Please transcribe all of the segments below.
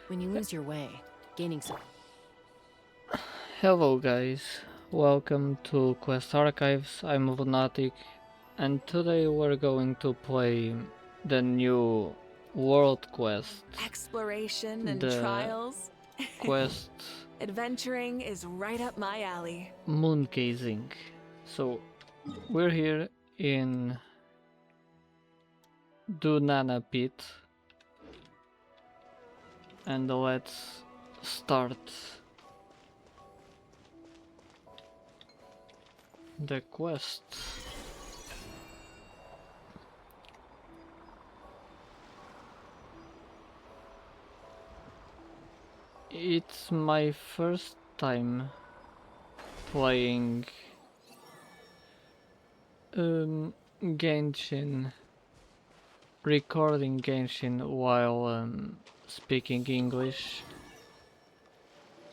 when you lose your way, gaining some. Hello guys, welcome to Quest Archives. I'm Lunatic, and today we're going to play the new world quest. Exploration and The trials. quest Adventuring is right up my alley. Moongazing. So we're here in Dunana Pit, and let's start the quest. It's my first time playing Genshin, recording Genshin while speaking English.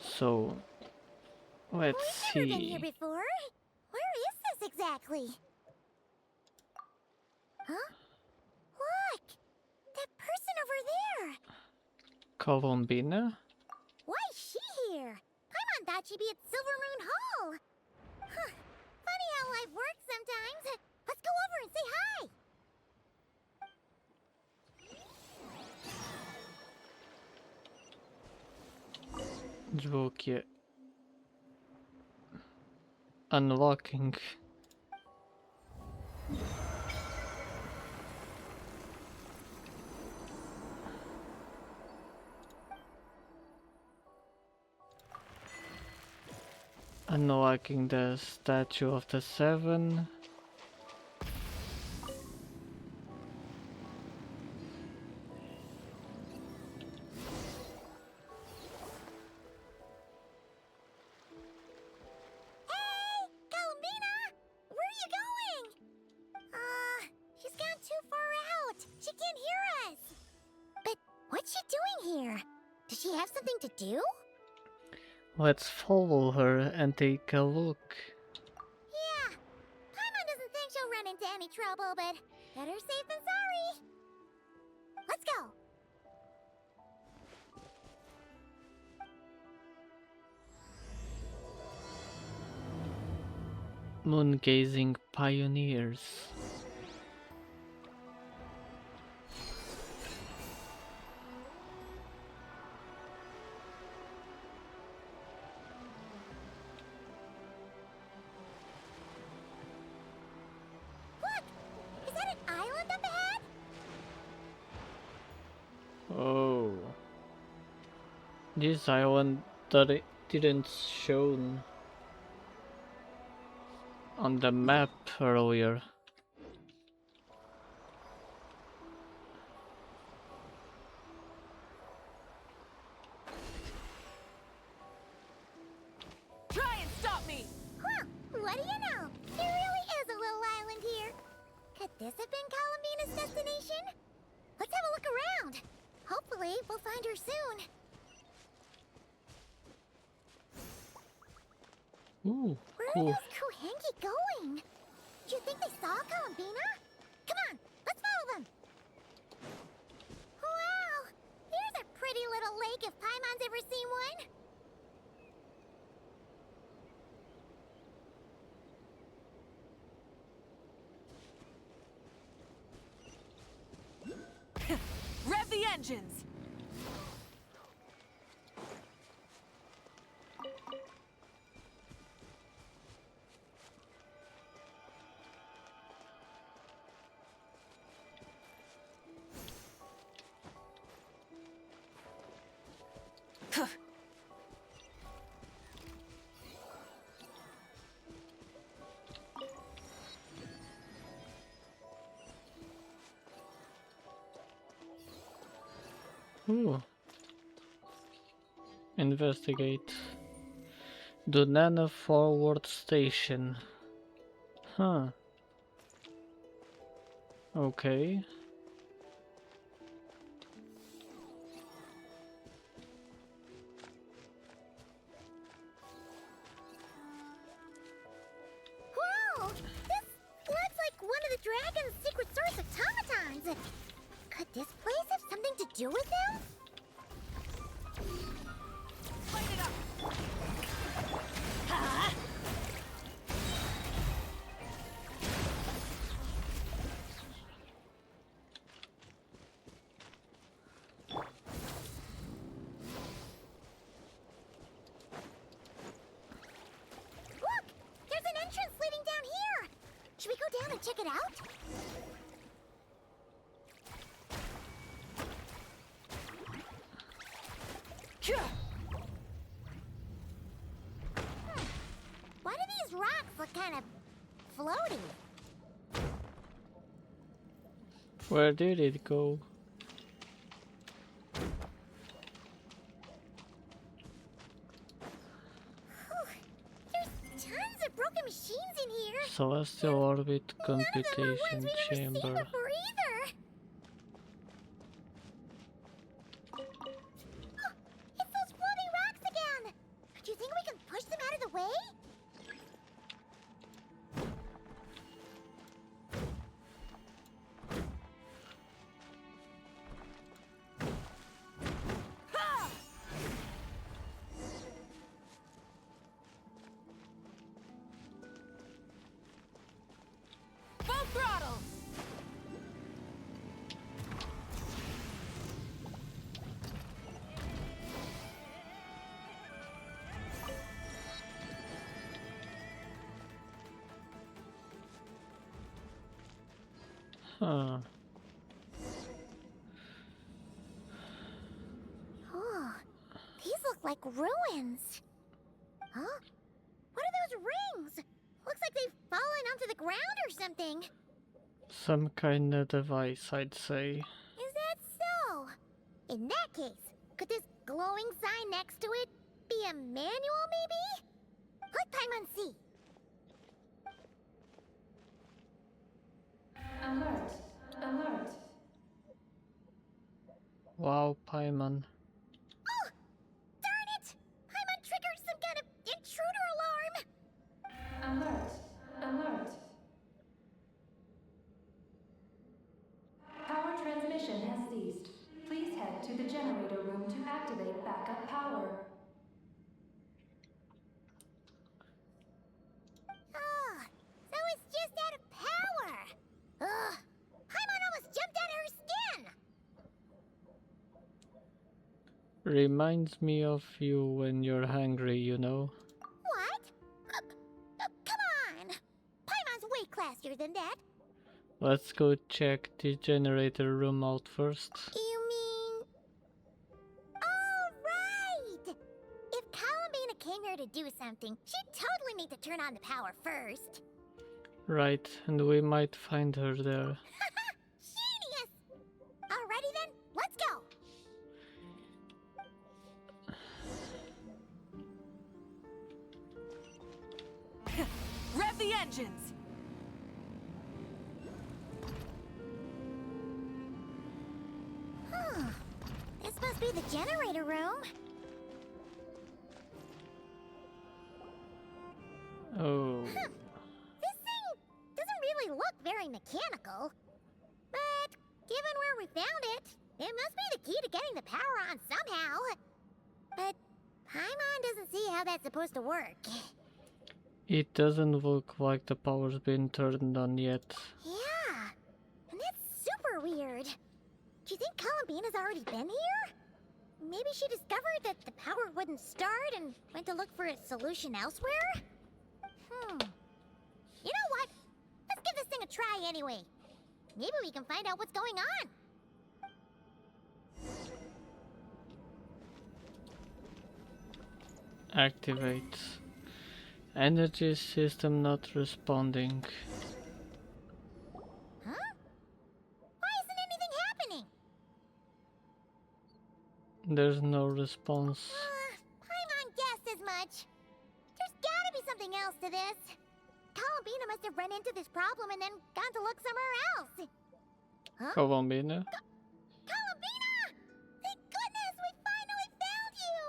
So let's I've never been here see. before. Where is this exactly? Huh? Look! That person over there! Columbina? Why is she here? Paimon thought she'd be at Silvermoon Hall. Huh. Funny how life works sometimes. Let's go over and say hi. Звуки. Unlocking. Unlocking the Statue of the Seven. Hey! Columbina! Where are you going? She's gone too far out. She can't hear us. But what's she doing here? Does she have something to do? Let's follow her and take a look. Yeah. Paimon doesn't think she'll run into any trouble, but better safe than sorry. Let's go. Moongazing pioneers. Look! Is that an island up ahead? Oh. This island that it didn't shown on the map earlier. Try and stop me! Huh, what do you know? There really is a little island here. Could this have been Columbina's destination? Let's have a look around. Hopefully, we'll find her soon. Ooh, Where cool. are those Kuhengi going? Do you think they saw Columbina? Come on, let's follow them. Wow, here's a pretty little lake if Paimon's ever seen one. Rev the engines! Ooh. Investigate. Dunana Forward Station. Huh. Okay. Whoa! This looks like one of the dragon's secret source automatons. Could this place have something to do with them? wanna check it out? Why do these rocks look kind of floaty? Where did it go? There's tons of broken machines in here. Celestial Orbit None of them are Computation ones we've ever seen Chamber. before either. Oh, it's those floating rocks again. Do you think we can push them out of the way? Ha! Full throttle! Huh. Oh, these look like ruins. Huh? What are those rings? Looks like they've fallen onto the ground or something. Some kind of device, I'd say. Is that so? In that case, could this glowing sign next to it be a manual, maybe? Let Paimon see. Alert! Alert! Wow, Paimon. Oh! Darn it! Paimon triggered some kind of intruder alarm! Alert! Alert! Power transmission has ceased. Please head to the generator room to activate backup power. Oh, so it's just out of power! Ugh! Paimon almost jumped out of her skin! Reminds me of you when you're hungry, you know. What? Come on! Paimon's way classier than that. Let's go check the generator room out first. You mean... Oh, right! If Columbina came here to do something, she'd totally need to turn on the power first. Right, and we might find her there. Genius! Alrighty then, let's go! Rev the engines! Huh. This must be the generator room. Oh, This thing doesn't really look very mechanical. But given where we found it, it must be the key to getting the power on somehow. But Paimon doesn't see how that's supposed to work. it doesn't look like the power's been turned on yet. Yeah, and that's super weird. Do you think Columbina's already been here? Maybe she discovered that the power wouldn't start and went to look for a solution elsewhere? You know what? Let's give this thing a try anyway. Maybe we can find out what's going on. Activate. Energy system not responding. Huh? Why isn't anything happening? There's no response. Paimon guessed as much. There's gotta be something else to this. Columbina must have run into this problem and then gone to look somewhere else. Huh? Columbina? Columbina! Thank goodness we finally found you!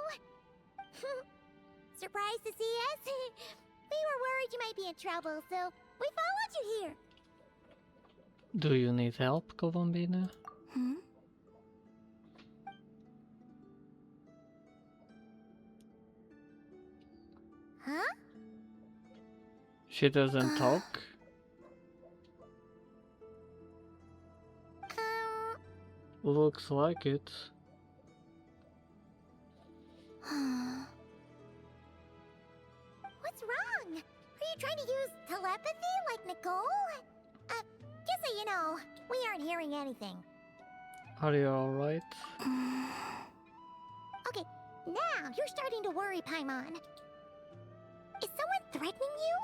Surprised to see us? We were worried you might be in trouble, so we followed you here. Do you need help, Columbina? Hmm? Huh? She doesn't talk? Looks like it. What's wrong? Are you trying to use telepathy like Nicole? you know, we aren't hearing anything. Are you alright? Okay, now you're starting to worry, Paimon. Is someone threatening you?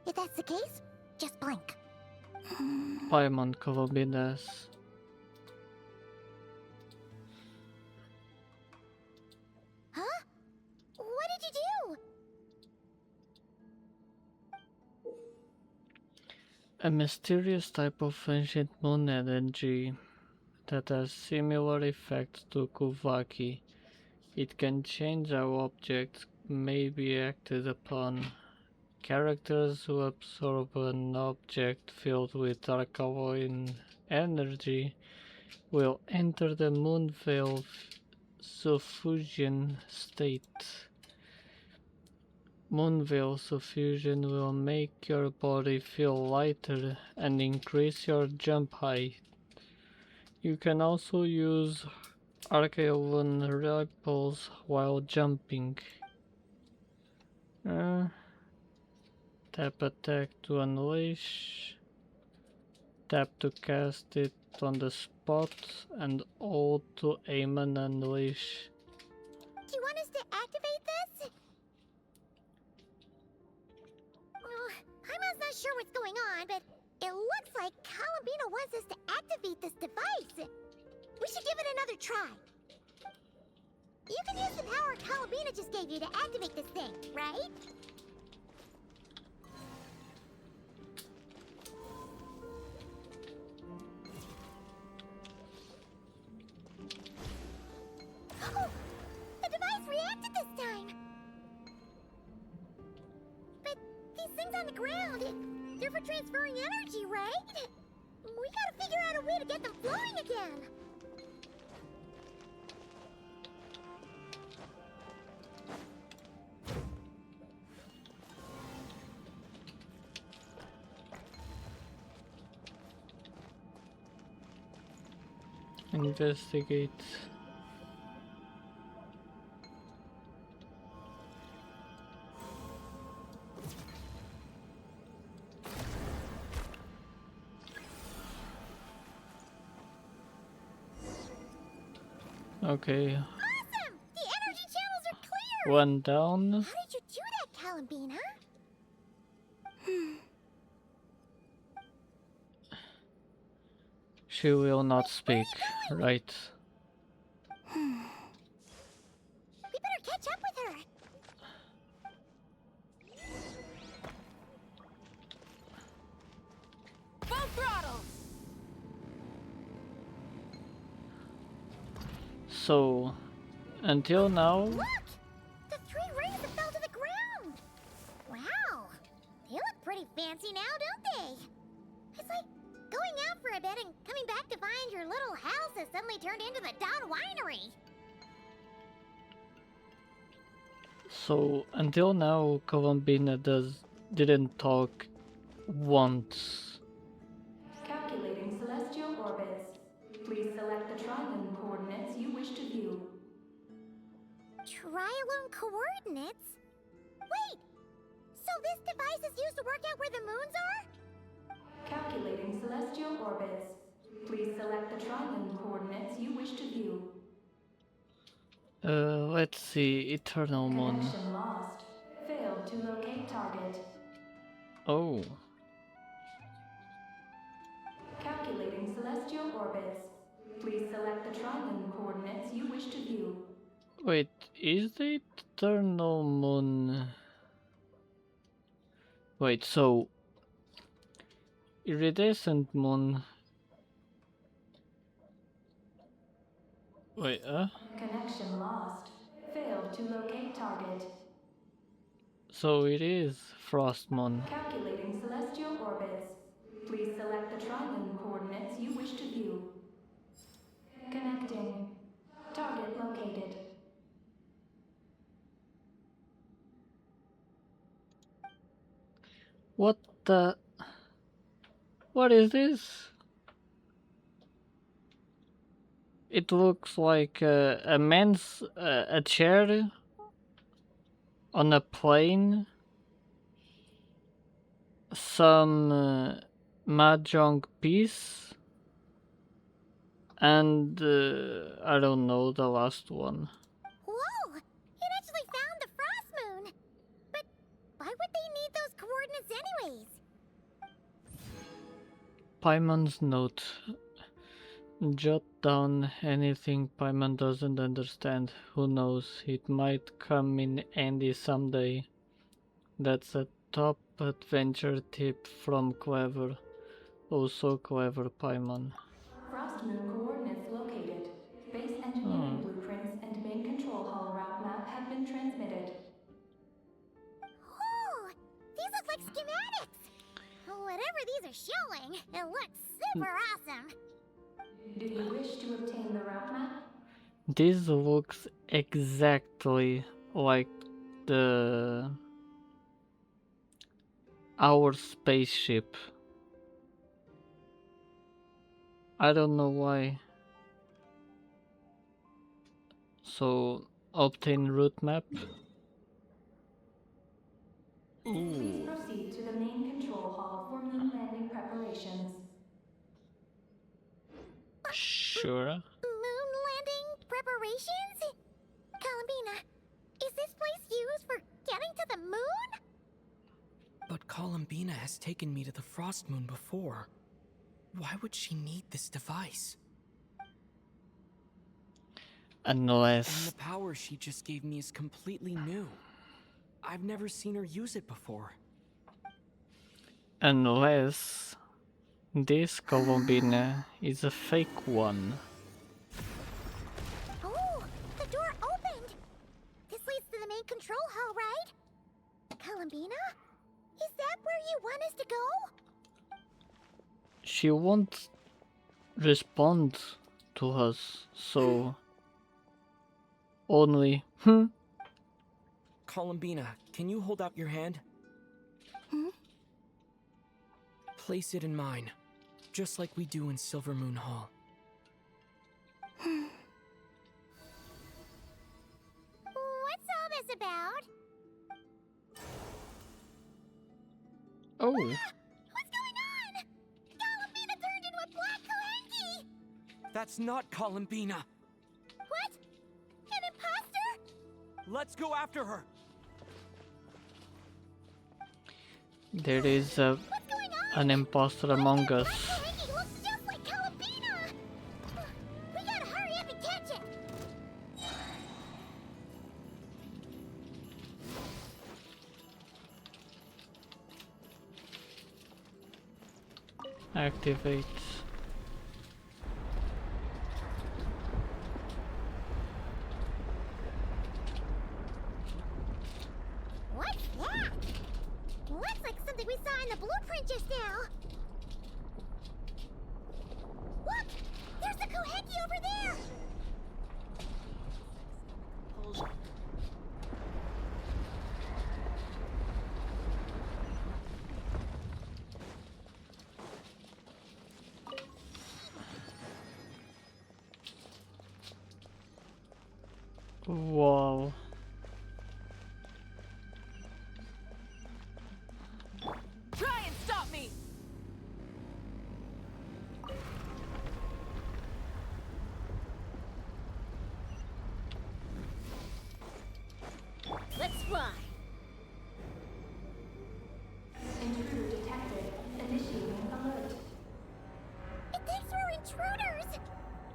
If that's the case, just blink. Paimon Columbinas. Huh? What did you do? A mysterious type of ancient moon energy that has similar effects to Kuvaki. It can change how objects may be acted upon. Characters who absorb an object filled with alkaline energy will enter the Moonveil suffusion state. Moonveil suffusion will make your body feel lighter and increase your jump height. You can also use alkaline ripples while jumping. Tap attack to unleash. Tap to cast it on the spot and hold to aim and unleash. Do you want us to activate this? Paimon's not sure what's going on, but it looks like Columbina wants us to activate this device. We should give it another try. You can use the power Columbina just gave you to activate this thing, right? Oh, the device reacted this time. But these things on the ground, they're for transferring energy, right? We gotta figure out a way to get them flowing again. Investigate. Okay, Awesome! The energy channels are clear! one down. How did you do that, Columbina? She will not speak, right? We better catch up with her. Full throttle! So, until now, Look! The three rings have fell to the ground! Wow! They look pretty fancy now, don't they? It's like going out for a bit and coming back to find your little house has suddenly turned into the Dawn Winery. until now, Columbina didn't talk once. Calculating celestial orbits. Please select the trillium coordinates you wish to view. Trilone coordinates? Wait! So this device is used to work out where the moons are? Calculating celestial orbits. Please select the trillium coordinates you wish to view. Let's see, Eternal Moon. Connection lost. Failed to locate target. Oh, Calculating celestial orbits. Please select the trillium coordinates you wish to view. wait, is the Eternal Moon... Wait, so... Iridescent Moon... Wait, Connection lost. Failed to locate target. so it is Frost Moon. Calculating celestial orbits. Please select the trillium coordinates you wish to view. Connecting. Target located. What the... What is this? It looks like a chair on a plane. Some Mahjong piece, and I don't know the last one. Whoa! It actually found the Frost Moon! But why would they need those coordinates anyways? Paimon's note. Jot down anything Paimon doesn't understand. Who knows, it might come in handy someday. That's a top adventure tip from Clever. Oh, so clever, Paimon. Frost Moon coordinates located. Base engineering blueprints and main control hall route map have been transmitted. Oh! These look like schematics! Whatever these are showing, it looks super awesome! Do you wish to obtain the route map? This looks exactly like our spaceship. I don't know why. So, obtain route map. Please proceed to the main control hall for moon landing preparations. Sure. Moon landing preparations? Columbina, is this place used for getting to the moon? But Columbina has taken me to the Frost Moon before. Why would she need this device? And Unless the power she just gave me is completely new. I've never seen her use it before. this Columbina is a fake one. Oh, the door opened! This leads to the main control hall, right? Columbina? Is that where you want us to go? She won't respond to us, so only Columbina, can you hold out your hand? Place it in mine, just like we do in Silver Moon Hall. What's all this about? Oh, What's going on? Columbina turned into a black Kohenki! That's not Columbina! What? An imposter? Let's go after her! there is What's going on? an imposter among That us. black Kohenki looks just like Columbina! We gotta hurry up and catch it! Activate. What's that? Looks like something we saw in the blueprint just now. Look! There's the Kohenki over there! Wow. Try and stop me! Let's fly! Intruder detected. Initiating alert. It thinks we're intruders!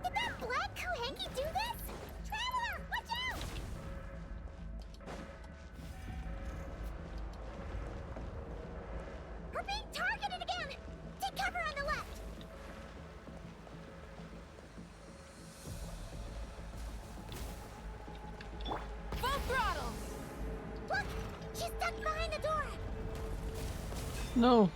Did that black Kohenki do this? Traveler, watch out! We're being targeted again! Take cover on the left! Full throttle! Look! She's stuck behind the door! No.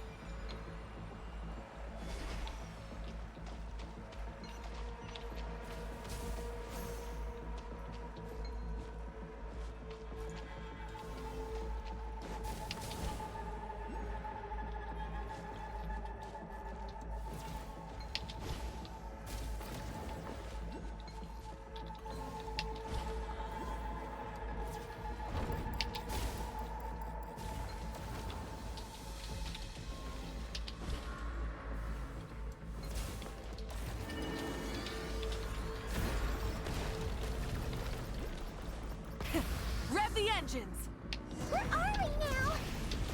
engines! Where are we now?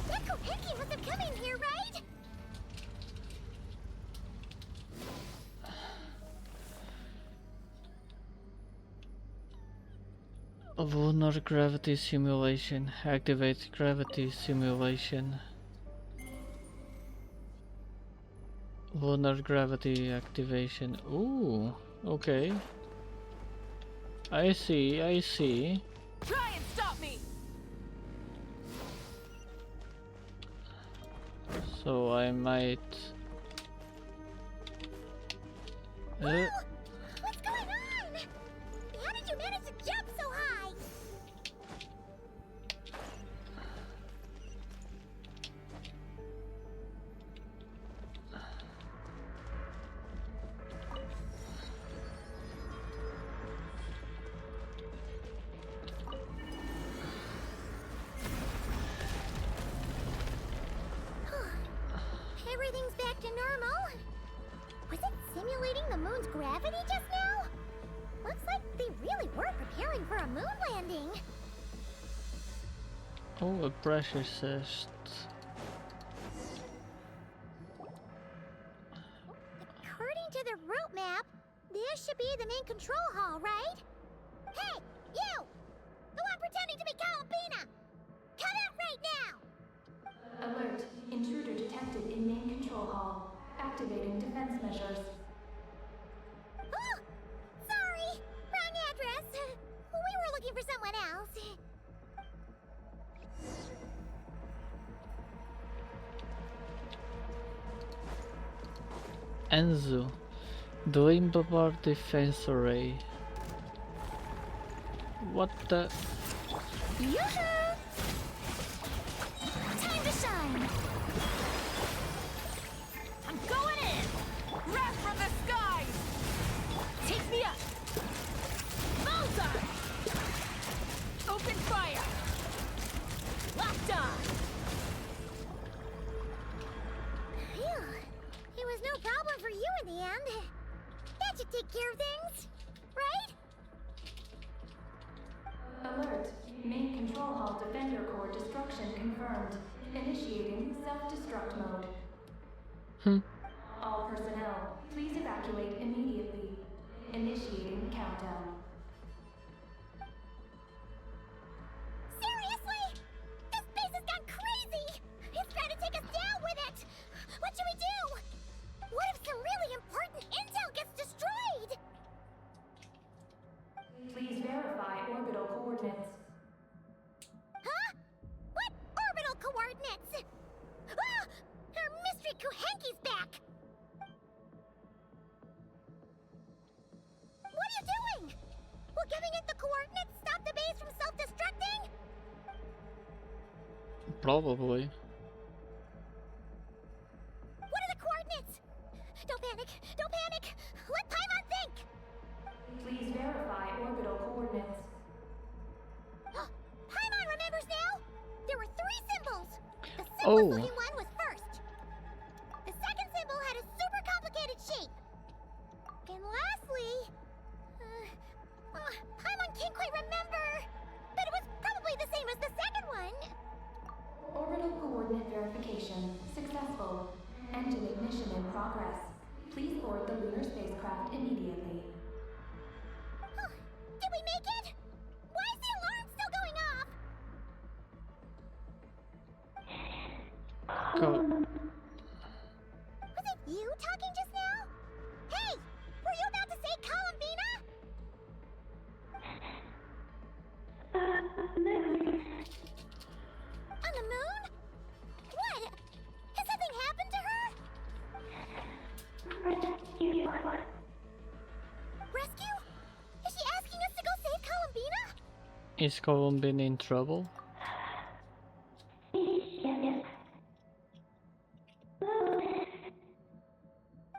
That Kohenki must have come in here, right? Lunar gravity simulation. Activate gravity simulation. Lunar gravity activation. Ooh, okay. I see, I see. Try and stop me! So I might... What's going on? How did you manage to jump so high? Everything's back to normal. Was it simulating the moon's gravity just now? Looks like they really were preparing for a moon landing. Oh, a pressure test. According to the route map, this should be the main control hall, right? Hey, you! The one pretending to be Columbina! Come out right now! Alert. Intruder detected in main control hall. Activating defense measures. Oh! Sorry! Wrong address! We were looking for someone else. Enzo. Dream Bombard defense array. What the? Yoo-hoo! Time to shine! I'm going in! Wrath from the skies! Take me up! Bullseye! Open fire! Locked on! Phew. It was no problem for you in the end. That should take care of things, right? Alert. Main control hall defender core destruction confirmed. Initiating self-destruct mode. All personnel, please evacuate immediately. Initiating countdown. Seriously? This place has gone crazy! It's trying to take us down with it! What should we do? What if some really important intel gets destroyed? Please verify orbital coordinates. Huh? What orbital coordinates? Ah! Our mystery Kohenki's back! What are you doing? Will giving it the coordinates stop the base from self-destructing? Probably. What are the coordinates? Don't panic! Don't panic! Let Paimon think! Please verify orbital coordinates. Paimon remembers now? There were 3 symbols. The simplest looking one was first. The second symbol had a super complicated shape. And lastly... Paimon can't quite remember. But it was probably the same as the second one. Orbital coordinate verification successful. Engine ignition in progress. Please board the lunar spacecraft immediately. Did we make it? Why is the alarm still going off? Go. Was it you talking just now? Hey! Were you about to say Columbina? On the moon? What? Has something happened to her? Rescue? Is she asking us to go save Columbina? Is Columbina in trouble?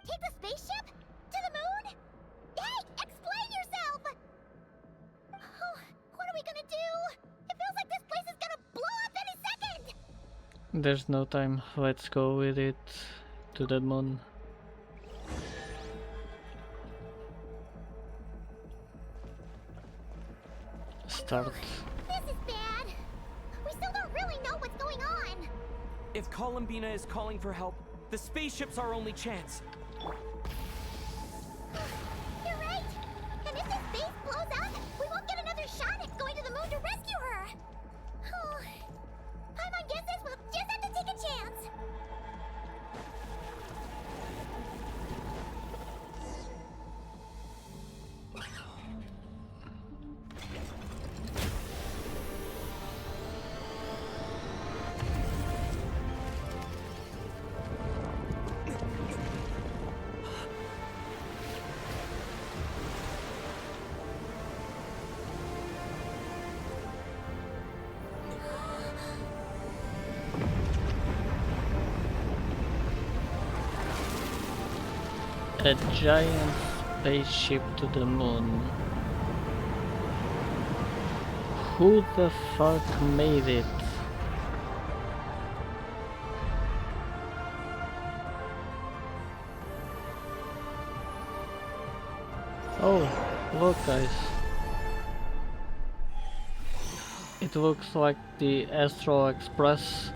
Take the spaceship? To the moon? Hey, explain yourself! Oh, what are we gonna do? It feels like this place is gonna blow up any second! There's no time. Let's go with it to the moon. Start. This is bad. If Columbina is calling for help, the spaceship's our only chance. You're right! And if this base blows up, we won't get another shot at going to the moon to rescue her! Oh, Paimon guesses we'll just have to take a chance! A giant spaceship to the moon. Who the fuck made it? Oh, look guys. It looks like the Astral Express.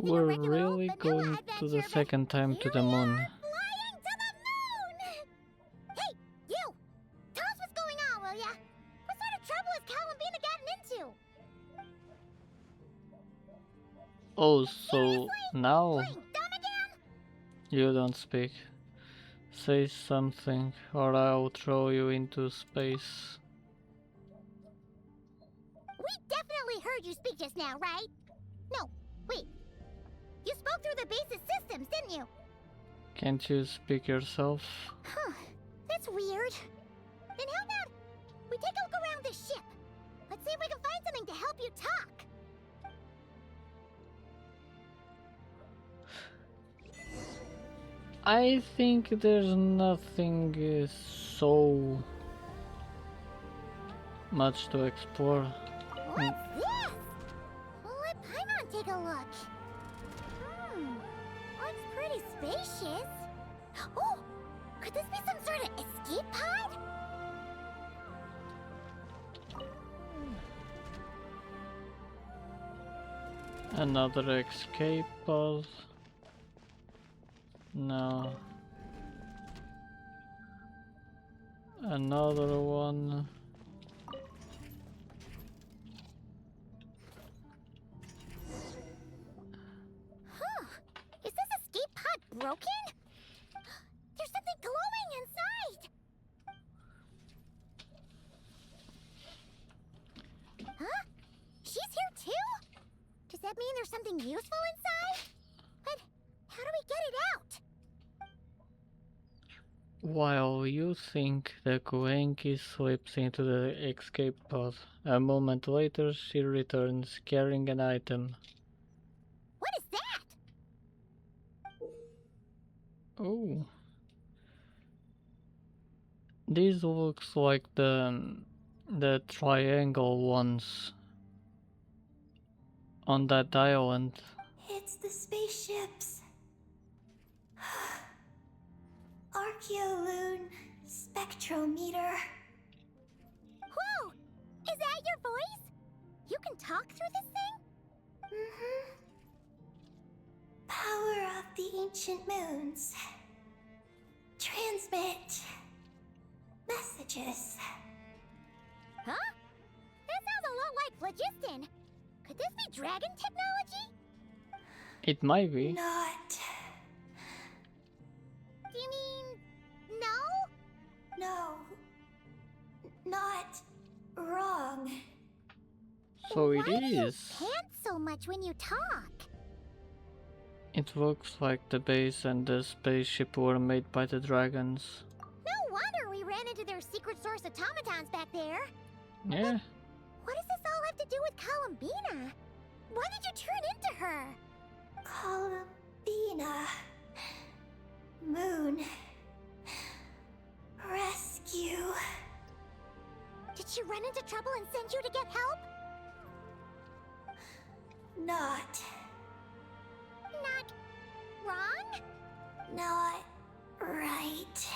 We're really going to the second time to the moon. Flying to the moon! Hey, you! Tell us what's going on, will ya? What sort of trouble has Columbina gotten into? Oh, so now Playing dumb again? you don't speak. Say something or I'll throw you into space. We definitely heard you speak just now, right? No, wait. You spoke through the base's systems, didn't you? Can't you speak yourself? Huh. That's weird. Then how about we take a look around the ship? Let's see if we can find something to help you talk. I think there's nothing so much to explore. What's this? Let Paimon take a look. Looks pretty spacious. Oh, could this be some sort of escape pod? Another escape pod. No. Another one. Is this escape pod broken? There's something glowing inside! Huh? She's here too? Does that mean there's something useful inside? But how do we get it out? While you think, the Kuenki slips into the escape pod. A moment later, she returns carrying an item. What is that? Oh. This looks like the triangle ones on that island. It's the spaceships. Archeoloon spectrometer. Whoa! Is that your voice? You can talk through this thing? Mm-hmm. Power of the ancient moons. Transmit messages. Huh? That sounds a lot like phlogiston. Could this be dragon technology? It might be. Not. Do you mean no? No. Not wrong. So it Why do you is. pant so much when you talk? It looks like the base and the spaceship were made by the dragons. No wonder we ran Paimon's back there. Yeah. What does this all have to do with Columbina? Why did you turn into her? Columbina. Moon. Rescue. Did she run into trouble and send you to get help? Not. Not wrong? Not right.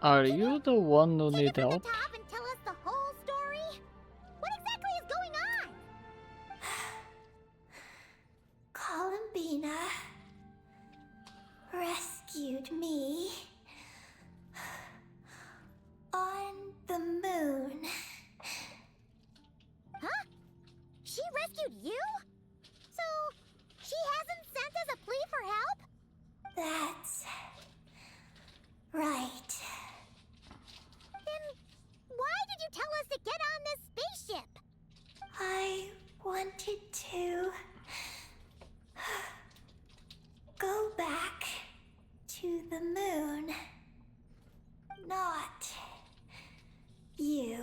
Are you the one who Take need it from help? the top and tell us the whole story? What exactly is going on? Columbina rescued me on the moon. Huh? She rescued you? So, she hasn't sent us a plea for help? That's right. Then why did you tell us to get on this spaceship? I wanted to go back to the moon. Not you.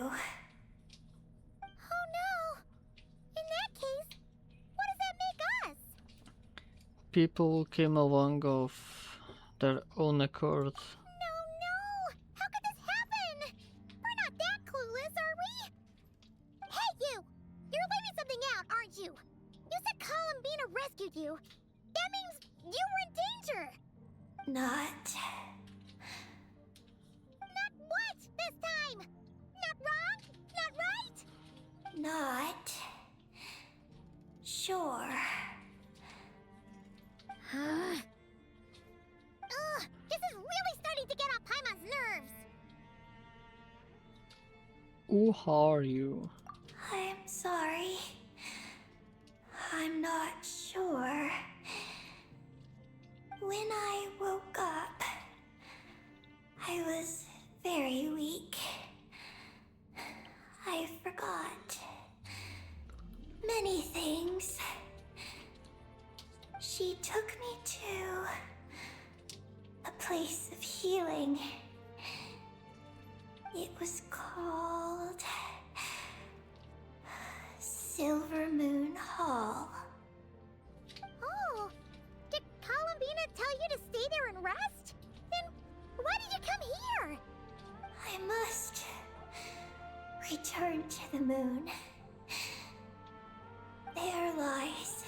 Oh no! In that case, what does that make us? People who came along of their own accord. No, no! How could this happen? We're not that clueless, are we? Hey, you! You're leaving something out, aren't you? You said Columbina rescued you. That means you were in danger. Not. Not what this time? Not wrong? Not right? Not. Sure. Ugh, this is really starting to get on Paimon's nerves. Who are you? I'm sorry. I'm not sure. When I woke up, I was very weak. I forgot many things. She took me to a place of healing. It was called Silver Moon Hall. Oh, did Columbina tell you to stay there and rest? Then why did you come here? I must return to the moon. There lies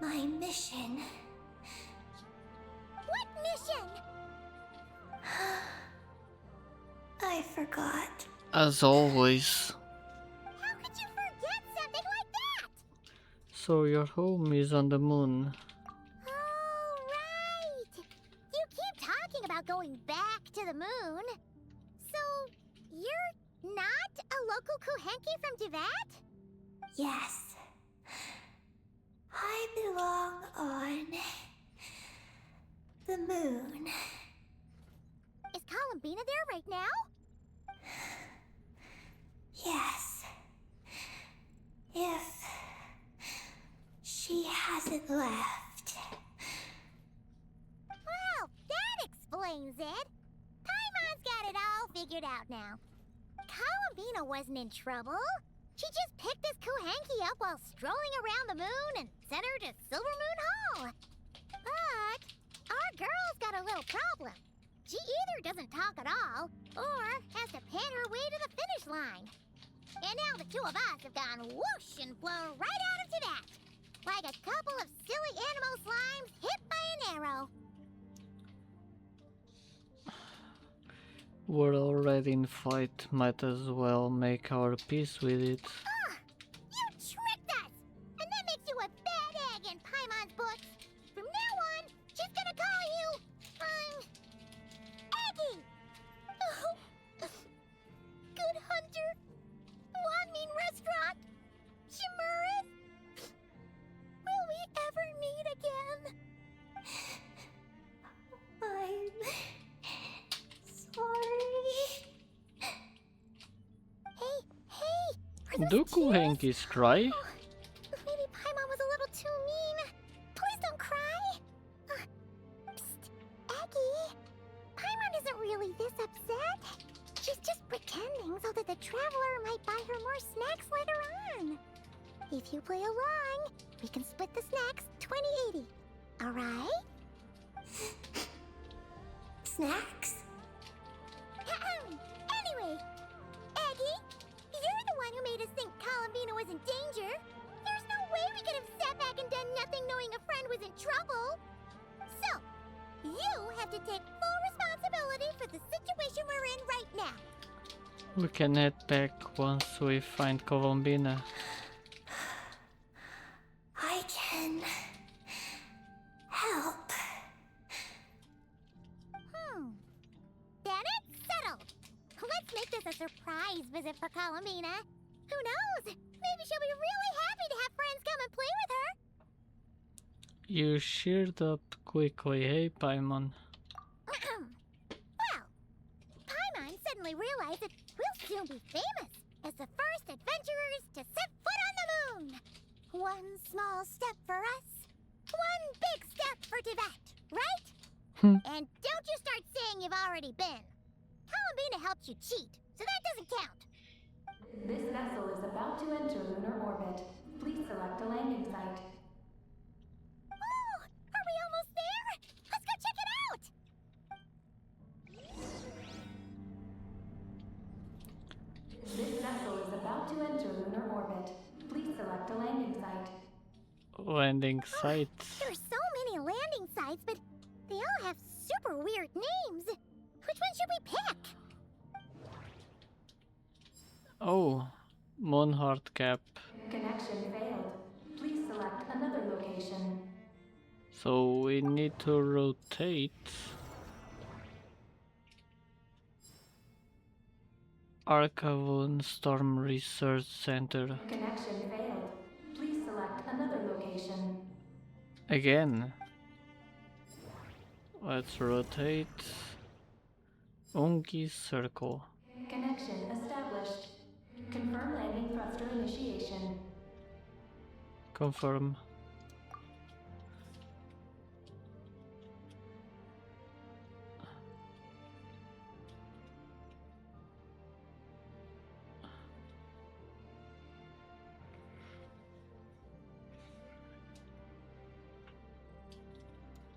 my mission. What mission? I forgot. As always. How could you forget something like that? So your home is on the moon. Oh, right. You keep talking about going back to the moon. So, you're not a local Kuhenki from Teyvat? Yes. I belong on the moon. Is Columbina there right now? Yes. If she hasn't left. Well, that explains it. Paimon's got it all figured out now. Columbina wasn't in trouble. She just picked this Kuhenki up while strolling around the moon and sent her to Silver Moon Hall. But our girl's got a little problem. She either doesn't talk at all, or has to pant her way to the finish line. And now the two of us have gone whoosh and flown right out of Teyvat, like a couple of silly animal slimes hit by an arrow. We're already in fight, might as well make our peace with it. Ah! You tricked us! And that makes you a bad egg in Paimon's books. From now on, she's gonna call you, Eggie! Oh. Good Hunter. Mean Restaurant. Shimuris. Will we ever meet again? I'm sorry. Hey, are those Do tears? Kuhenkis cry? Oh, maybe Paimon was a little too mean. Please don't cry. Psst, Eggie. Paimon isn't really there traveler might buy her more snacks later on. If you play along, we can split the snacks 20-80. Alright? Snacks? Anyway, Eggie, you're the one who made us think Columbina was in danger. There's no way we could have sat back and done nothing knowing a friend was in trouble. So, you have to take full responsibility for the situation we're in right now. We can head back once we find Columbina. I can help. Then it's settled. Let's make this a surprise visit for Columbina. Who knows? Maybe she'll be really happy to have friends come and play with her. You sheared up quickly, hey Paimon. Well, Paimon suddenly realized that we'll soon be famous as the first adventurers to set foot on the moon. One small step for us, one big step for Teyvat, right? And don't you start saying you've already been. Columbina helped you cheat, so that doesn't count. This vessel is about to enter lunar orbit. Please select a landing site. Oh, are we almost there? Let's go check it out! This vessel is about to enter lunar orbit. Please select a landing site. Landing sites. There are so many landing sites, but they all have super weird names. Which one should we pick? Oh, Moonheart Cap. Connection failed. Please select another location. So we need to rotate. Arcavon Storm Research Center. Connection failed. Please select another location. Again. Let's rotate. Ungi Circle. Connection established. Confirm landing thruster initiation. Confirm.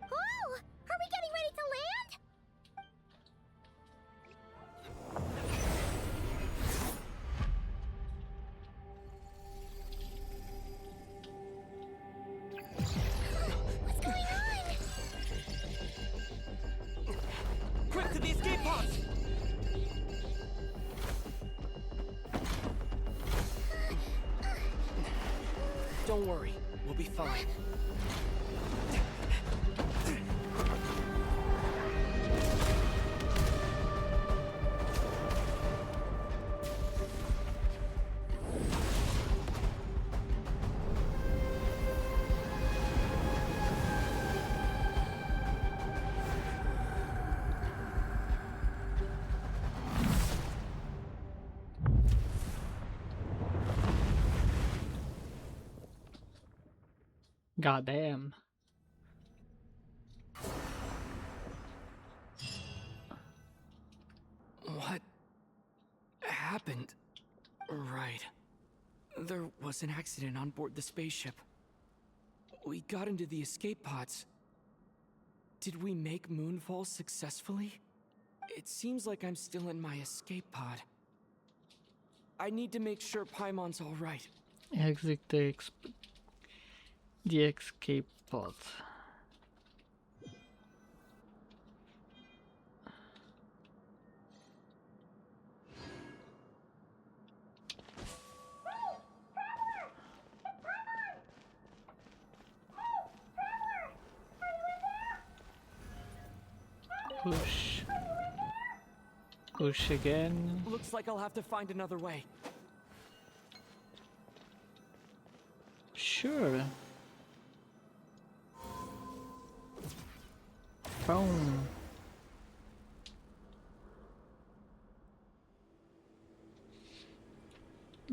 Oh, are we getting ready to land? What's going on? Quick to the escape pods! Don't worry, we'll be fine. Goddamn. What happened? Right. There was an accident on board the spaceship. We got into the escape pods. Did we make moonfall successfully? It seems like I'm still in my escape pod. I need to make sure Paimon's all right. Exit the escape pod. Push. Push again. Looks like I'll have to find another way. Sure. Boom.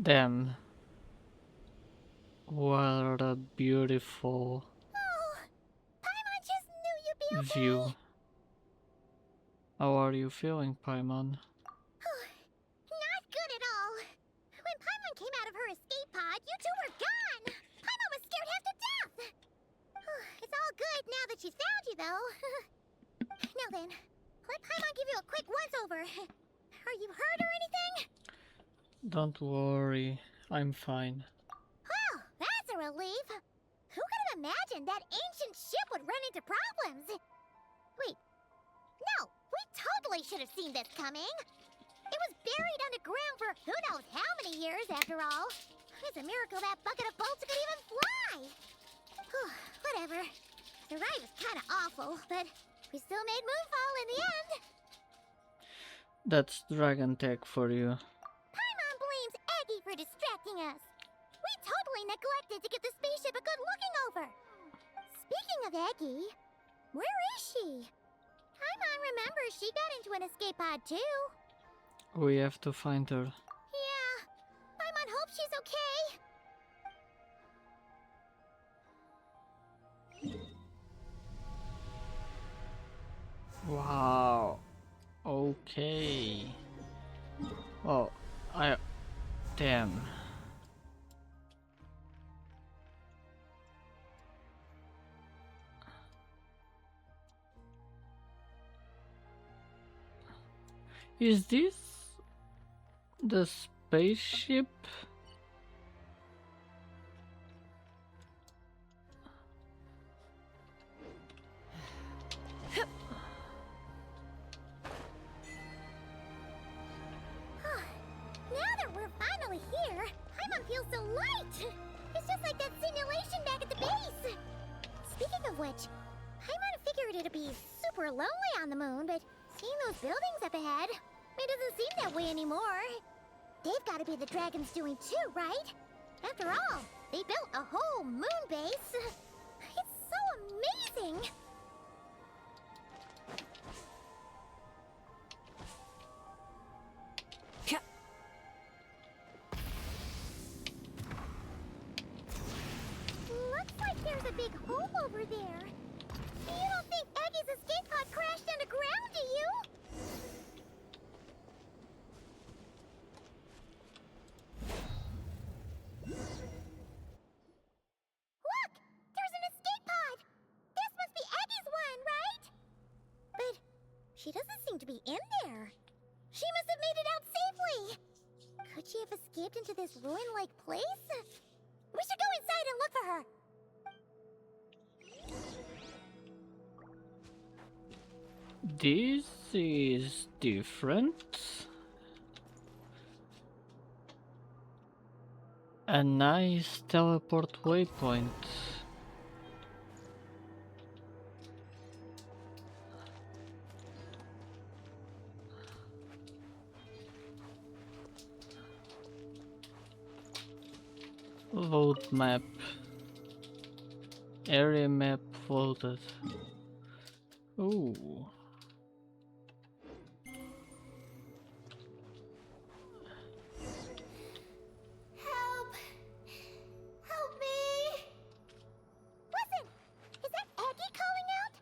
Damn. What a beautiful Oh, Paimon just knew you'd be okay. view. How are you feeling, Paimon? Not good at all. came out of her escape pod, you two were gone! Paimon was scared half to death! It's all good now that she's found you, though. Now then, let Paimon give you a quick once-over. Are you hurt or anything? Don't worry, I'm fine. Well, that's a relief. Who could have imagined that ancient ship would run into problems? Wait, no, we totally should have seen this coming. It was buried underground for who knows how many years, after all. It's a miracle that bucket of bolts could even fly. Whew, whatever. The ride was kind of awful, but we still made Moonfall in the end. That's Dragon Tech for you. Paimon blames Eggie for distracting us. We totally neglected to give the spaceship a good looking over. Speaking of Eggie, where is she? Paimon remembers she got into an escape pod too. We have to find her. Yeah, Paimon hopes she's okay. Wow. Okay. Oh, damn. Is this the spaceship? Now that we're finally here, Paimon feels so light. It's just like that simulation back at the base. Speaking of which, Paimon figured it'd be super lonely on the moon, but seeing those buildings up ahead, it doesn't seem that way anymore. They've got to be the dragon's doing too, right? After all, they built a whole moon base. It's so amazing. Looks like there's a big hole over there. You don't think Eggie's escape pod crashed underground, do you? Look! There's an escape pod! This must be Eggie's one, right? But she doesn't seem to be in there. She must have made it out safely. Could she have escaped into this ruin-like place? We should go inside and look for her. This is different. A nice teleport waypoint. Load map. Area map loaded. Ooh. Help! Help me! Listen! Is that Eggie calling out?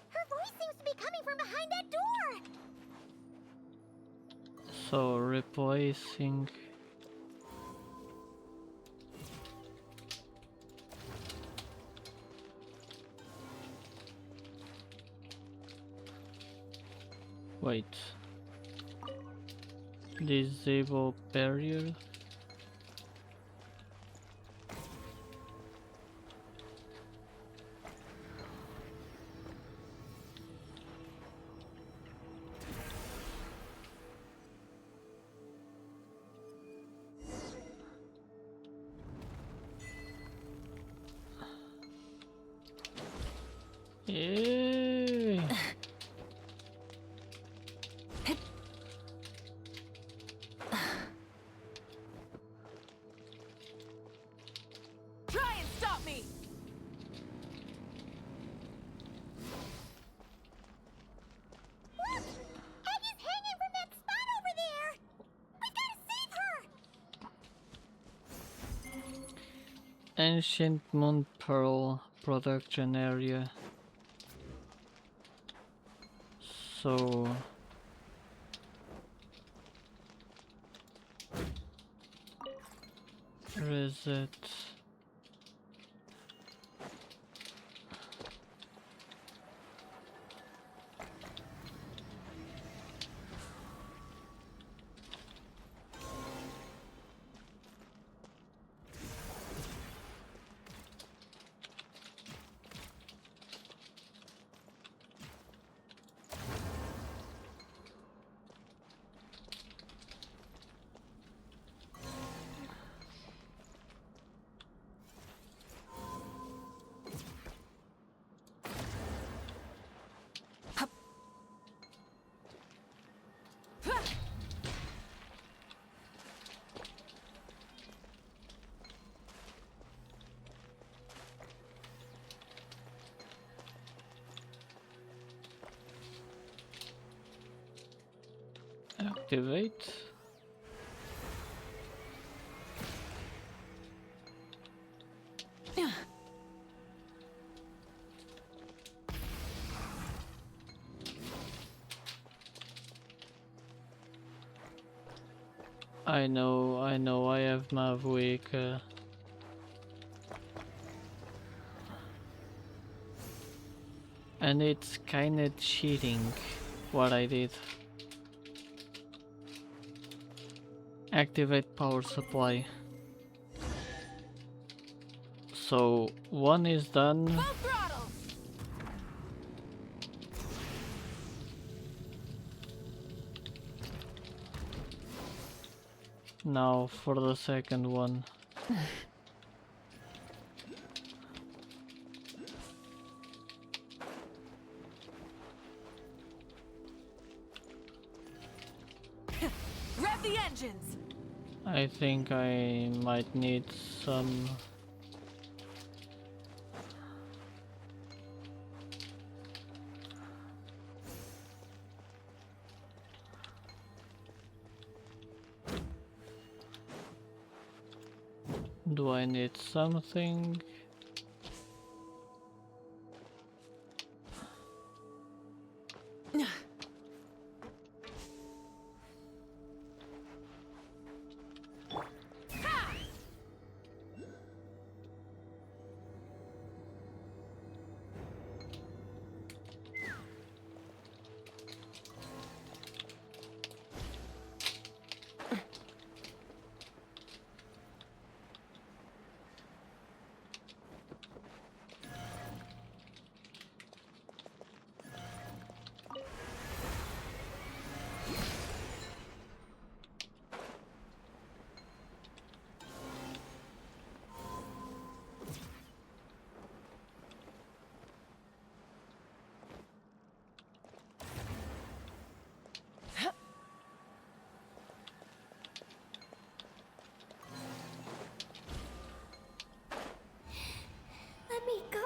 Her voice seems to be coming from behind that door! So replacing. Wait. Disable barrier. Yay! Try and stop me! Look! Eggie's hanging from that spot over there! We gotta save her! Ancient Moon Pearl production area. So Reset. Activate. I know, I have Mav weak. And it's kinda cheating what I did. Activate power supply. So one is done. Full throttle! Now for the second one. Rev the engines! I think I might need some. Do I need something? Let me go.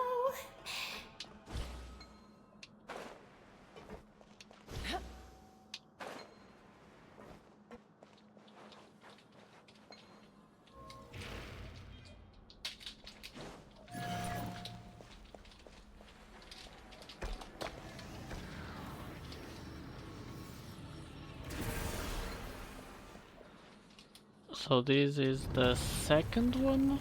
So this is the second one?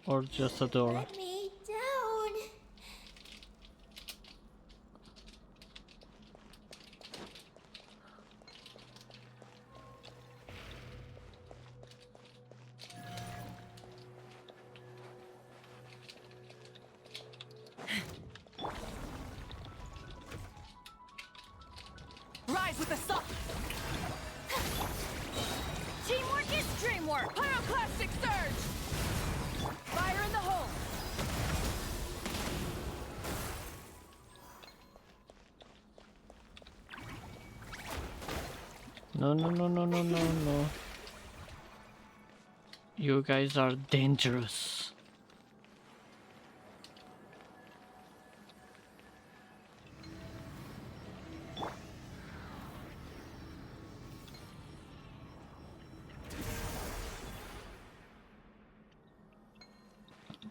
Or just a door? Let me down. Rise with the sun! Teamwork is dreamwork! Pyroclastic surge! Fire in the hole! No. You guys are dangerous.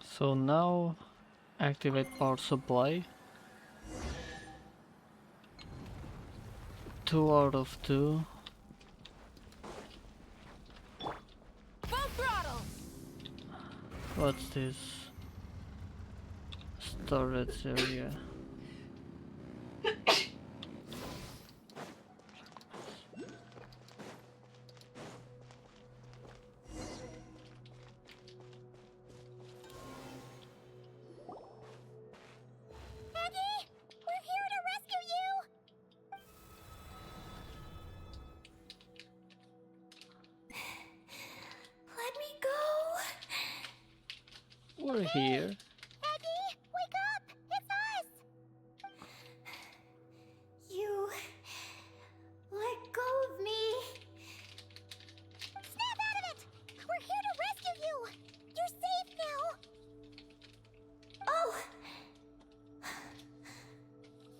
So now activate power supply. 2 out of 2. Full What's this? Storage area. Eggie, we're here to rescue you. Let me go. We're here. Eggie, wake up! It's us! You let go of me. Snap out of it! We're here to rescue you! You're safe now! Oh.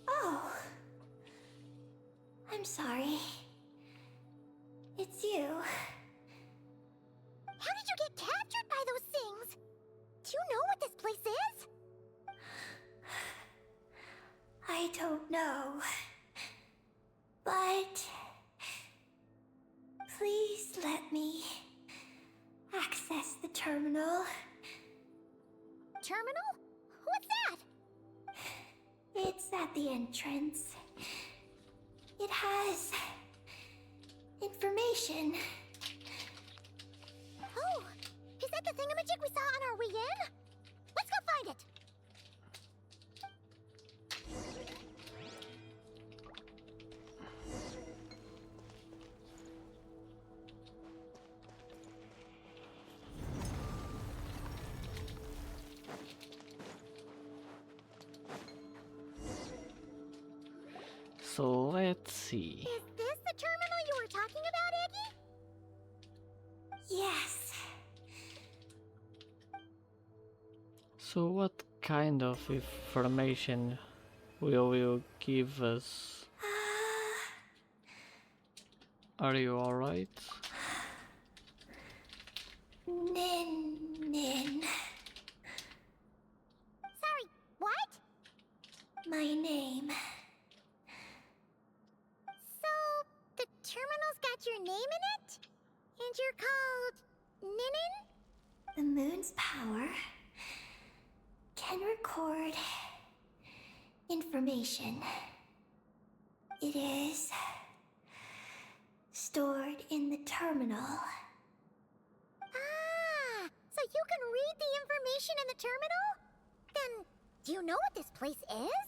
Oh. I'm sorry. It's you. How did you get captured by those things? Do you know what this place is? I don't know. But please let me access the terminal. Terminal? What's that? It's at the entrance. It has information. Oh, is that the thingamajig we saw on our way in? Let's go find it! So let's see. Is this the terminal you were talking about, Eggie? Yes. So what kind of information will you give us? Are you alright? Nin. Sorry, what? My name. So, the terminal's got your name in it? And you're called Ninin? The moon's power can record information. It is stored in the terminal. Ah, so you can read the information in the terminal? Then, do you know what this place is?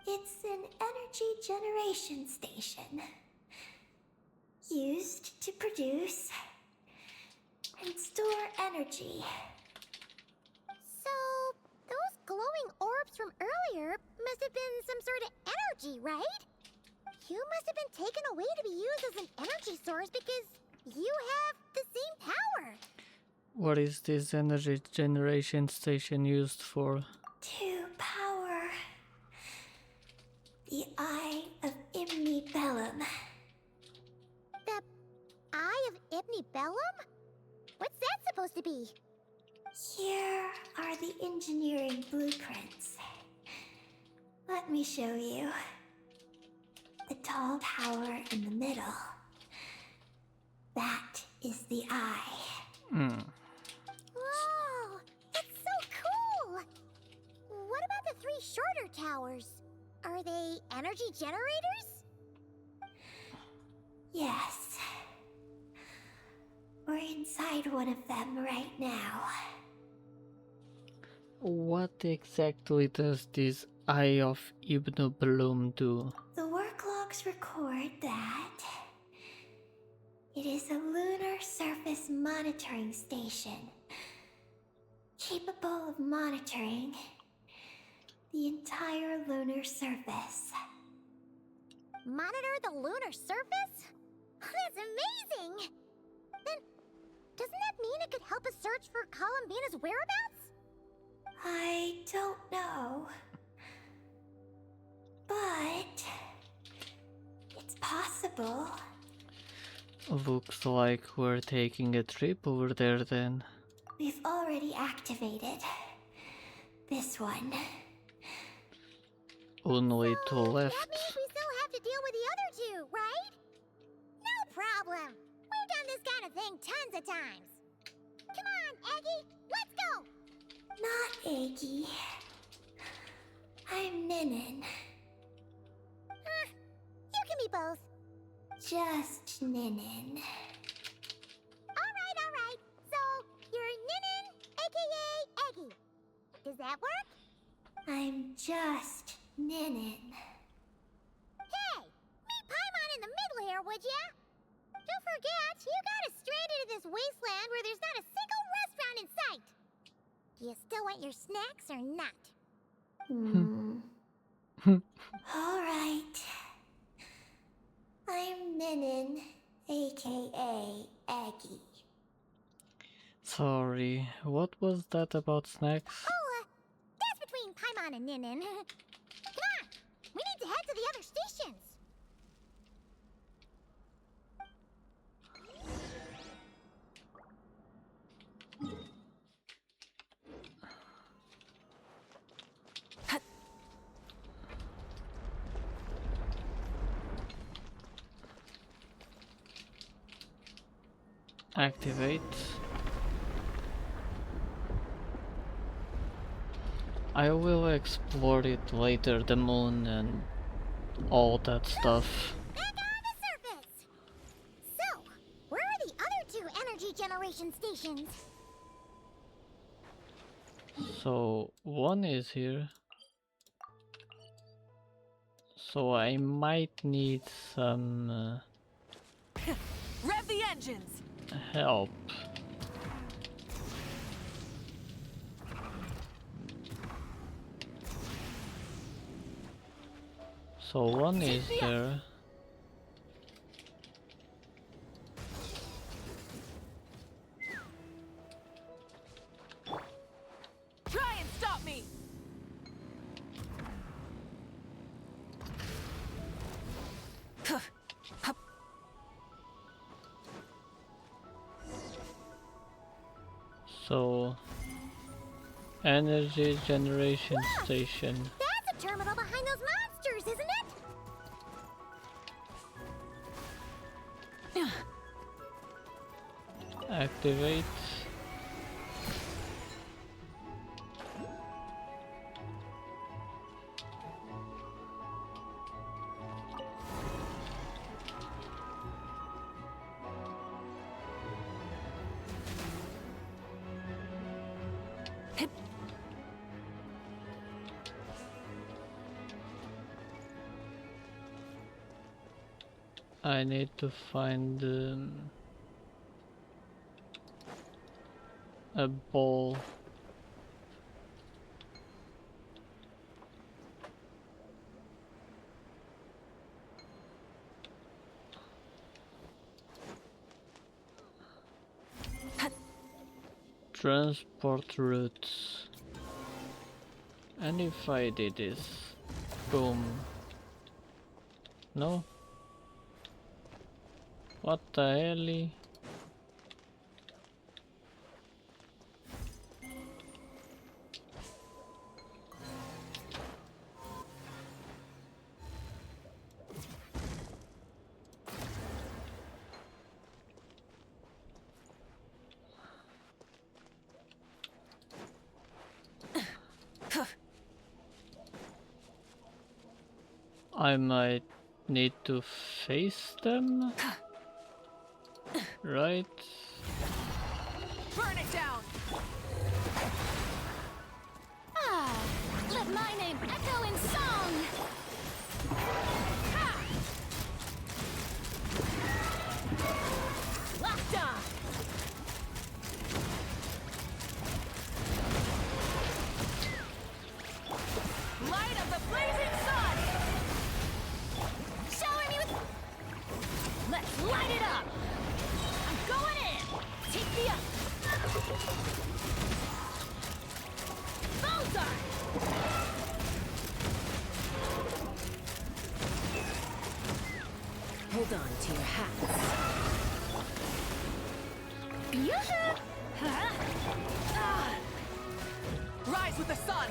It's an energy generation station used to produce and store energy. So, those glowing orbs from earlier must have been some sort of energy, right? You must have been taken away to be used as an energy source because you have the same power. What is this energy generation station used for? To power the Eye of Bellum. The Eye of Bellum? What's that supposed to be? Here are the engineering blueprints. Let me show you. The tall tower in the middle. That is the eye. Whoa, that's so cool! What about the three shorter towers? Are they energy generators? Yes. We're inside one of them right now. What exactly does this Eye of Ibn Bloom do? The work logs record that it is a lunar surface monitoring station, capable of monitoring the entire lunar surface. Monitor the lunar surface? That's amazing! Then, doesn't that mean it could help us search for Columbina's whereabouts? I don't know. But it's possible. Looks like we're taking a trip over there then. We've already activated this one. Only two left. That means we still have to deal with the other two, right? No problem. We've done this kind of thing tons of times. Come on, Eggie, let's go! Not Eggie. I'm Ninin. You can be both. Just Ninin. Alright. So, you're Ninin, aka Eggie. Does that work? I'm just Ninin. Hey, meet Paimon in the middle here, would ya? Don't forget, you got us straight into this wasteland where there's not a single restaurant in sight. Do you still want your snacks or not? Alright. I'm Ninin, aka Eggie. Sorry, what was that about snacks? Oh, that's between Paimon and Ninin. Come on, we need to head to the other stations. Activate. I will explore it later, the moon and all that stuff. Back on the surface. So, where are the other two energy generation stations? So, one is here. So I might need some Rev the engines! help. So one is there. Try and stop me! So energy generation station. That's a terminal behind those monsters, isn't it? Activate. I need to find a ball. Transport routes. And if I did this, boom. No? What the hell? I might need to face them, right? Burn it down! Ah, let my name echo in song! Ha! Locked on! Light of the blazing sun! Shower me with... Let's light it up! I'm going in! Take me up! Bullseye! Hold on to your hats. Yoo-hoo! Huh? Ah! Rise with the sun!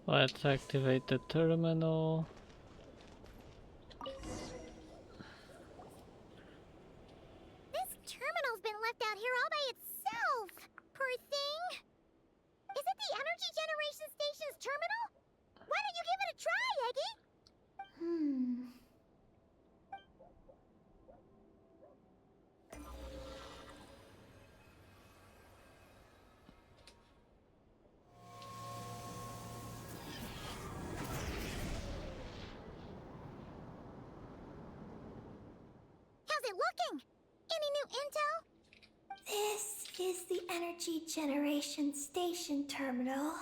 Let's activate the terminal. looking? Any new intel? This is the energy generation station terminal,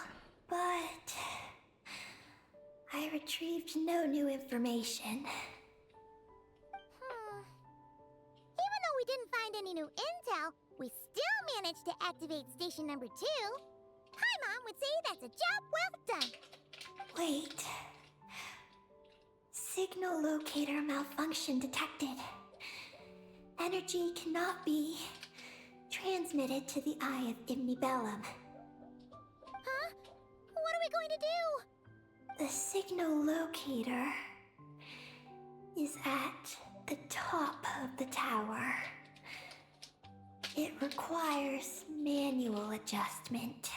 but I retrieved no new information. Even though we didn't find any new intel, we still managed to activate station number 2. Paimon would say that's a job well done. Wait. Signal locator malfunction detected. Energy cannot be transmitted to the eye of Imnibellum. Huh? What are we going to do? The signal locator is at the top of the tower. It requires manual adjustment.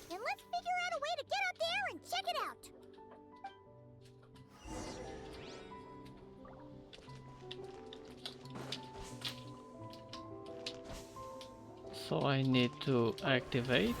Then let's figure out a way to get up there and check it out. So I need to activate.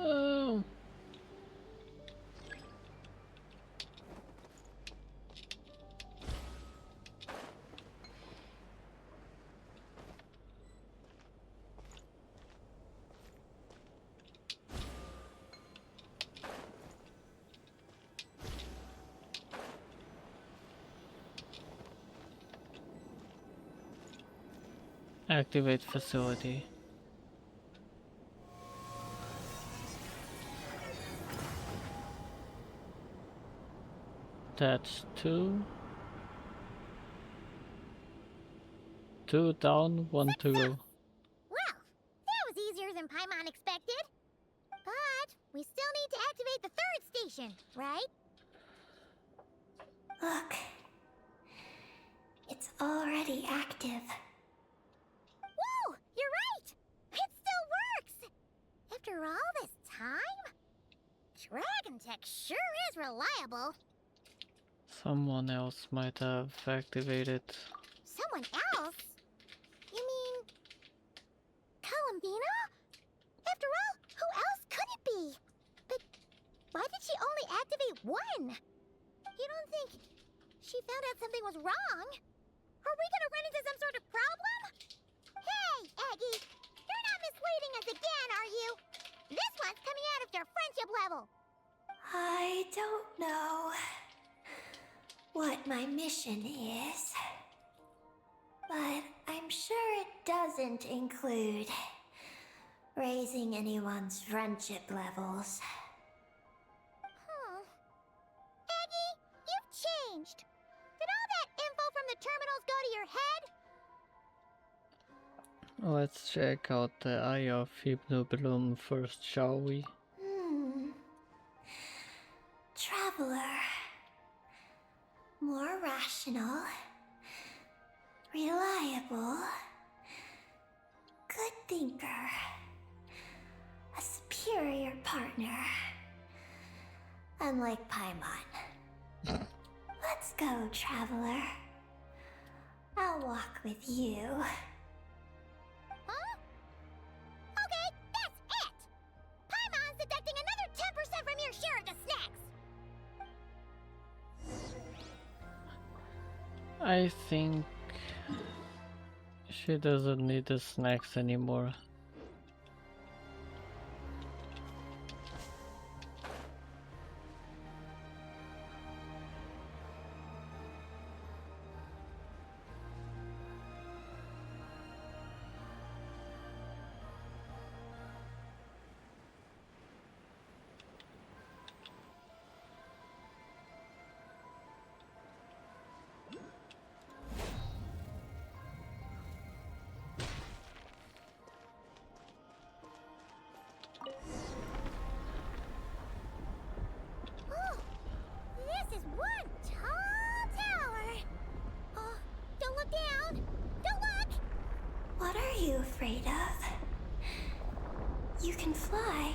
Oh. Activate facility. That's two. Two down, one to go. Well, that was easier than Paimon expected. But we still need to activate the 3rd station, right? Look. It's already active. Whoa, you're right! It still works! After all this time? Dragon Tech sure is reliable. Someone else might have activated. Someone else? You mean... Columbina? After all, who else could it be? But why did she only activate one? You don't think she found out something was wrong? Are we gonna run into some sort of problem? Hey, Eggie! You're not misleading us again, are you? This one's coming out of your friendship level. I don't know what my mission is, but I'm sure it doesn't include raising anyone's friendship levels. Eggie, you've changed. Did all that info from the terminals go to your head? Let's check out the Eye of Hypnobloom first, shall we? Traveler. More rational. Reliable. Good thinker. A superior partner. Unlike Paimon. Let's go, Traveler. I'll walk with you. Huh? Okay, that's it! Paimon's deducting another 10% from your share of the snacks! I think she doesn't need the snacks anymore. you afraid of? You can fly,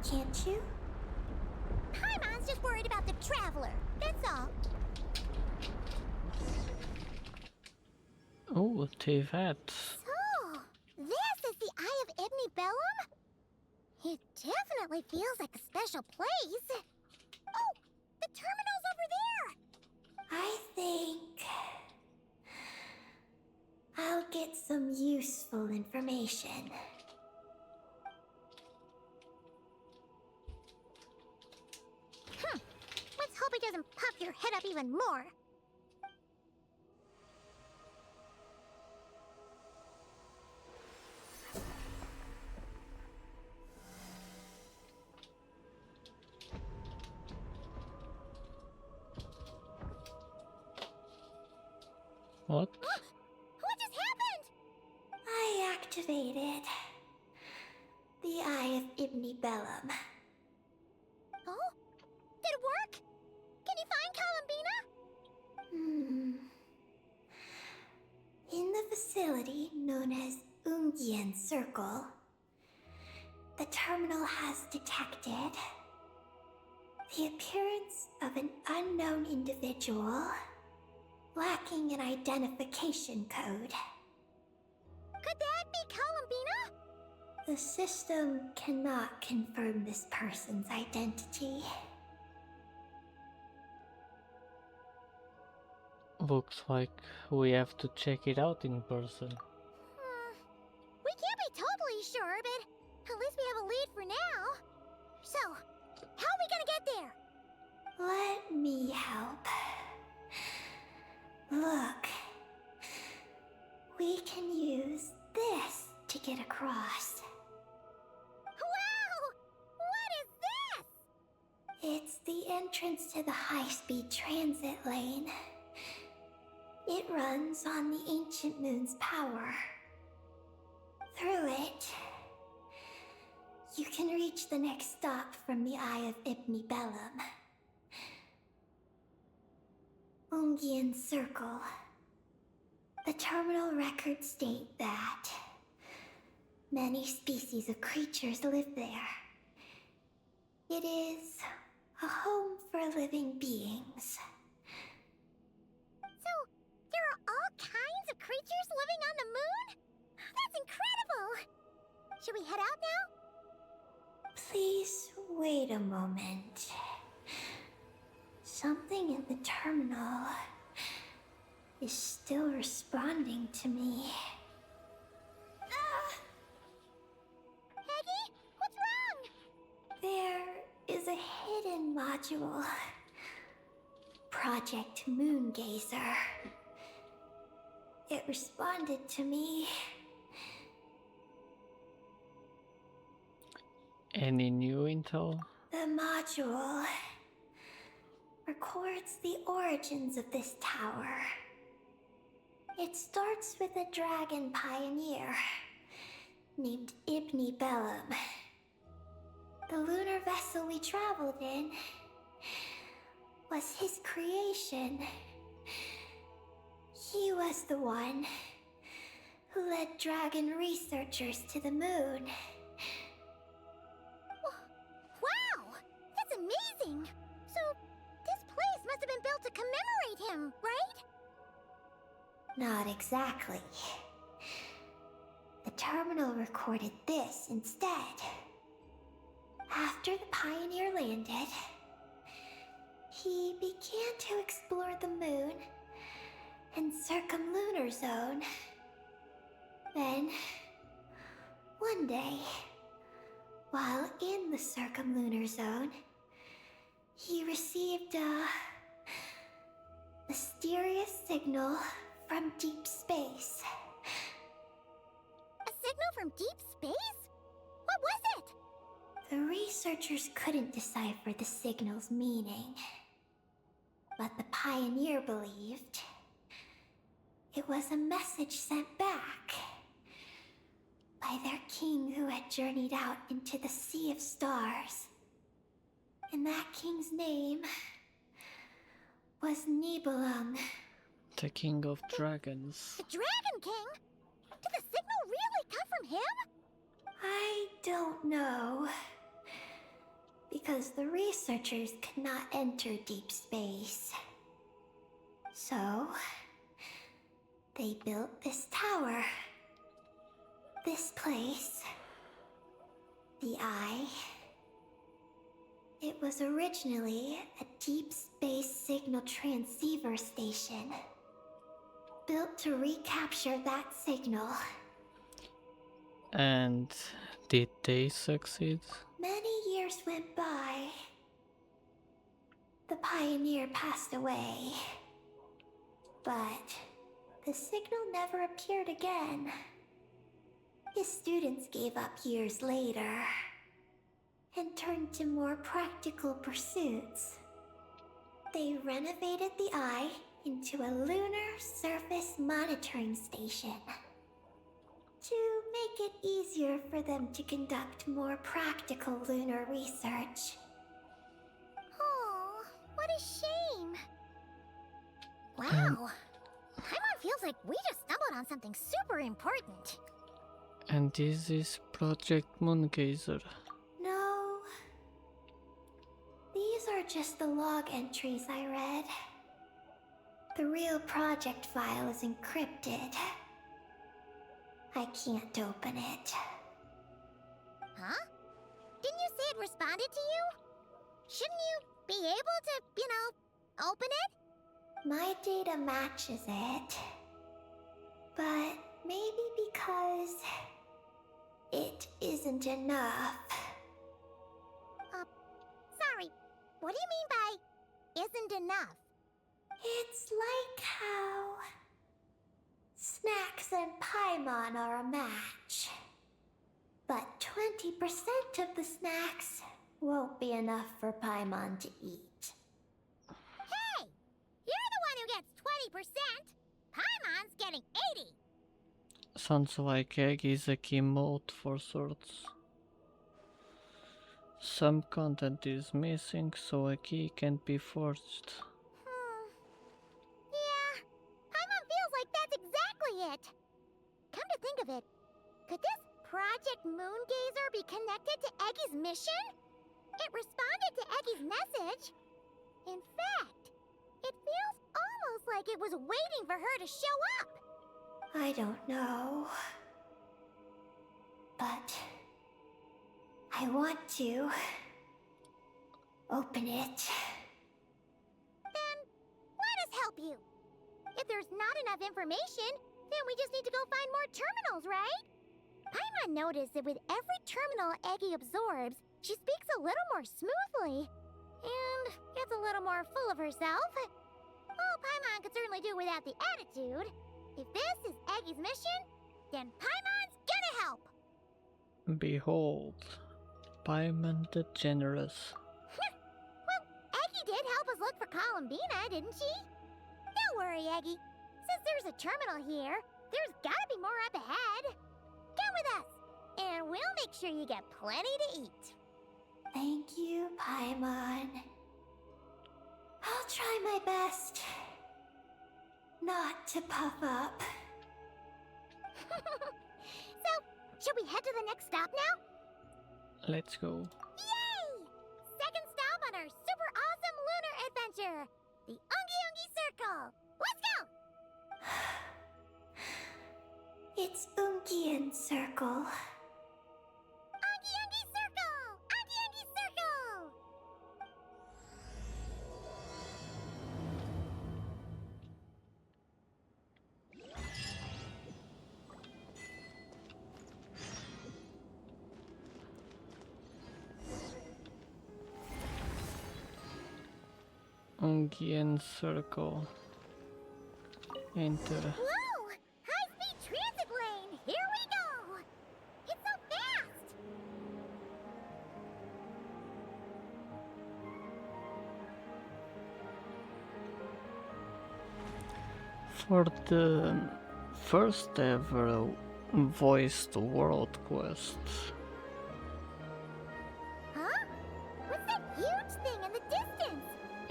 can't you? Paimon's just worried about the traveler. That's all. Oh, Teyvat. So, this is the Eye of Ibni Bellum? It definitely feels like a special place. Oh, the terminal's over there! I think I'll get some useful information. Let's hope it doesn't pop your head up even more. What? What just happened? I activated the Eye of Ibni Bellum. Oh? Did it work? Can you find Columbina? In the facility known as Ungyen Circle, the terminal has detected the appearance of an unknown individual lacking an identification code. Could that be Columbina? The system cannot confirm this person's identity. Looks like we have to check it out in person. We can't be totally sure, but at least we have a lead for now. So, how are we gonna get there? Let me help. Look, we can use this to get across. Wow! What is this? It's the entrance to the high-speed transit lane. It runs on the ancient moon's power. Through it, you can reach the next stop from the Eye of Ibni Bellum. Ungyen Circle. The terminal records state that many species of creatures live there. It is a home for living beings. So, there are all kinds of creatures living on the moon? That's incredible! Should we head out now? Please wait a moment. Something in the terminal is still responding to me. Eggie, what's wrong? There is a hidden module. Project Moongazer. It responded to me. Any new intel? The module records the origins of this tower. It starts with a dragon pioneer named Ibni Bellum. The lunar vessel we traveled in was his creation. He was the one who led dragon researchers to the moon. Wow! That's amazing! So, this place must have been built to commemorate him, right? Not exactly. The terminal recorded this instead. After the pioneer landed, he began to explore the moon and circumlunar zone. Then, one day, while in the circumlunar zone, he received a mysterious signal from deep space. A signal from deep space? What was it? The researchers couldn't decipher the signal's meaning, but the pioneer believed it was a message sent back by their king who had journeyed out into the Sea of Stars. And that king's name was Nibelung. The King of Dragons. The Dragon King? Did the signal really come from him? I don't know. Because the researchers could not enter deep space. So, they built this tower. This place. The Eye. It was originally a deep space signal transceiver station. Built to recapture that signal. And did they succeed? Many years went by. The pioneer passed away. But the signal never appeared again. His students gave up years later and turned to more practical pursuits. They renovated the Eye into a lunar surface monitoring station to make it easier for them to conduct more practical lunar research. Oh, what a shame. Wow. Paimon feels like we just stumbled on something super important. And this is Project Moongazer. No. These are just the log entries I read. The real project file is encrypted. I can't open it. Huh? Didn't you say it responded to you? Shouldn't you be able to, open it? My data matches it. But maybe because it isn't enough. Sorry. What do you mean by isn't enough? It's like how snacks and Paimon are a match. But 20% of the snacks won't be enough for Paimon to eat. Hey! You're the one who gets 20%! Paimon's getting 80! Sounds like Eggie is a key mode for sorts. Some content is missing, so a key can be forged. Yeah, Paimon feels like that's exactly it. Come to think of it, could this Project Moongazer be connected to Eggie's mission? It responded to Eggie's message. In fact, it feels almost like it was waiting for her to show up. I don't know. But I want to open it. Then let us help you. If there's not enough information, then we just need to go find more terminals, right? Paimon noticed that with every terminal Eggie absorbs, she speaks a little more smoothly and gets a little more full of herself. Well, Paimon could certainly do without the attitude. If this is Eggie's mission, then Paimon's gonna help. Behold, Paimon the Generous. Well, Eggie did help us look for Columbina, didn't she? Don't worry, Eggie. Since there's a terminal here, there's gotta be more up ahead. Come with us, and we'll make sure you get plenty to eat. Thank you, Paimon. I'll try my best not to puff up. So, should we head to the next stop now? Let's go. Yay! Second stop on our super awesome lunar adventure, the Ungi Ungi Circle. Let's go! It's Ungian Circle. Ungi Ungi Circle! Ungi Ungi Circle! Ungian Circle. Enter. Whoa! High-speed transit lane! Here we go! It's so fast! For the first ever voiced world quest. Huh? What's that huge thing in the distance?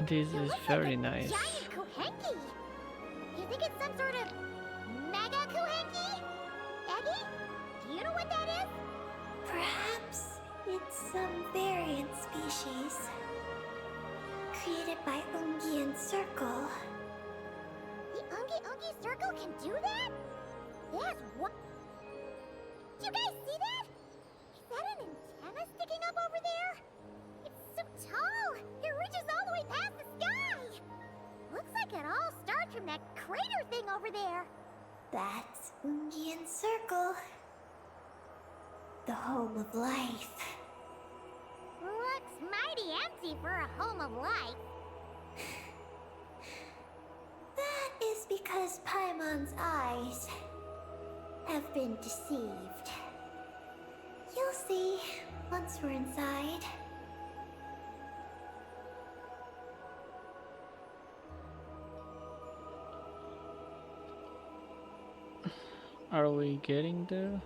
This It is looks very like a nice. giant kuhenki. You think it's some sort of mega kuhenki? Eggie? Do you know what that is? Perhaps it's some variant species created by Ungian Circle. The Ungi Circle can do that? That's what? Do you guys see that? Is that an antenna sticking up over there? It's so tall! It reaches all the way past the sky! Looks like it all starts from that crater thing over there. That's Ungian Circle, the home of life. Looks mighty empty for a home of life. That is because Paimon's eyes have been deceived. You'll see once we're inside. Are we getting there?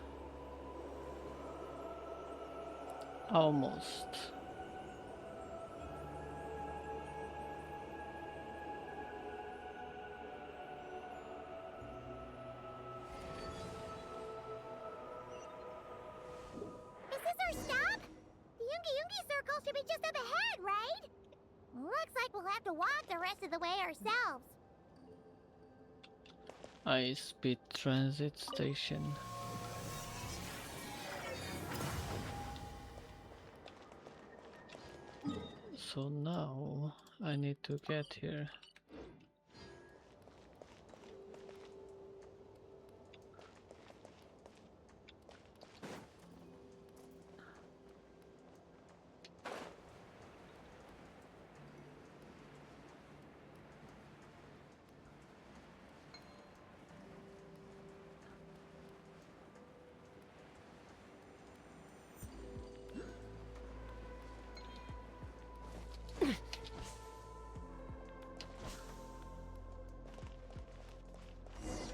Almost. Is this our stop? The Ungi Circle should be just up ahead, right? Looks like we'll have to walk the rest of the way ourselves. High-speed transit station. So now I need to get here.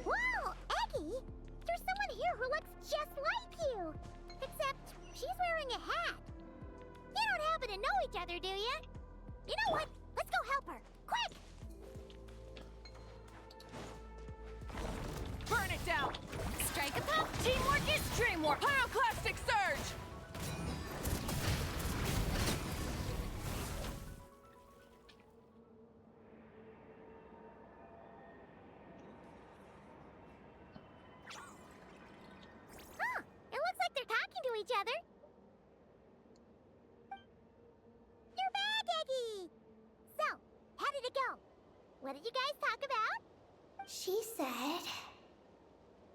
Whoa, Eggie! There's someone here who looks just like you! Except she's wearing a hat. You don't happen to know each other, do you? You know what? Let's go help her. Quick! Burn it down! Strike a pop! Teamwork is dreamwork! Pyroclastic surge! Huh, it looks like they're talking to each other. You're back, Eggie! So, how did it go? What did you guys talk about? She said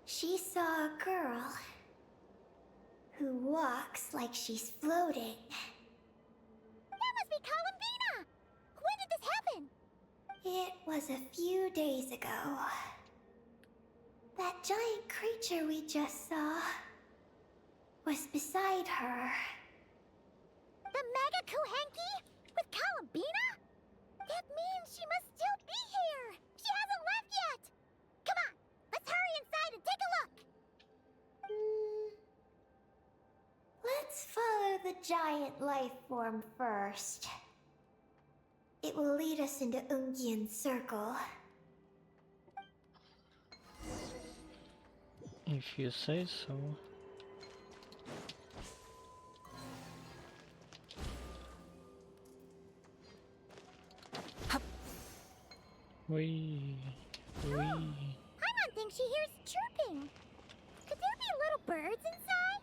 she saw a girl who walks like she's floating. That must be Columbina! When did this happen? It was a few days ago. That giant creature we just saw was beside her. The Mega Kuhenki? With Columbina? That means she must still be here! She hasn't left yet! Come on, let's hurry inside and take a look! Let's follow the giant life form first. It will lead us into Ungian Circle. If you say so. Wee. Paimon thinks she hears chirping. Could there be little birds inside?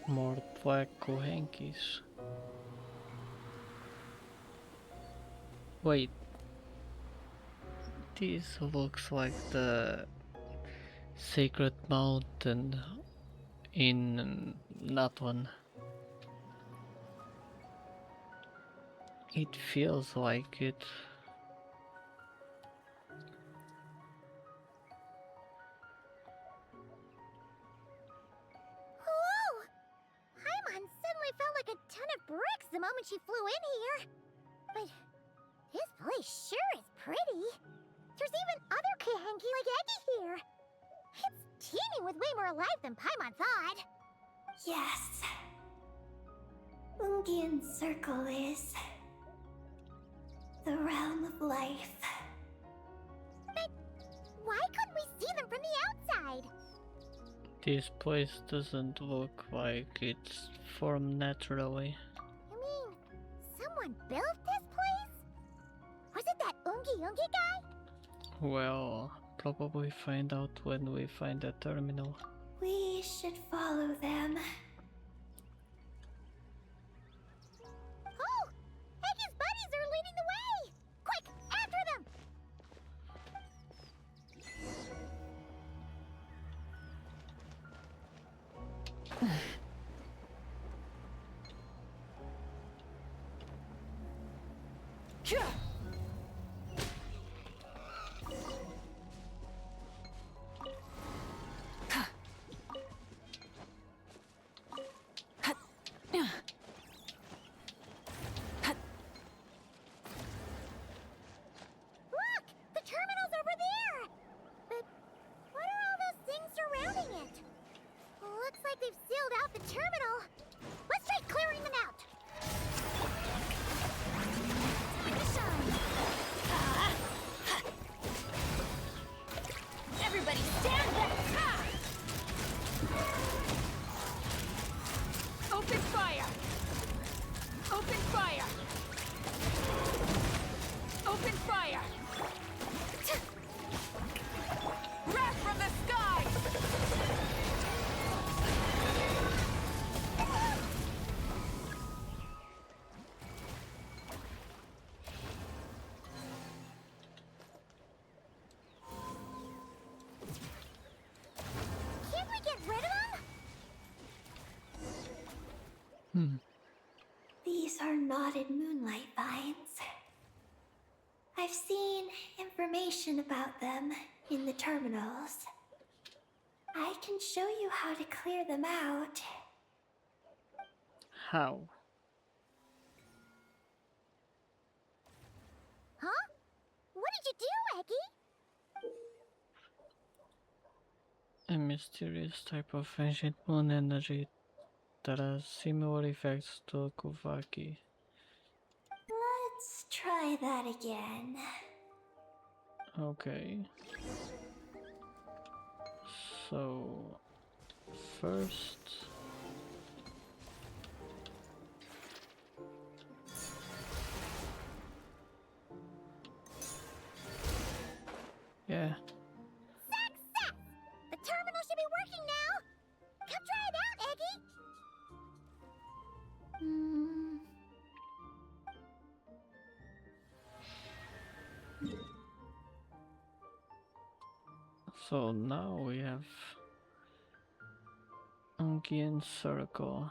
More black Kohenkis. Wait. This looks like the Sacred Mountain in that one. It feels like it. Whoa! Paimon suddenly felt like a ton of bricks the moment she flew in here. But this place sure is pretty. There's even other Kuhenki like Eggie here. It's teeming with way more life than Paimon thought. Yes. Ungian's circle is the realm of life. But why couldn't we see them from the outside? This place doesn't look like it's formed naturally. I mean, someone built this place? Was it that Ungi guy? Well, probably find out when we find the terminal. We should follow them. Oh! Eggie's buddies are leading the way! Quick, after them! Look! The terminal's over there! But what are all those things surrounding it? Looks like they've sealed out the terminal. Let's try clearing them out. Time to shine. Everybody stand back! Open fire! Open fire! Open fire! Wrath from the skies! Can't we get rid of them? These are knotted moonlight vines. I've seen information about them in the terminals. I can show you how to clear them out. How? Huh? What did you do, Eggie? A mysterious type of ancient moon energy that has similar effects to Kuvaki. Let's try that again. Okay. So, first... Yeah. Success! The terminal should be working now! Come try it out, Eggie! So now we have Ungian Circle.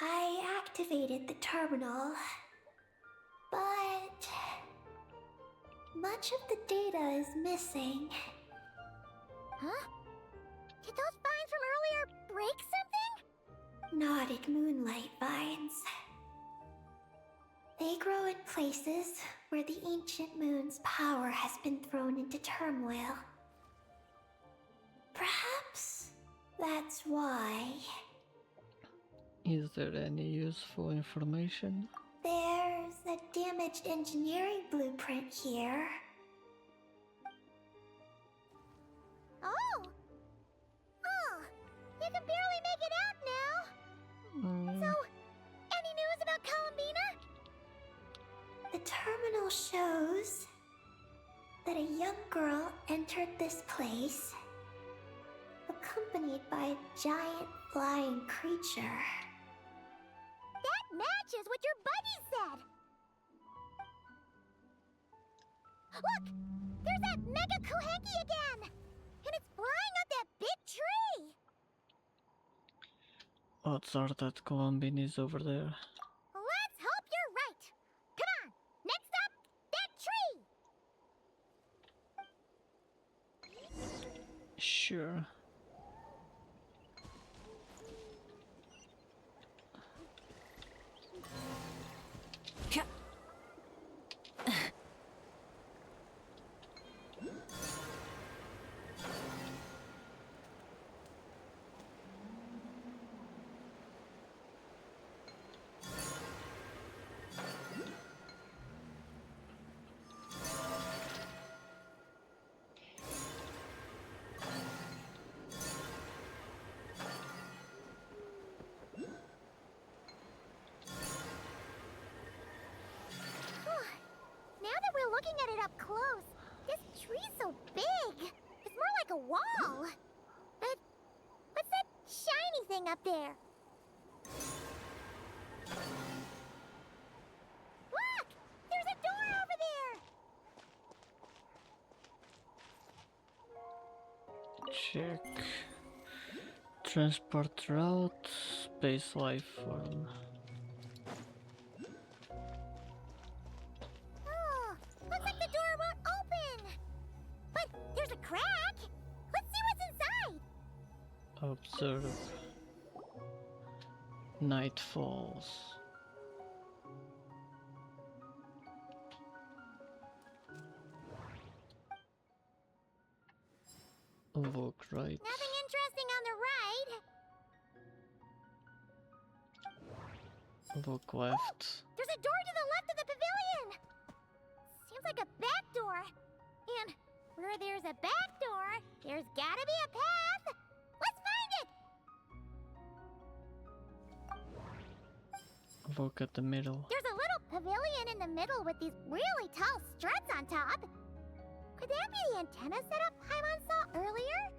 I activated the terminal, but much of the data is missing. Huh? Did those vines from earlier break something? Knotted moonlight vines. They grow in places where the ancient moon's power has been thrown into turmoil. Perhaps that's why. Is there any useful information? There's a damaged engineering blueprint here. Oh! Oh! You can barely make it out now! So, any news about Columbina? The terminal shows that a young girl entered this place, accompanied by a giant flying creature. That matches what your buddy said! Look! There's that Mega Kuhenki again! And it's flying up that big tree! Odds are that Columbine is over there. Let's hope you're right! Come on! Next up, that tree! Sure. tree's so big? It's more like a wall. But what's that shiny thing up there? Look! There's a door over there! Check. Transport route, space life form. Oh, looks like the door won't open. But there's a crack. Let's see what's inside. Observe. Night falls. Walk right. Nothing interesting on the right. Walk left. There's a door to the left of the pavilion. Seems like a back door. And where there's a back door, there's gotta be a path. Let's find it. Walk at the middle. There's a little pavilion in the middle with these really tall struts on top. Could that be the antenna setup Paimon saw earlier?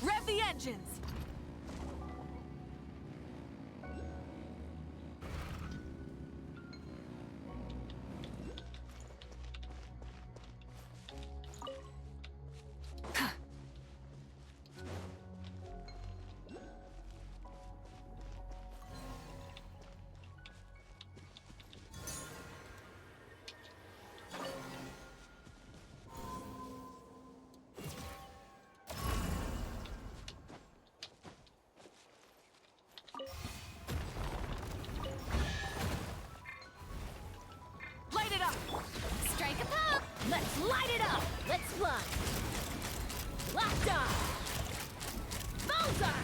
Rev the engines! Light it up! Strike a pop! Let's light it up! Let's fly! Locked on! Bullseye!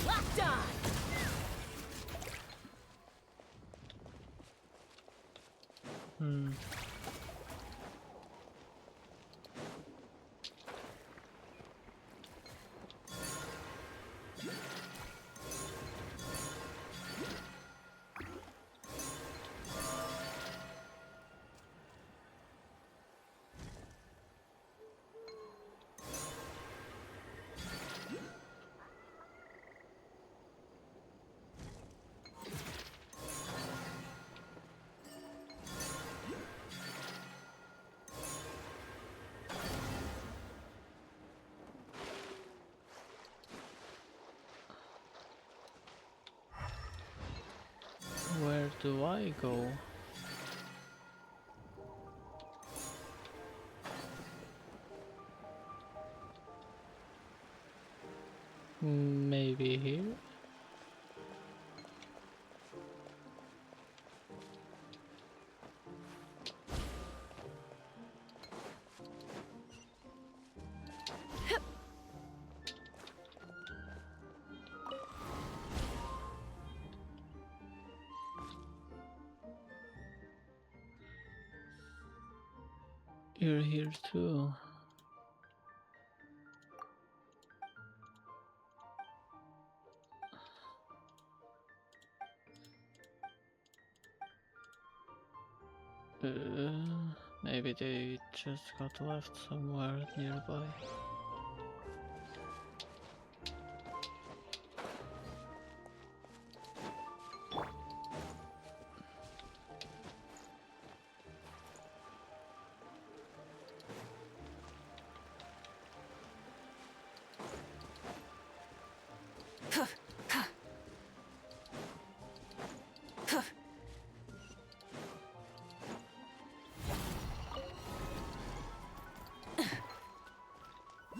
Locked on! Where do I go? Maybe here? You're here too. Maybe they just got left somewhere nearby.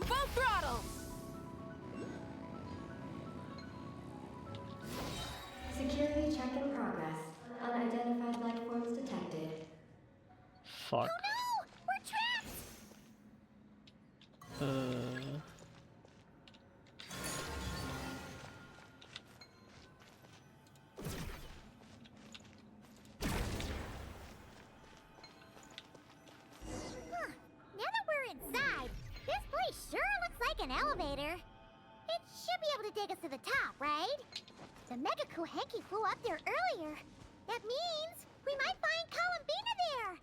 Full throttle! Security check in progress. Unidentified life forms detected. Fuck. No! We're trapped! elevator, it should be able to take us to the top, right? The Mega Kuhenki flew up there earlier. That means we might find Columbina there.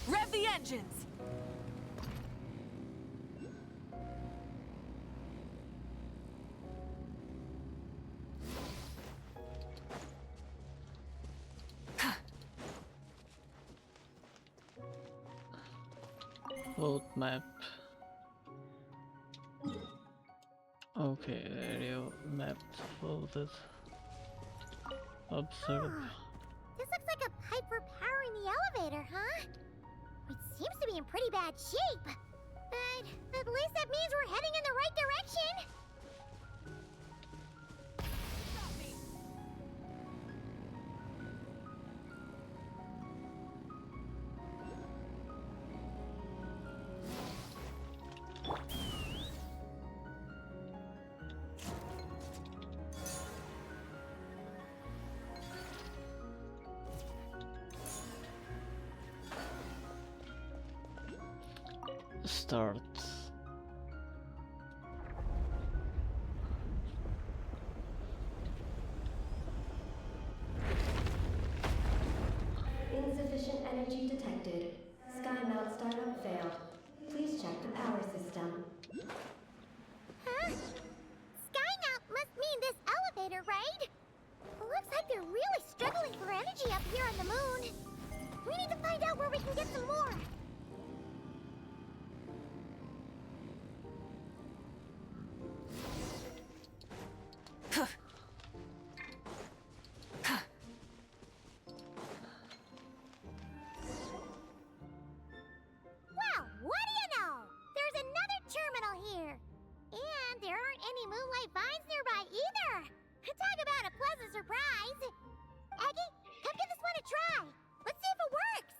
Rev the engines! Load map. Okay, area map loaded. Observe. This looks like a pipe for powering the elevator, huh? It seems to be in pretty bad shape. But at least that means we're heading in the right direction. Stop me! Start. Insufficient energy detected. Sky mount startup failed. Please check the power system. Huh? Skymount must mean this elevator, right? Looks like they're really struggling for energy up here on the moon. We need to find out where we can get some more. Well, what do you know? There's another terminal here. And there aren't any moonlight vines nearby either. Talk about a pleasant surprise. Eggie, come give this one a try. Let's see if it works.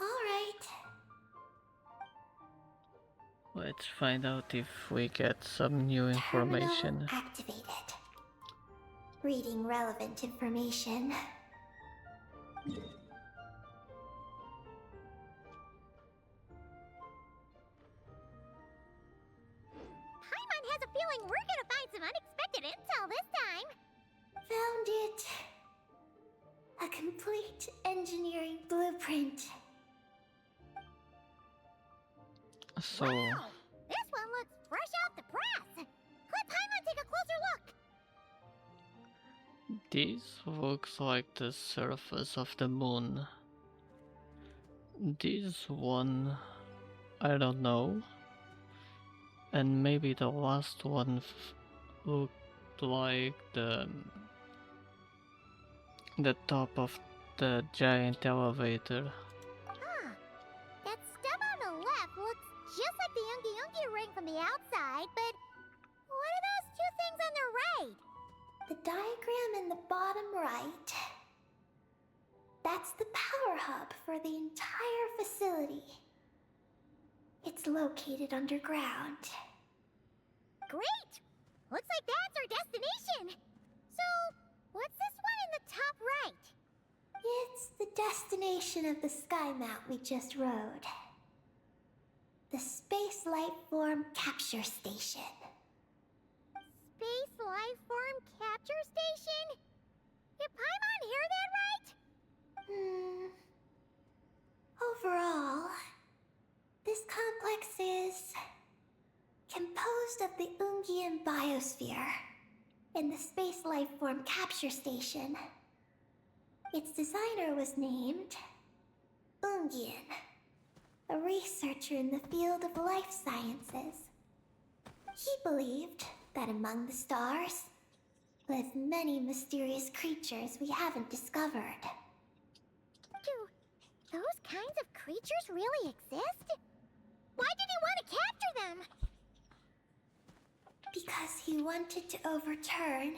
All right. Let's find out if we get some new information. Terminal activated. Reading relevant information. Paimon has a feeling we're gonna find some unexpected intel this time. Found it. A complete engineering blueprint. So, Wow! This one looks fresh off the press. Let Paimon take a closer look. this looks like the surface of the moon. This one, I don't know. And maybe the last one looked like the top of the giant elevator. Huh. That stub on the left looks just like the Ungi ring from the outside, but what are those two things on the right? The diagram in the bottom right. That's the power hub for the entire facility. It's located underground. Great! Looks like that's our destination. So, what's this one in the top right? It's the destination of the sky mount we just rode. The Space Life Form Capture Station. Space Life Form Capture Station? Did Paimon hear that right? Overall, this complex is composed of the Ungian biosphere and the Space Life Form Capture Station. Its designer was named Ungian, a researcher in the field of life sciences. He believed that among the stars live many mysterious creatures we haven't discovered. Do those kinds of creatures really exist? Why did he want to capture them? Because he wanted to overturn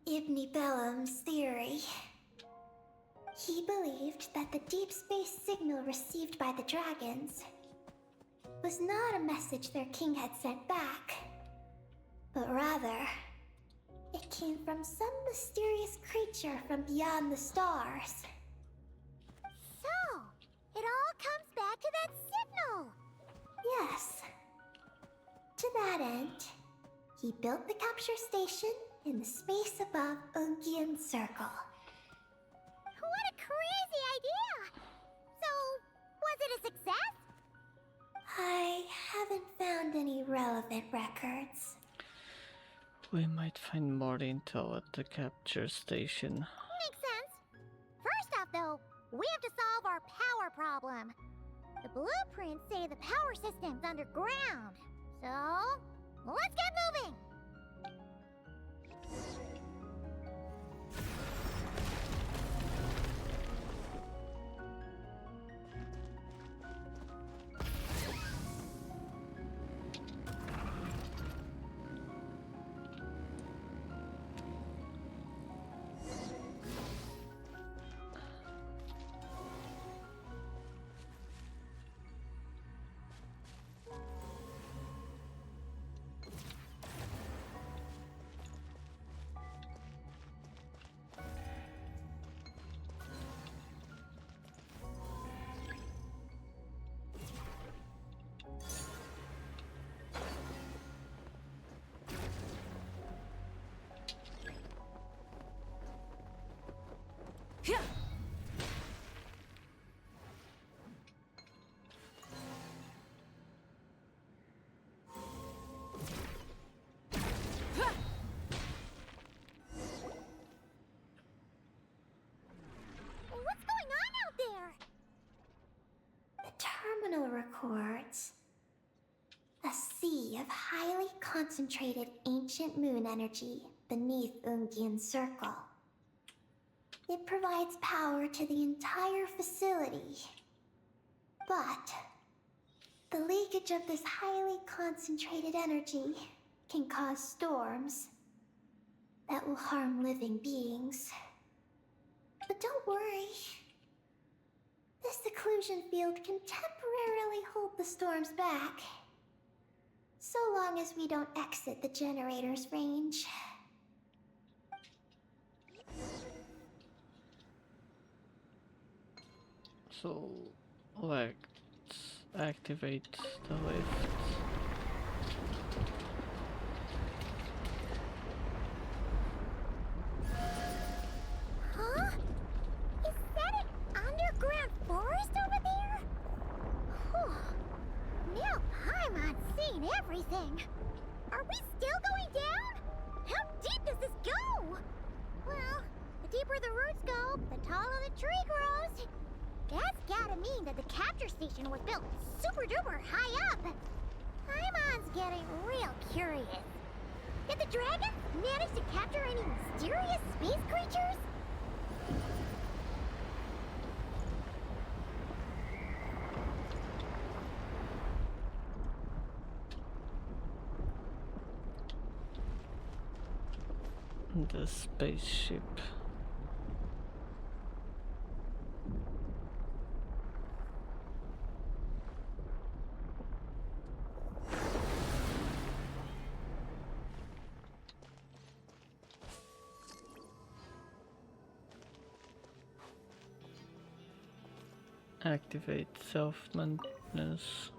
Ibn Bellum's theory. He believed that the deep space signal received by the dragons was not a message their king had sent back, but rather, it came from some mysterious creature from beyond the stars. So, it all comes back to that signal. Yes. To that end, he built the capture station in the space above Ungian Circle. What a crazy idea! So, was it a success? I haven't found any relevant records. We might find more intel at the capture station. Makes sense. First off, though, we have to solve our power problem. The blueprints say the power system's underground. So, let's get moving! What's going on out there? The terminal records a sea of highly concentrated ancient moon energy beneath Ungian Circle. It provides power to the entire facility. But the leakage of this highly concentrated energy can cause storms that will harm living beings. But don't worry. This seclusion field can temporarily hold the storms back. So long as we don't exit the generator's range. So, let's activate the lift. Huh? Is that an underground forest over there? Whew. Now Paimon's seen everything. Are we still going down? How deep does this go? Well, the deeper the roots go, the taller the tree grows. That's gotta mean that the capture station was built super duper high up. Paimon's getting real curious. Did the dragons manage to capture any mysterious space creatures? The spaceship. Activate self-maintenance.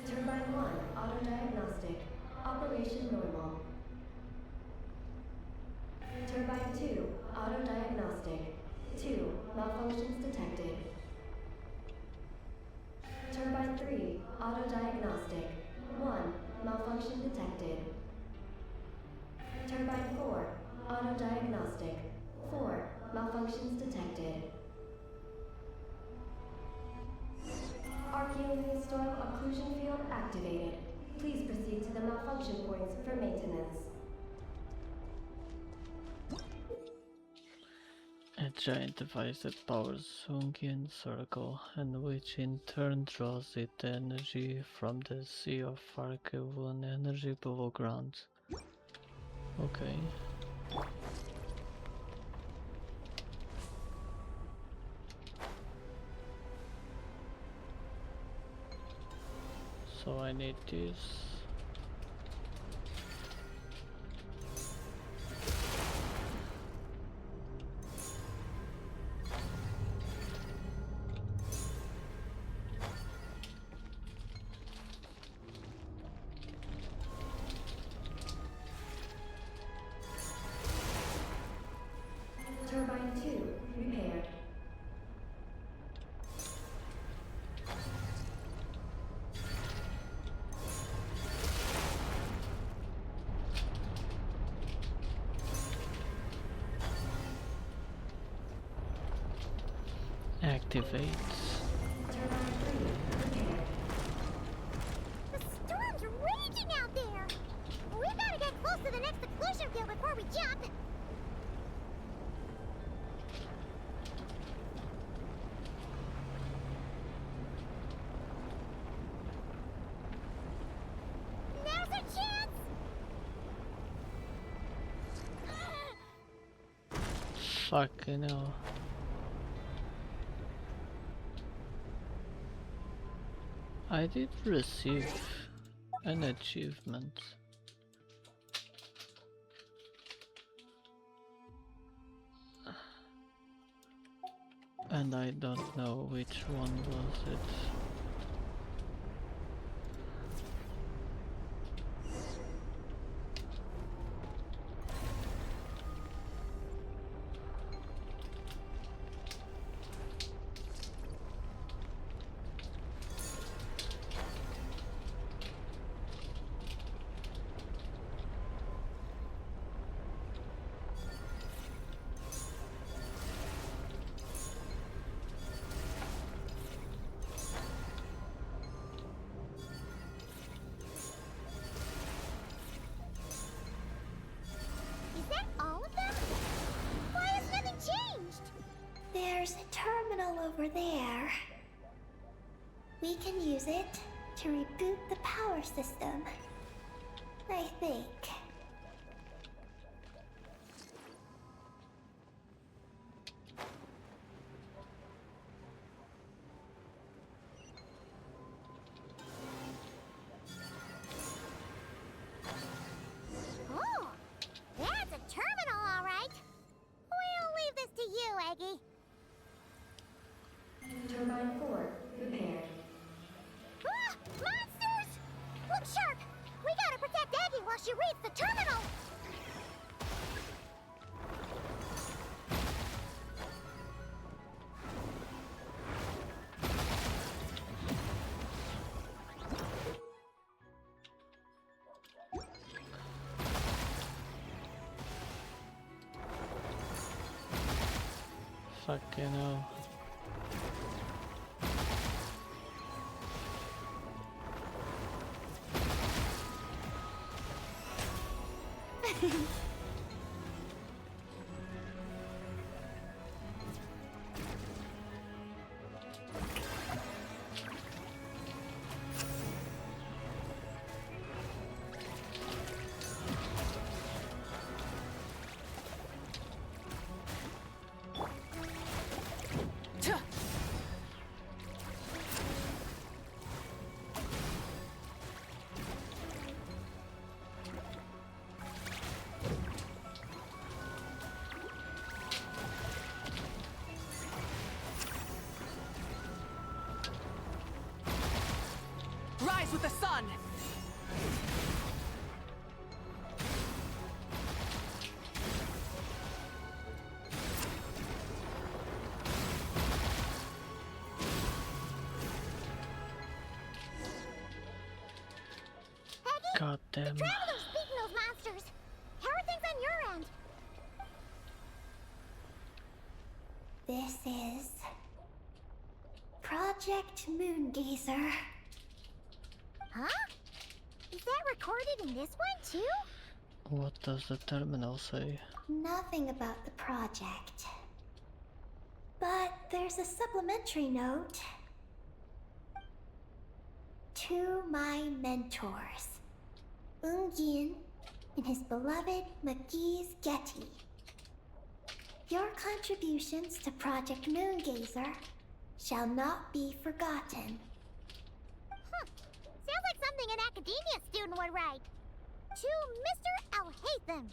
Turbine 1, auto-diagnostic. Operation normal. Turbine 2, auto-diagnostic. 2, malfunctions detected. Turbine 3, auto-diagnostic. 1, malfunction detected. Turbine 4, auto-diagnostic. 4, malfunctions detected. Archaean soil occlusion field activated. Please proceed to the malfunction points for maintenance. A giant device that powers Ungian Circle, and which in turn draws its energy from the sea of Archaean energy below ground. Okay. So I need this. Turbine 2 repaired. Activates. Turbine 3 repaired. The storm's raging out there! We gotta get close to the next occlusion field before we jump! Now's our chance! Fucking hell. I did receive an achievement. And I don't know which one was it. Is that all of them? Why has nothing changed? There's a terminal over there. We can use it to reboot the power system. I think. Oh, that's a terminal, all right. We'll leave this to you, Eggie. Turbine 4 repaired. Ah! Monsters! Look sharp! We gotta protect Eggie while she reads the terminal! Fucking hell. Tuh. Rise with the sun! God damn. Traveler's beaten those monsters! How are things on your end? This is Project Moongazer. Huh? Is that recorded in this one, too? What does the terminal say? Nothing about the project. But there's a supplementary note. To my mentors, Ungin and his beloved McGee's Getty. Your contributions to Project Moongazer shall not be forgotten. Sounds like something an academia student would write. To Mr. Alhaitham,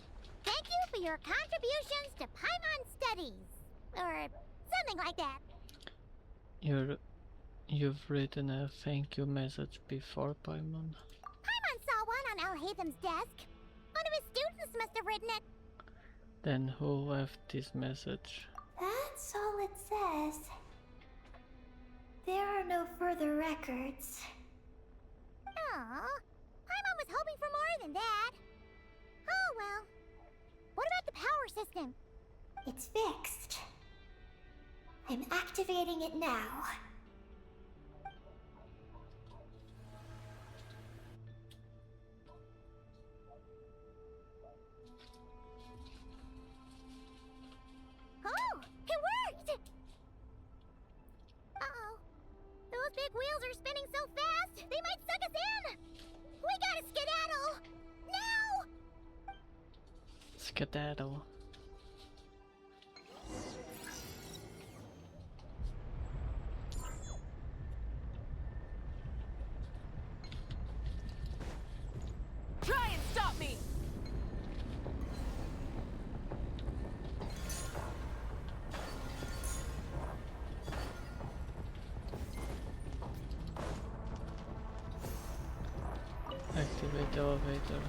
thank you for your contributions to Paimon studies. Or something like that. You've written a thank you message before, Paimon. Paimon saw one on Alhaitham's desk. One of his students must have written it. Then who left this message? That's all it says. There are no further records. Aw, Paimon was hoping for more than that. Oh well. What about the power system? It's fixed. I'm activating it now. Oh, it worked! Uh-oh. Those big wheels are spinning so fast, they might suck us in! We gotta skedaddle! Now! Skedaddle. Try and stop me! Activate the elevator.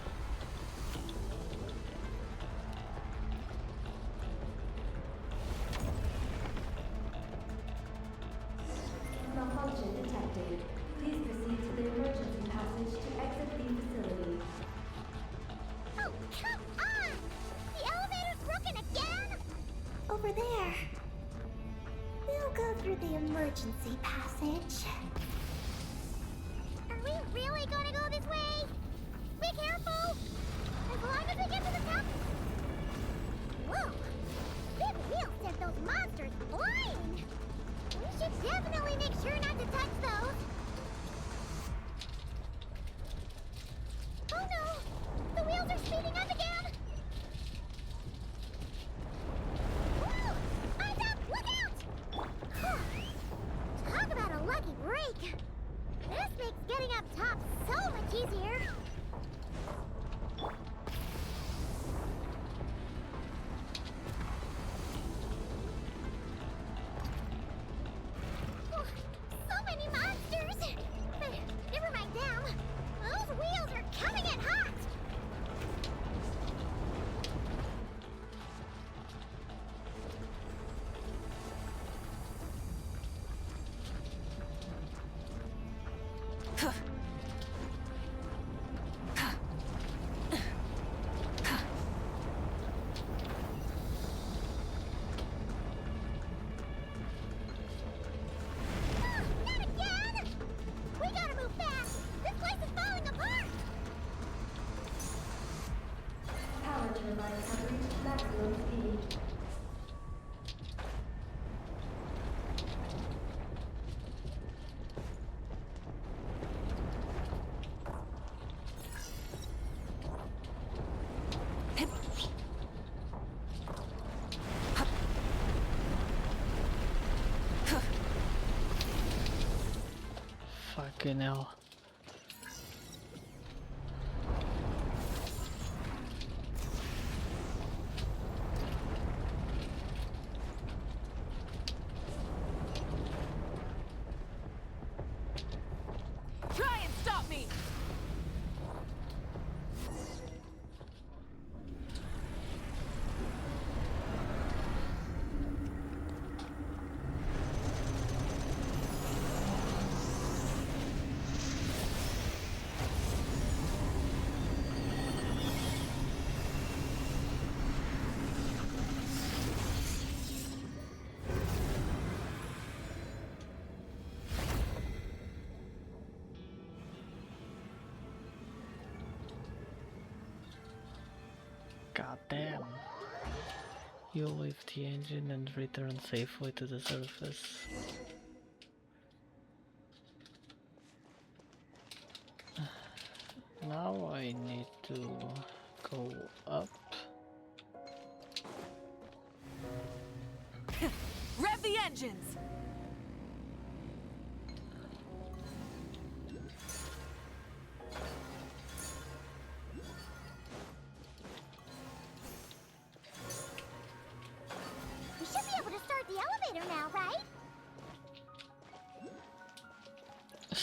Malfunction detected. Please proceed to the emergency passage to exit the facility. Oh, come on! The elevator's broken again? Over there. We'll go through the emergency passage. Are we really gonna go this way? Be careful! As long as we get to the top... Whoa! Big wheels sent those monsters flying! We should definitely make sure not to touch those! Oh no! The wheels are speeding up again! Whoa! Eyes up! Look out! Whew. Talk about a lucky break! This makes getting up top so much easier! So many monsters! But never mind them. Those wheels are coming in hot! Not again! We gotta move fast! This place is falling apart! Power turbines have reached maximum speed. Fucking hell. Try and stop me! God damn. You lift the engine and return safely to the surface. Now I need to go up. Rev the engines!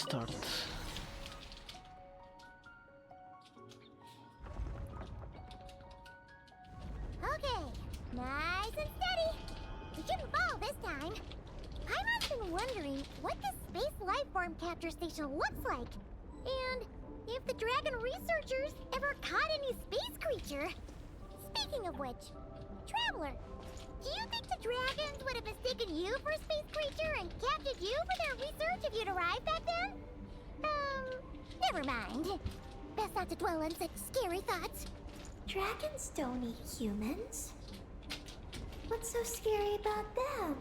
start. Okay, nice and steady. We shouldn't fall this time. Paimon's been wondering what this space life form capture station looks like, and if the dragon researchers ever caught any space creature. Speaking of which, Traveler, do you think the dragons would have mistaken you for a space creature and captured you for their research if you'd arrived back then? Never mind. Best not to dwell on such scary thoughts. Dragons don't eat humans. What's so scary about them?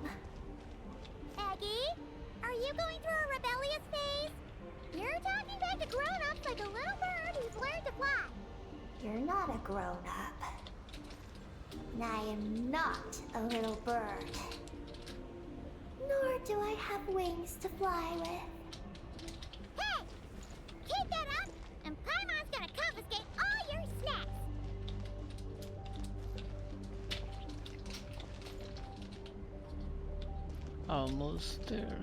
Eggie, are you going through a rebellious phase? You're talking back to grown-ups like a little bird who's learned to fly. You're not a grown-up. And I am not a little bird. Nor do I have wings to fly with. Hey! Keep that up, and Paimon's gonna confiscate all your snacks! Almost there.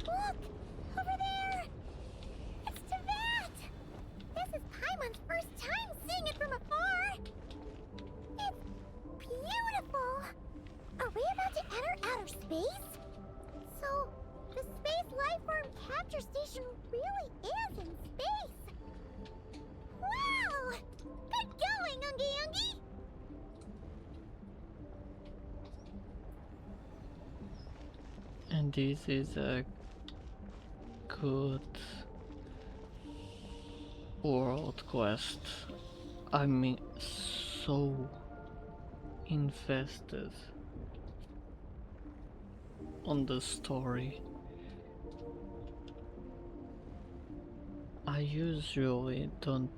Look! Over there! It's Teyvat! This is Paimon's first time seeing it from afar! It's beautiful! Are we about to enter outer space? So, the space lifeform capture station really is in space! Wow! Good going, Ungie Ungie! And this is a good world quest. I mean, so invested on the story. I usually don't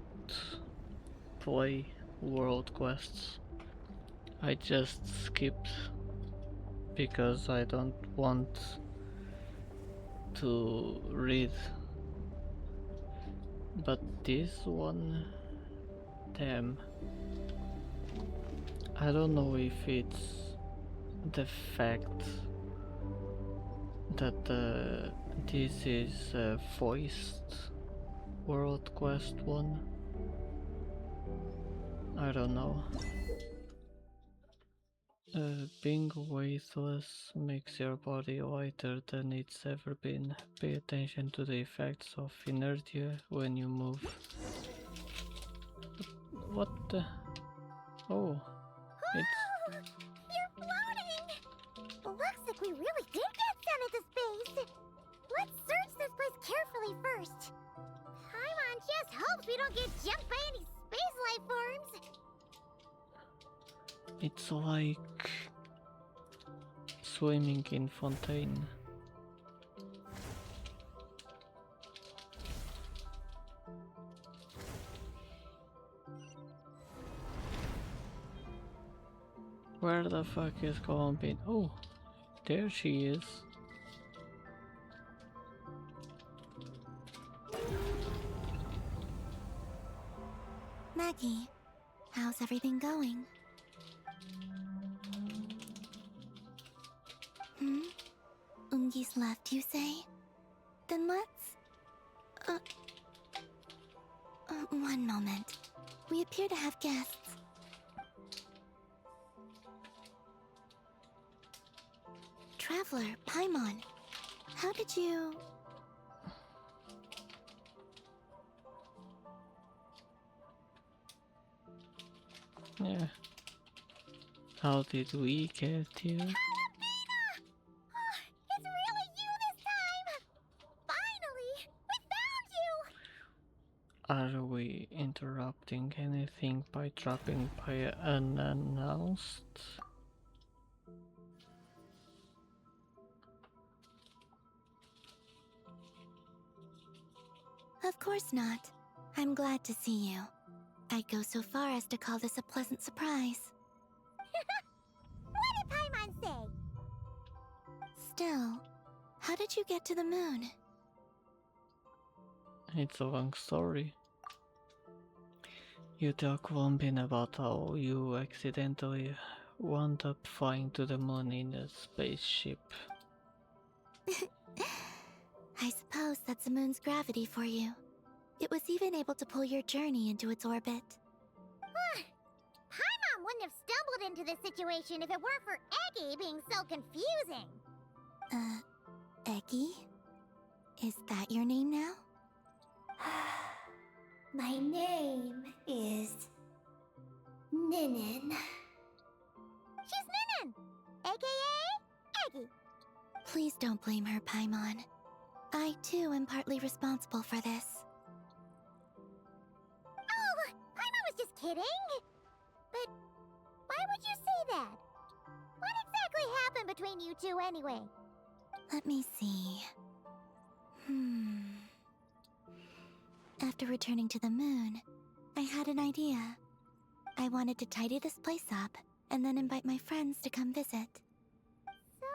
play world quests. I just skip because I don't want to read. But this one, damn. I don't know if it's the fact that this is a voiced world quest one. I don't know. Being weightless makes your body lighter than it's ever been. Pay attention to the effects of inertia when you move. What the? Oh, it's... You're floating! Looks like we really did get sent into space! Let's search this place carefully first. Paimon just hopes we don't get jumped by any space life forms. It's like swimming in fontaine. Where the fuck is Columbina? Oh, there she is. Maggie, how's everything going? Ungie's left, you say? Then let's... one moment. We appear to have guests. Traveler, Paimon, how did you... Yeah. How did we get here? Columbina! It's really you this Are we interrupting anything by dropping by unannounced? Of course not. I'm glad to see you. I'd go so far as to call this a pleasant surprise. What did Paimon say? Still, how did you get to the moon? It's a long story. You tell Columbina about how you accidentally wound up flying to the moon in a spaceship. I suppose that's the moon's gravity for you. It was even able to pull your journey into its orbit. Paimon wouldn't have stumbled into this situation if it weren't for Eggie being so confusing. Eggie? Is that your name now? My name is Ninin. She's Ninin, aka Eggie. Please don't blame her, Paimon. I too am partly responsible for this. Oh, Paimon was just kidding. But why would you say that? What exactly happened between you two anyway? Let me see. After returning to the moon, I had an idea. I wanted to tidy this place up and then invite my friends to come visit. So,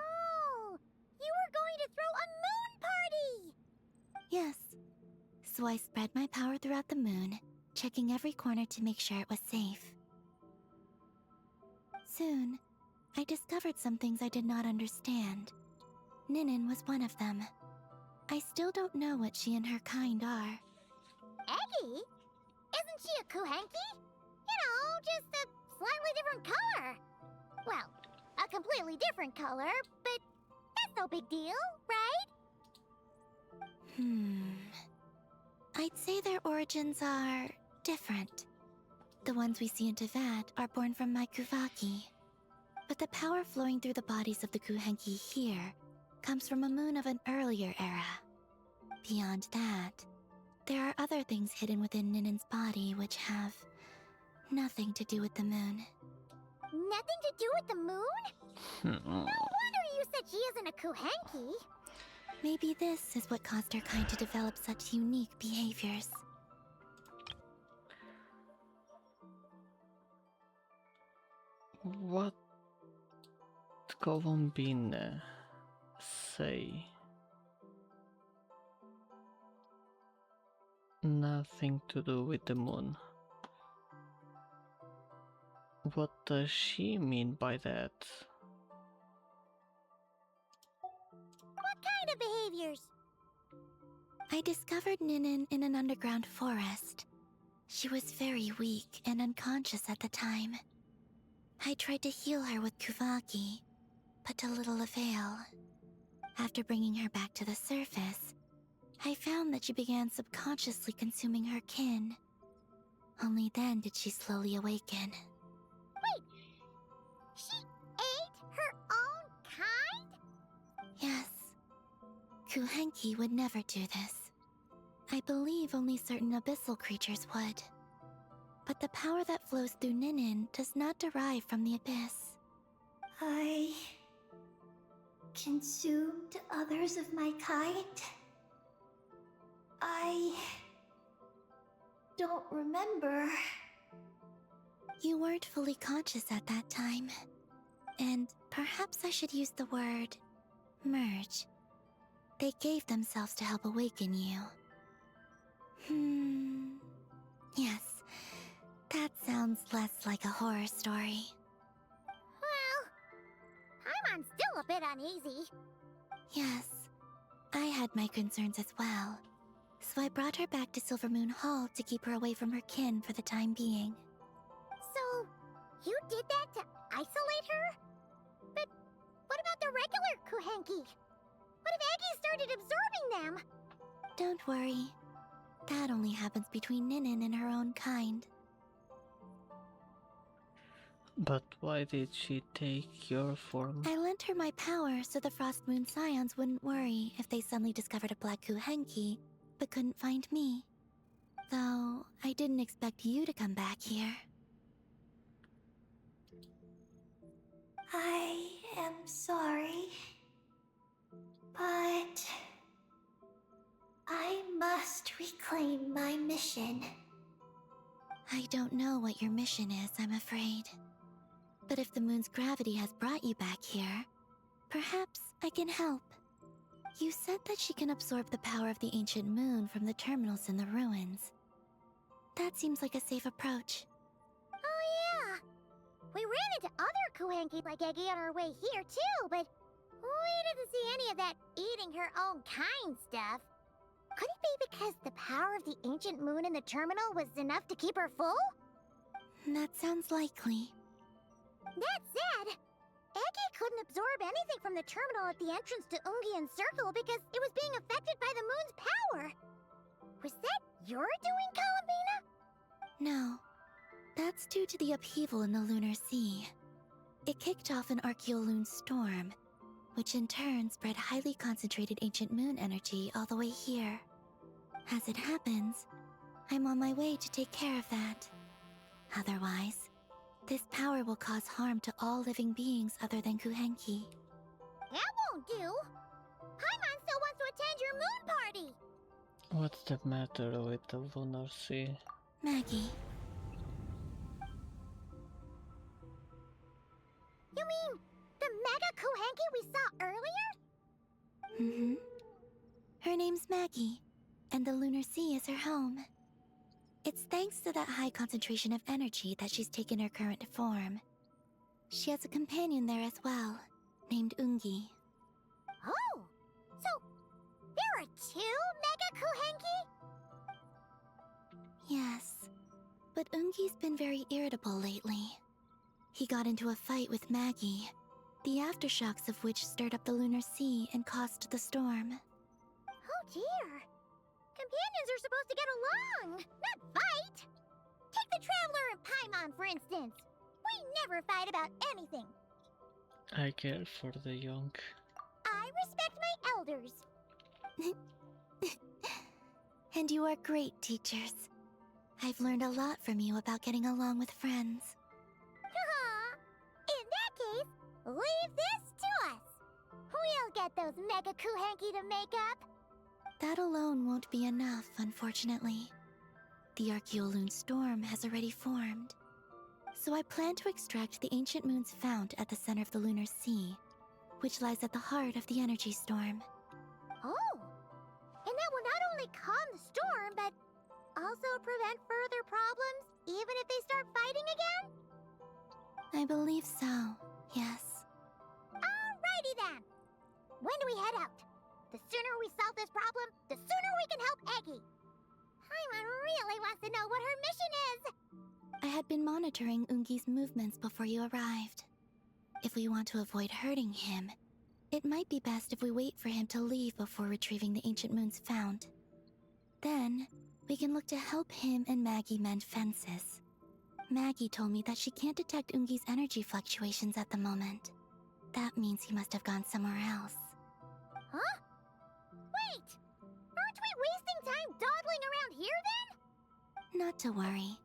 you were going to throw a moon party! Yes. So I spread my power throughout the moon, checking every corner to make sure it was safe. Soon, I discovered some things I did not understand. Ninin was one of them. I still don't know what she and her kind are. Eggie? Isn't she a Kuhenki? You know, just a slightly different color. Well, a completely different color, but that's no big deal, right? I'd say their origins are different. The ones we see in Teyvat are born from my Kuvaki. But the power flowing through the bodies of the Kuhenki here comes from a moon of an earlier era. Beyond that, there are other things hidden within Ninin's body which have nothing to do with the moon. Nothing to do with the moon? No wonder you said she isn't a Kuhenki. Maybe this is what caused her kind to develop such unique behaviors. What Columbina say? Nothing to do with the moon. What does she mean by that? What kind of behaviors? I discovered Ninin in an underground forest. She was very weak and unconscious at the time. I tried to heal her with Kuvaki, but to little avail. After bringing her back to the surface, I found that she began subconsciously consuming her kin. Only then did she slowly awaken. Wait, she ate her own kind? Yes. Kuhenki would never do this. I believe only certain abyssal creatures would. But the power that flows through Ninin does not derive from the abyss. I consumed others of my kind? I don't remember. You weren't fully conscious at that time. And perhaps I should use the word merge. They gave themselves to help awaken you. Yes, that sounds less like a horror story. Well, Paimon's still a bit uneasy. Yes, I had my concerns as well. So I brought her back to Silvermoon Hall to keep her away from her kin for the time being. So, you did that to isolate her? But what about the regular Kuhenki? What if Eggie started absorbing them? Don't worry. That only happens between Ninin and her own kind. But why did she take your form? I lent her my power so the Frost Moon Scions wouldn't worry if they suddenly discovered a black Kuhenki, but couldn't find me. Though, I didn't expect you to come back here. I am sorry, but I must reclaim my mission. I don't know what your mission is, I'm afraid. But if the moon's gravity has brought you back here, perhaps I can help. You said that she can absorb the power of the ancient moon from the terminals in the ruins. That seems like a safe approach. Oh yeah! We ran into other Kuhenki like Eggie on our way here too, but we didn't see any of that eating her own kind stuff. Could it be because the power of the ancient moon in the terminal was enough to keep her full? That sounds likely. That said, Eggie couldn't absorb anything from the terminal at the entrance to Ungian Circle because it was being affected by the moon's power. Was that your doing, Columbina? No. That's due to the upheaval in the lunar sea. It kicked off an Archeoloon storm, which in turn spread highly concentrated ancient moon energy all the way here. As it happens, I'm on my way to take care of that. Otherwise, this power will cause harm to all living beings other than Kuhenki. That won't do! Paimon still wants to attend your moon party! What's the matter with the lunar sea? Maggie, You mean the Mega Kuhenki we saw earlier? Her name's Maggie, and the lunar sea is her home. It's thanks to that high concentration of energy that she's taken her current form. She has a companion there as well, named Ungi. Oh! So, there are two Mega Kuhenki? Yes, but Ungi's been very irritable lately. He got into a fight with Maggie, the aftershocks of which stirred up the lunar sea and caused the storm. Oh dear! Companions are supposed to get along, not fight! Take the Traveler and Paimon, for instance. We never fight about anything. I care for the young. I respect my elders. And you are great teachers. I've learned a lot from you about getting along with friends. In that case, leave this to us. We'll get those Mega Kuhenki to make up. That alone won't be enough, unfortunately. The Archeoloon storm has already formed. So I plan to extract the ancient moon's fount at the center of the lunar sea, which lies at the heart of the energy storm. Oh! And that will not only calm the storm, but also prevent further problems, even if they start fighting again? I believe so, yes. Alrighty then! When do we head out? The sooner we solve this problem, the sooner we can help Eggie. Paimon really wants to know what her mission is! I had been monitoring Ungi's movements before you arrived. If we want to avoid hurting him, it might be best if we wait for him to leave before retrieving the ancient moon's fount. Then, we can look to help him and Maggie mend fences. Maggie told me that she can't detect Ungi's energy fluctuations at the moment. That means he must have gone somewhere else. Huh? Wait! Aren't we wasting time dawdling around here then? Not to worry.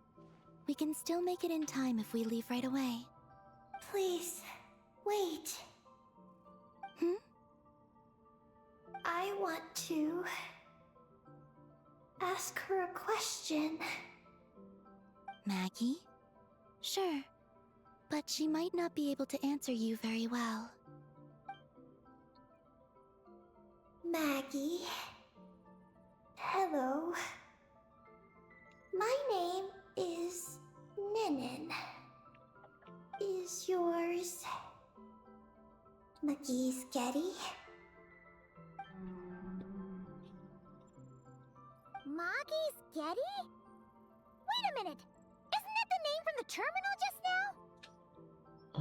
We can still make it in time if we leave right away. Please, wait. I want to ask her a question. Maggie? Sure, but she might not be able to answer you very well. Maggie? Hello. My name is Ninin. Is yours McGee's Getty? Moongazers? Wait a minute! Isn't that the name from the terminal just now?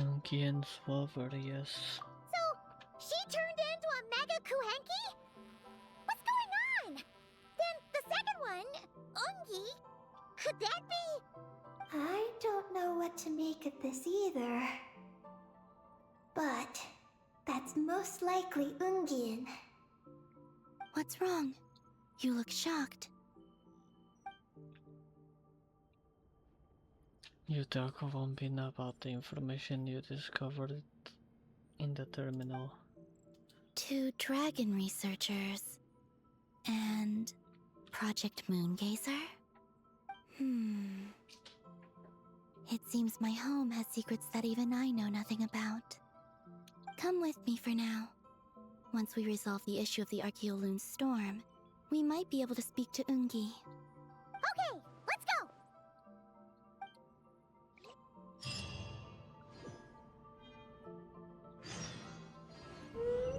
Ungi and Swabber, yes. So, she turned into a Mega Kuhenki? What's going on? Then the second one, Ungi, could that be? I don't know what to make of this either. But that's most likely Ungian. What's wrong? You look shocked. You tell Columbina about the information you discovered in the terminal. 2 dragon researchers and Project Moongazer? It seems my home has secrets that even I know nothing about. Come with me for now. Once we resolve the issue of the Archeoloon storm, we might be able to speak to Ungi. Okay, let's go!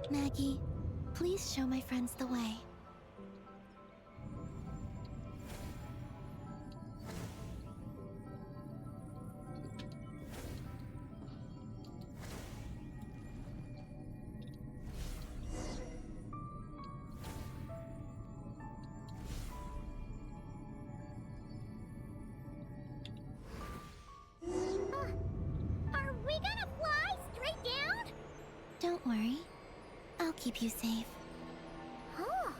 Maggie, please show my friends the way. Are we gonna fly straight down? Don't worry. I'll keep you safe. Oh,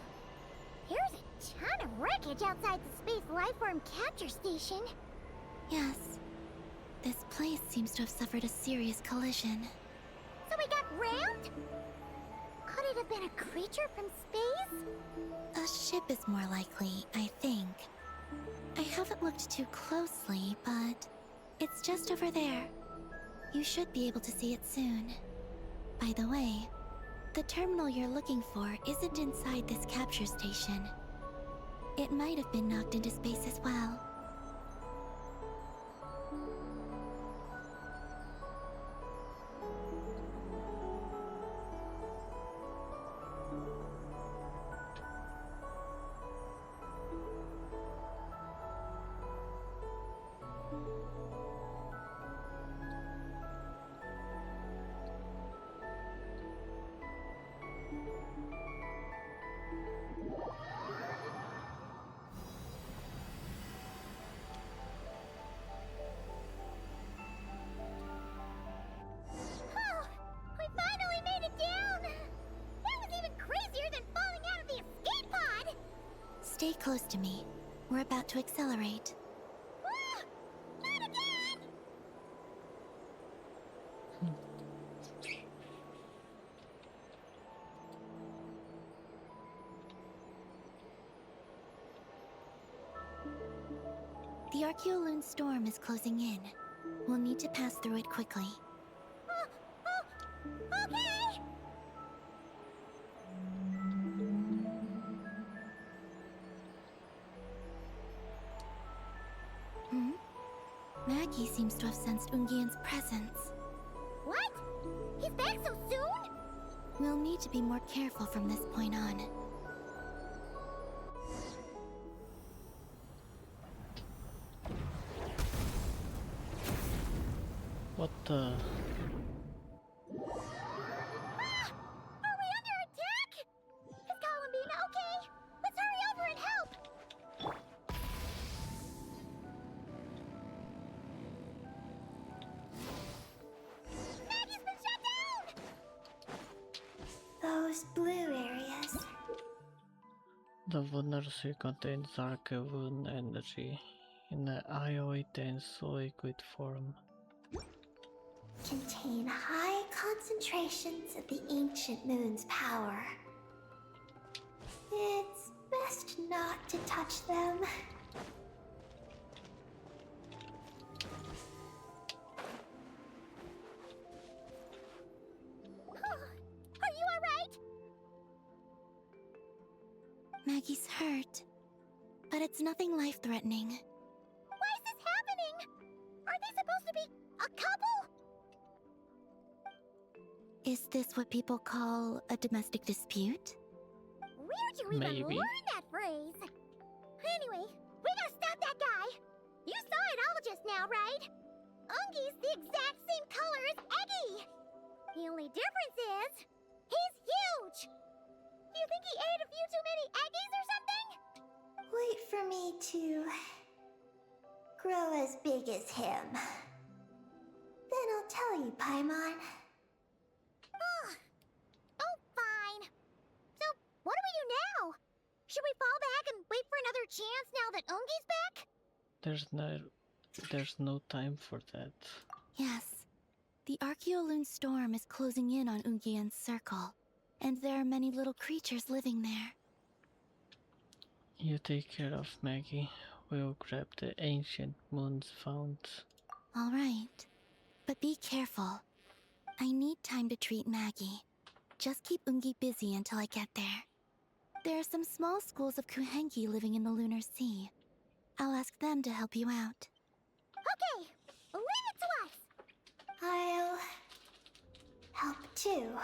here's a ton of wreckage outside the Space Lifeform Capture Station. Yes. This place seems to have suffered a serious collision. So we got rammed? Could it have been a creature from space? A ship is more likely, I think. I haven't looked too closely, but it's just over there. You should be able to see it soon. By the way, the terminal you're looking for isn't inside this capture station. It might have been knocked into space as well. Oh, we finally made it down! That was even crazier than falling out of the escape pod! Stay close to me. We're about to accelerate. Ah, not again! The Archeoloon storm is closing in. We'll need to pass through it quickly. Okay! Maggie seems to have sensed Ungian's presence. What? He's back so soon? We'll need to be more careful from this point on. What the? Are we under attack? Is Columbina okay? Let's hurry over and help! Maggie's been shut down! Those blue areas. The vulnerability contains Archeoloon energy in an ioe-dense liquid form. Contain high concentrations of the ancient moon's power. It's best not to touch them. Are you alright? Maggie's hurt, but it's nothing life-threatening. Why is this happening? Are they supposed to be a couple? Is this what people call a domestic dispute? Where'd you even Maybe. learn that phrase? Anyway, we gotta stop that guy. You saw it all just now, right? Ungi's the exact same color as Eggie. The only difference is, he's huge. Do you think he ate a few too many Eggies or something? Wait for me to grow as big as him. Then I'll tell you, Paimon. Oh, fine. So, what do we do now? Should we fall back and wait for another chance now that Ungi's back? There's no There's no time for that. Yes. The Archeoloon storm is closing in on Ungian's circle, and there are many little creatures living there. You take care of Maggie. We'll grab the ancient moons found. All right. But be careful. I need time to treat Maggie. Just keep Ungi busy until I get there. There are some small schools of Kuhengi living in the Lunar Sea. I'll ask them to help you out. Okay, leave it to us. I'll help too.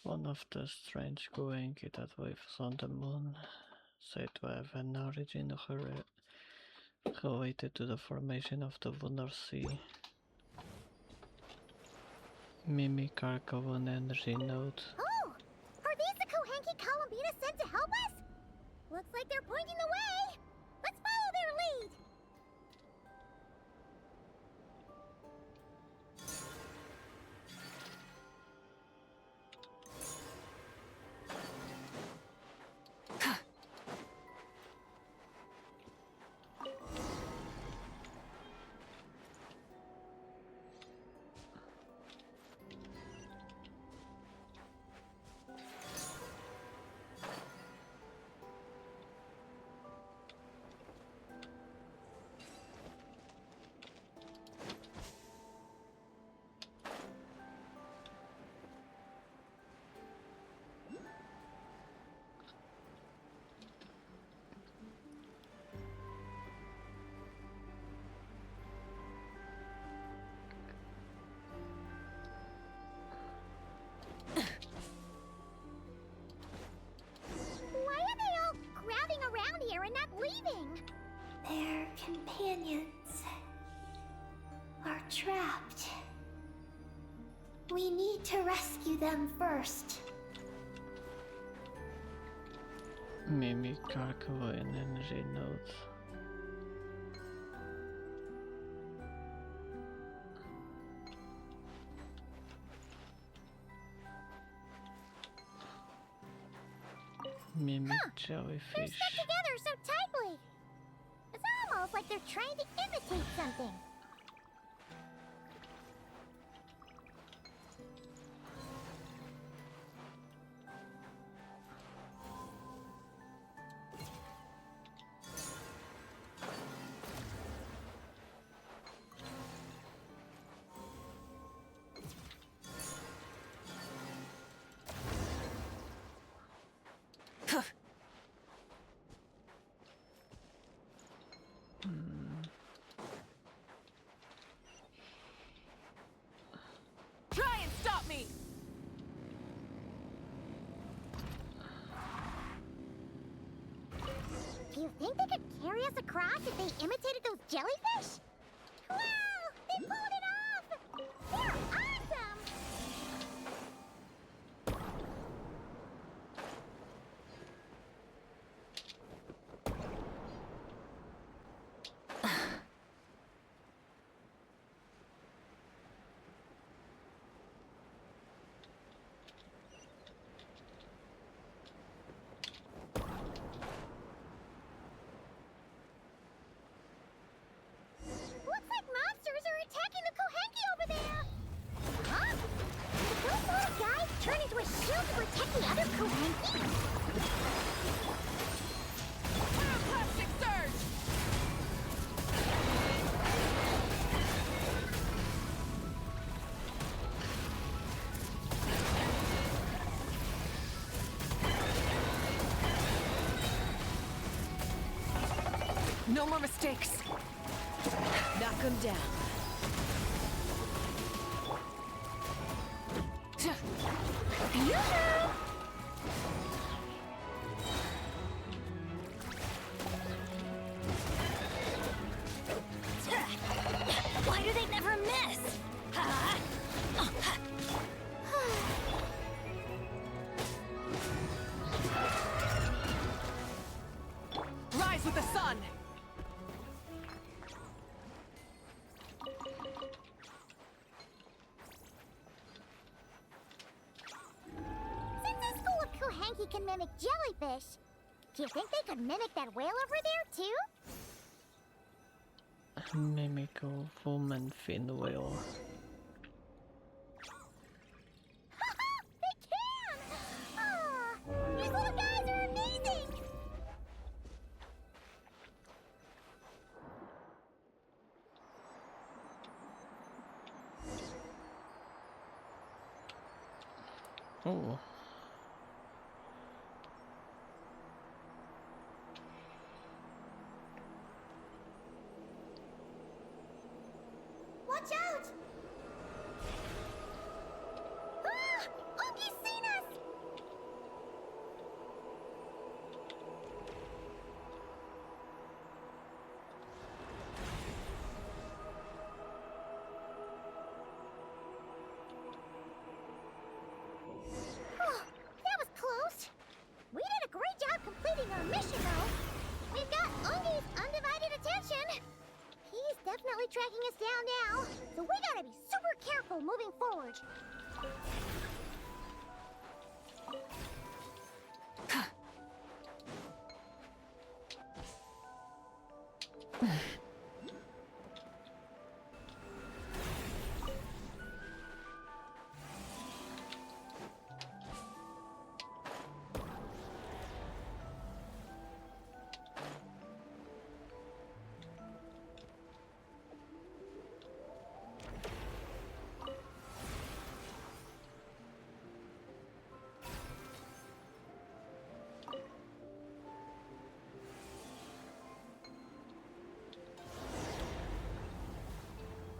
One of the strange Kuenki that lives on the moon, said to have an origin related to the formation of the Lunar Sea. Mimic Arcavon energy node. Oh! Are these the Kuhenki Columbina sent to help us? Looks like they're pointing the way! Let's follow their lead! leaving. Their companions are trapped. We need to rescue them first. Mimic Karkova and energy nodes. Mimic jellyfish. They're stuck together so tightly. It's almost like they're trying to imitate something. Try and stop me! Do you think they could carry us across if they imitated those jellyfish? Wow! They pulled it off! They're awesome! Looks like monsters are attacking the Kohenki over there! Huh? Did those little guys turn into a shield to protect the other Kohenki? Plastic surge! No more mistakes. Knock him down. Yoo-hoo! Why do they never miss? Rise with the sun! he can mimic jellyfish. Do you think they could mimic that whale over there, too? Mimic a woman fin whale. They can! Ah, these little guys are amazing! Oh. Watch out! Ah! Oogie's seen us! Oh, that was close. We did a great job completing our mission, though. We've got Oogie's undivided attention. He's definitely tracking us down now, so we gotta be super careful moving forward.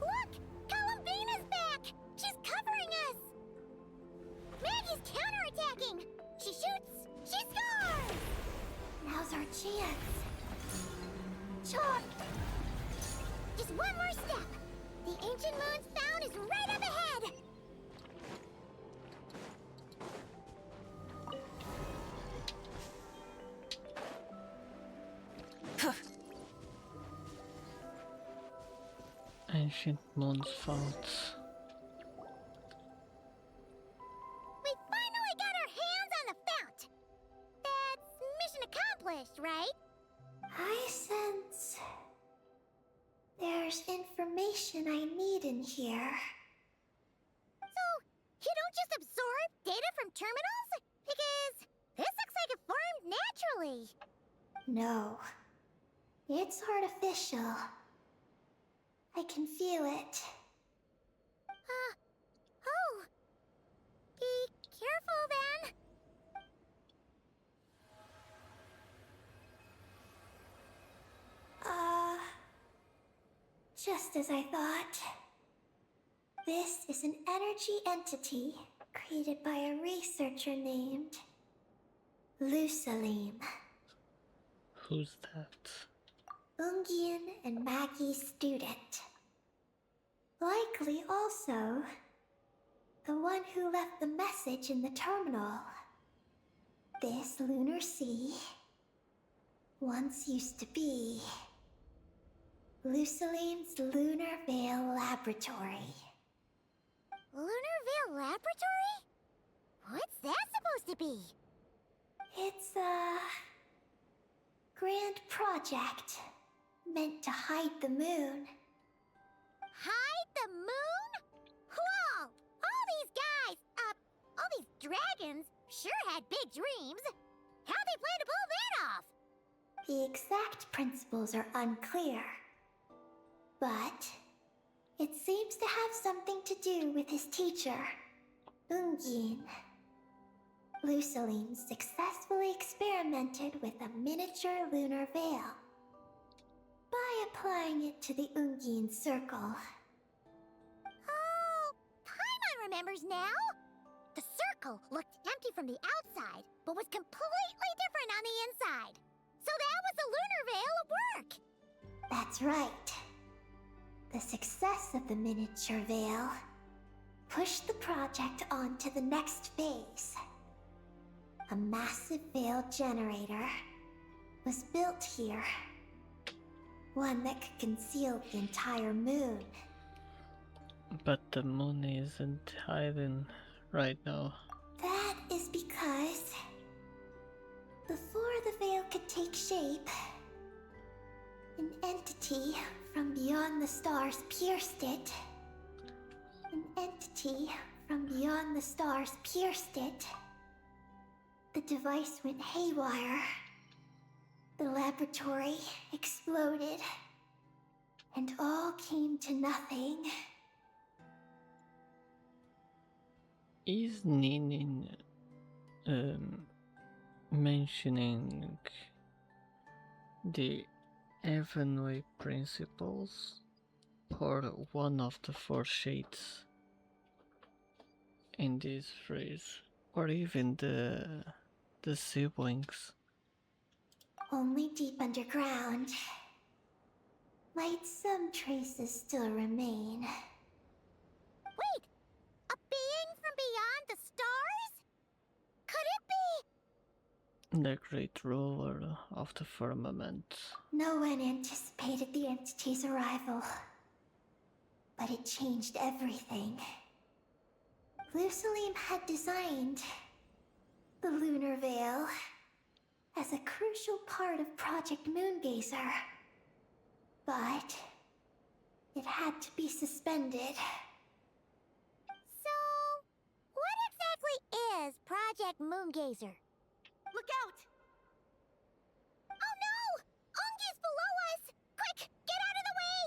Look! Columbina's back! She's covering us! Maggie's counterattacking! She shoots! She scores! Now's our chance. Chop! Just one more step! The ancient moon's found is right up ahead! Ancient moons found. We finally got our hands on the fount! That's mission accomplished, right? I sense there's information I need in here. So, you don't just absorb data from terminals? Because this looks like it formed naturally. No, it's artificial. I can feel it. Oh. Be careful then. Just as I thought. This is an energy entity created by a researcher named Lusalim. Who's that? Ungian and Maggie's student. Likely also the one who left the message in the terminal. This lunar sea once used to be Lusalim's Lunar Veil Laboratory. Lunar Veil Laboratory? What's that supposed to be? It's a grand project meant to hide the moon. Hide the moon? Whoa! All these guys, all these dragons sure had big dreams. How'd they plan to pull that off? The exact principles are unclear, but it seems to have something to do with his teacher, Ungin. Lusalim successfully experimented with a miniature lunar veil by applying it to the Ungin circle. Oh, Paimon remembers now. The circle looked empty from the outside, but was completely different on the inside. So that was the lunar veil at work. That's right. The success of the miniature veil pushed the project on to the next phase. A massive veil generator was built here. One that could conceal the entire moon. But the moon isn't hiding right now. That is because take shape. An entity from beyond the stars pierced it. An entity from beyond the stars pierced it. The device went haywire. The laboratory exploded. And all came to nothing. Is Ninin mentioning the Evanway principles or one of the four shades in this phrase, or even the siblings? Only deep underground. Might some traces still remain? Wait! A being from beyond the stars? Could it be? The great ruler of the firmament. No one anticipated the entity's arrival, but it changed everything. Lucilim had designed the Lunar Veil as a crucial part of Project Moongazer, but it had to be suspended. So, what exactly is Project Moongazer? Look out! Oh no! Ongi's below us! Quick, get out of the way!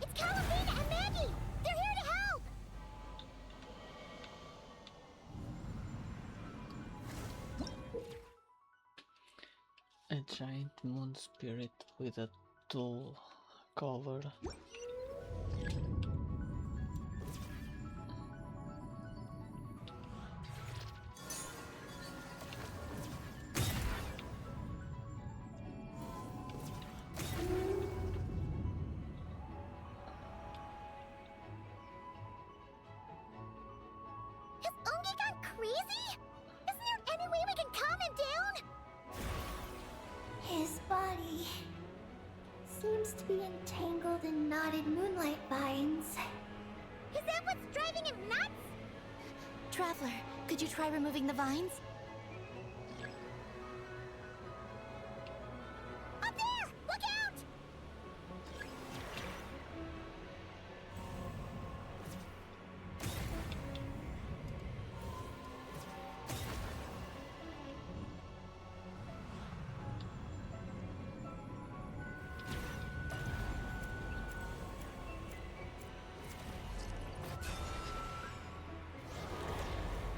It's Columbina and Maggie! They're here to help! A giant moon spirit with a dull color. Has Ongi gone crazy? Isn't there any way we can calm him down? His body seems to be entangled in knotted moonlight vines. Is that what's driving him nuts? Traveler, could you try removing the vines? Up there! Look out!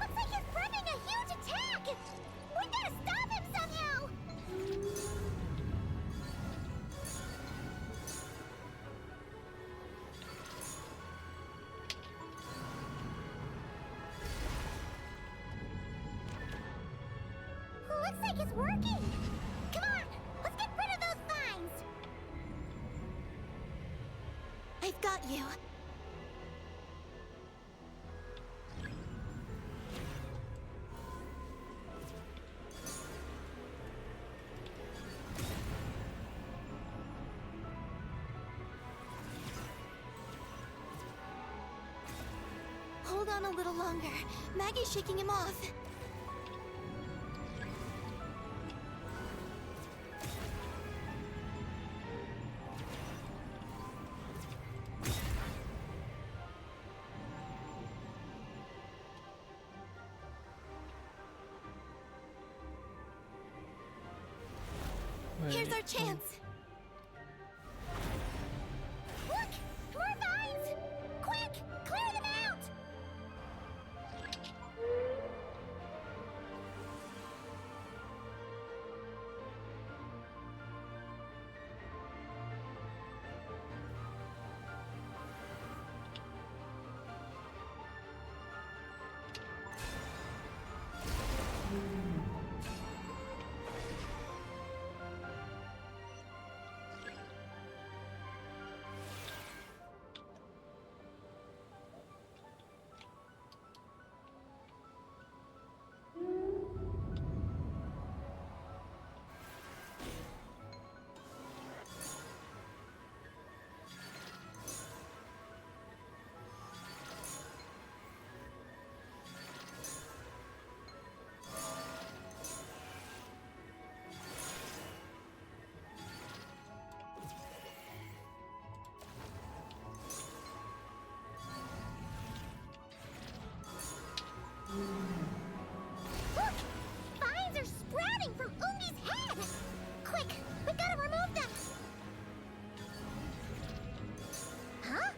Looks like he's planning a huge attack! We gotta stop him somehow! Looks like it's working! Come on, let's get rid of those vines! I've got you. Hold on a little longer. Maggie's shaking him off. Here's our chance. Look! More vines! Quick! Clear them out! Look! Vines are sprouting from Ungi's head! Quick! We gotta remove them! Huh?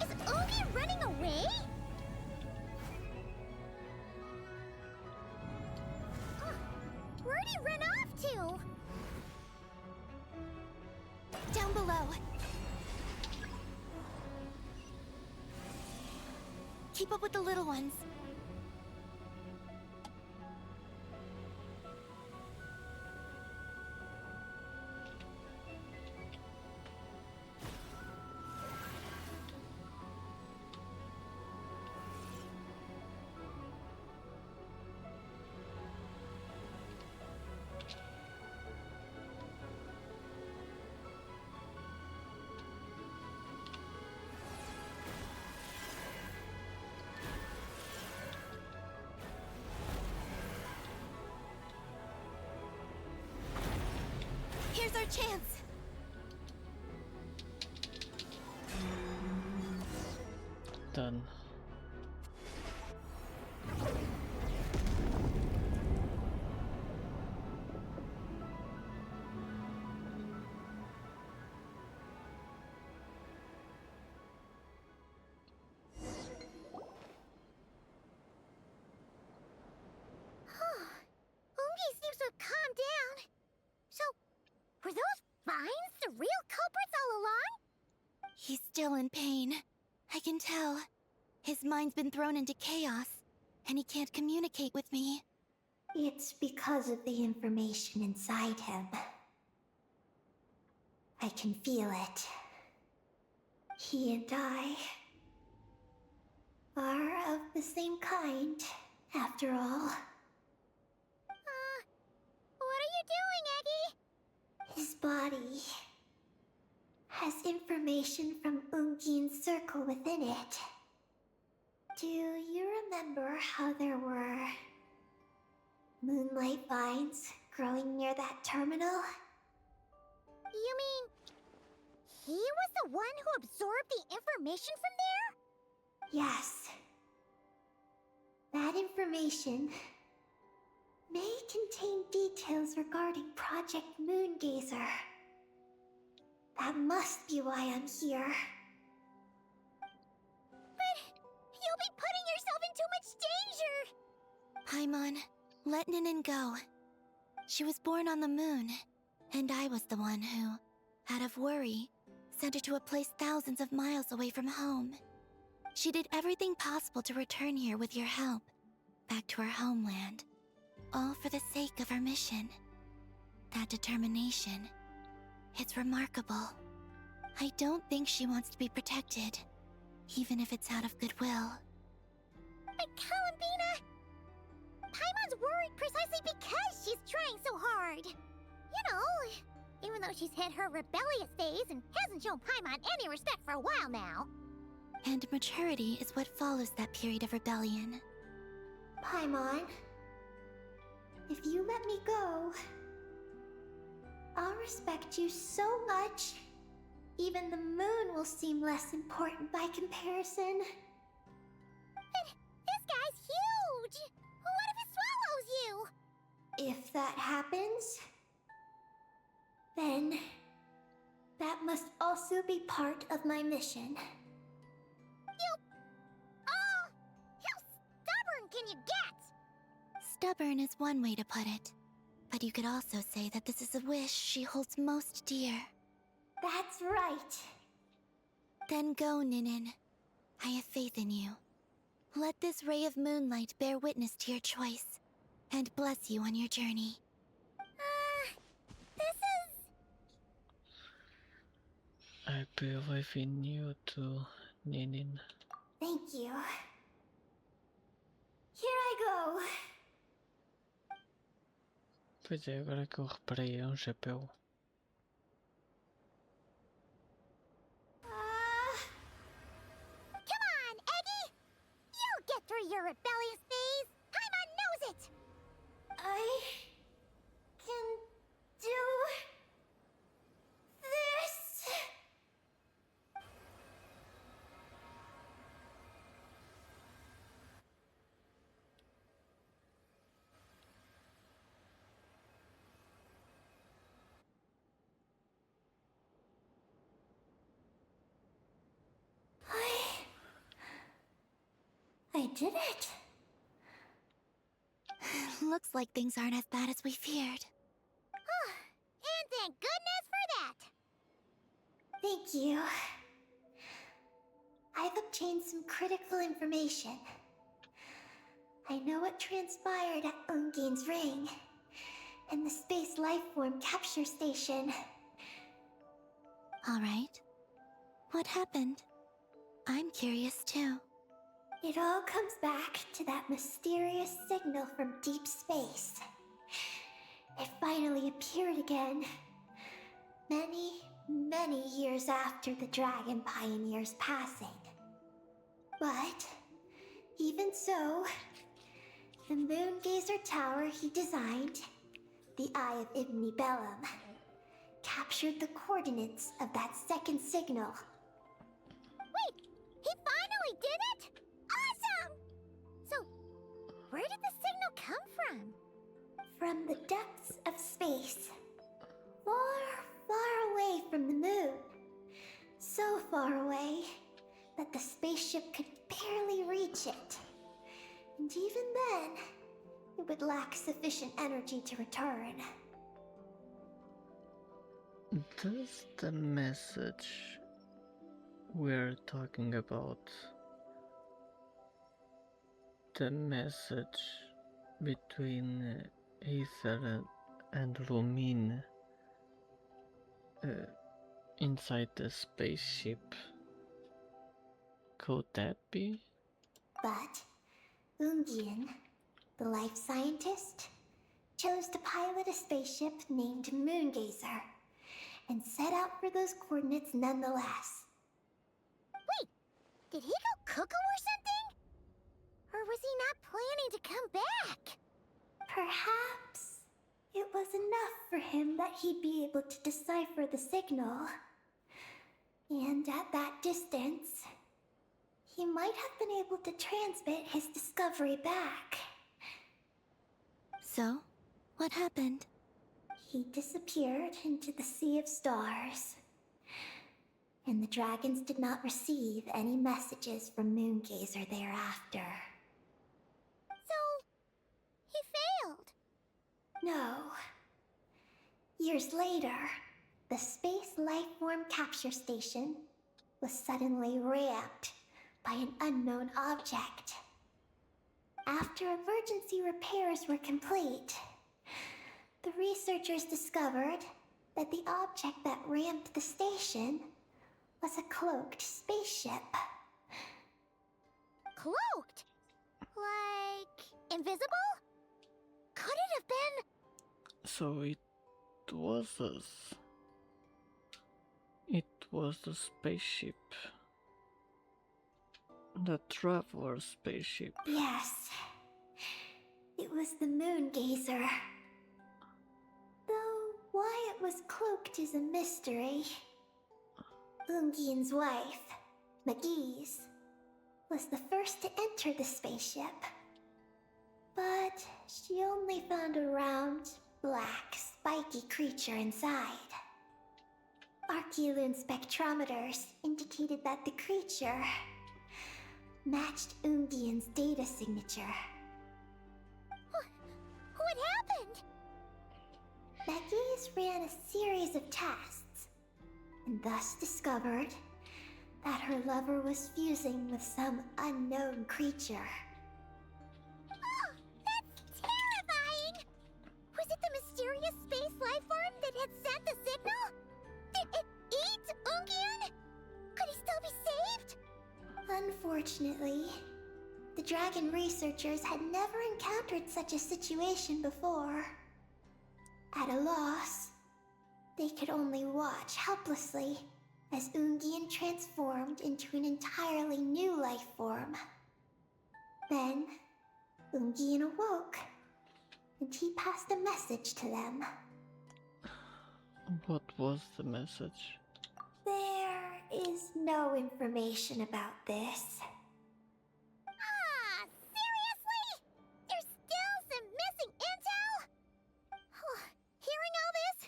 Is Ungi running away? Where'd he run off to? Down below. Keep up with the little ones. Here's our chance. Done. Ungi seems to have calmed down. So, were those vines the real culprits all along? He's still in pain. I can tell. His mind's been thrown into chaos, and he can't communicate with me. It's because of the information inside him. I can feel it. He and I are of the same kind, after all. What are you doing, Eggie? His body has information from Ungin's circle within it. Do you remember how there were moonlight vines growing near that terminal? You mean he was the one who absorbed the information from there? Yes. That information may contain details regarding Project Moongazer. That must be why I'm here. But you'll be putting yourself in too much danger! Paimon, let Ninin go. She was born on the moon, and I was the one who, out of worry, sent her to a place thousands of miles away from home. She did everything possible to return here with your help, back to her homeland, all for the sake of our mission. That determination, it's remarkable. I don't think she wants to be protected, even if it's out of goodwill. But Columbina! Paimon's worried precisely because she's trying so hard. You know, even though she's hit her rebellious phase and hasn't shown Paimon any respect for a while now. And maturity is what follows that period of rebellion. Paimon, if you let me go, I'll respect you so much, even the moon will seem less important by comparison. But this guy's huge! What if it swallows you? If that happens, then that must also be part of my mission. How stubborn can you get? Stubborn is one way to put it, but you could also say that this is a wish she holds most dear. That's right. Then go, Ninin. I have faith in you. Let this ray of moonlight bear witness to your choice, and bless you on your journey. This is... I believe in you too, Ninin. Thank you. Here I go. Pois é, agora que eu reparei, é um chapéu. Come on, Eggie! You'll get through your rebellious phase! Paimon knows it! I can do this. did it. Looks like things aren't as bad as we feared. And thank goodness for that. Thank you. I've obtained some critical information. I know what transpired at Ungain's ring and the space lifeform capture station. All right. What happened? I'm curious too. It all comes back to that mysterious signal from deep space. It finally appeared again. Many years after the Dragon Pioneer's passing. But, even so, the Moongazer Tower he designed, the Eye of Ibni Bellum, captured the coordinates of that second signal. Wait, he finally did it? Awesome! So, where did the signal come from? From the depths of space. Far away from the moon. So far away that the spaceship could barely reach it. And even then, it would lack sufficient energy to return. Does the message we're talking about, the message between Aether and Lumine inside the spaceship, could that be? But Ungian, the life scientist, chose to pilot a spaceship named Moongazer and set out for those coordinates nonetheless. Wait, did he go cuckoo or something? Or was he not planning to come back? Perhaps it was enough for him that he'd be able to decipher the signal. And at that distance, he might have been able to transmit his discovery back. So, what happened? He disappeared into the sea of stars. And the dragons did not receive any messages from Moongazer thereafter. So, he failed? No. Years later, the space lifeform capture station was suddenly ramped by an unknown object. After emergency repairs were complete, the researchers discovered that the object that ramped the station was a cloaked spaceship. Cloaked? Like invisible? Could it have been? So it was the spaceship. The traveler spaceship. Yes. It was the Moongazer. Though why it was cloaked is a mystery. Ungian's wife, McGee's, was the first to enter the spaceship. But she only found a round, black, spiky creature inside. Archeoloon spectrometers indicated that the creature matched Ungian's data signature. What happened? McGee's ran a series of tests, and thus discovered that her lover was fusing with some unknown creature. Oh, that's terrifying! Was it the mysterious space lifeform that had sent the signal? Did it eat Ungian? Could he still be saved? Unfortunately, the dragon researchers had never encountered such a situation before. At a loss, they could only watch helplessly as Ungian transformed into an entirely new life form. Then, Ungian awoke, and he passed a message to them. What was the message? There is no information about this. Ah, seriously? There's still some missing intel? Hearing all this,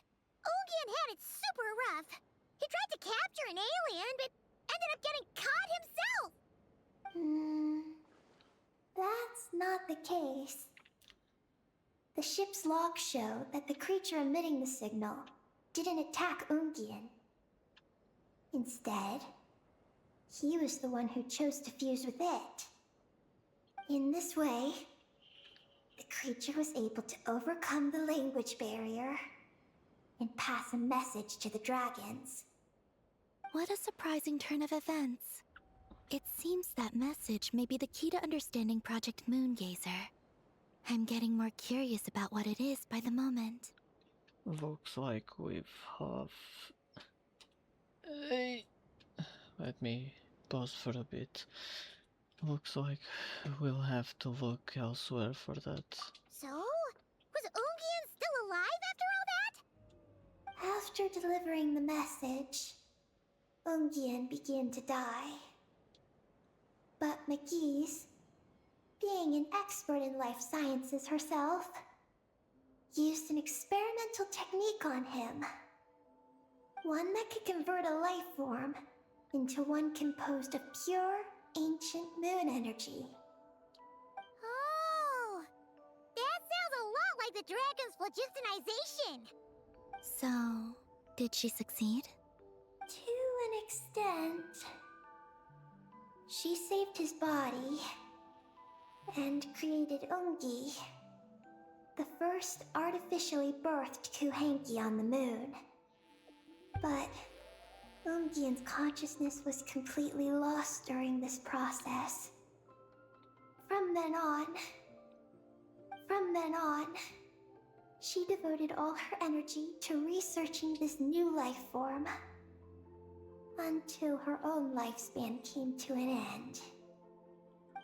Ungian had it super rough. He tried to capture an alien, but ended up getting caught himself. not the case. The ship's logs show that the creature emitting the signal didn't attack Ungian. Instead, he was the one who chose to fuse with it. In this way, the creature was able to overcome the language barrier and pass a message to the dragons. What a surprising turn of events. It seems that message may be the key to understanding Project Moongazer. I'm getting more curious about what it is by the moment. Looks like we've have... Let me pause for a bit. Looks like we'll have to look elsewhere for that. So? Was Ungian still alive after all that? After delivering the message, Ungian began to die. But McGee's, being an expert in life sciences herself, used an experimental technique on him. One that could convert a life form into one composed of pure, ancient moon energy. Oh! That sounds a lot like the dragon's phlogistonization! So, did she succeed? To an extent. She saved his body and created Ungi, the first artificially birthed Kuhanki on the moon. But Ungian's consciousness was completely lost during this process. From then on, she devoted all her energy to researching this new life form, until her own lifespan came to an end.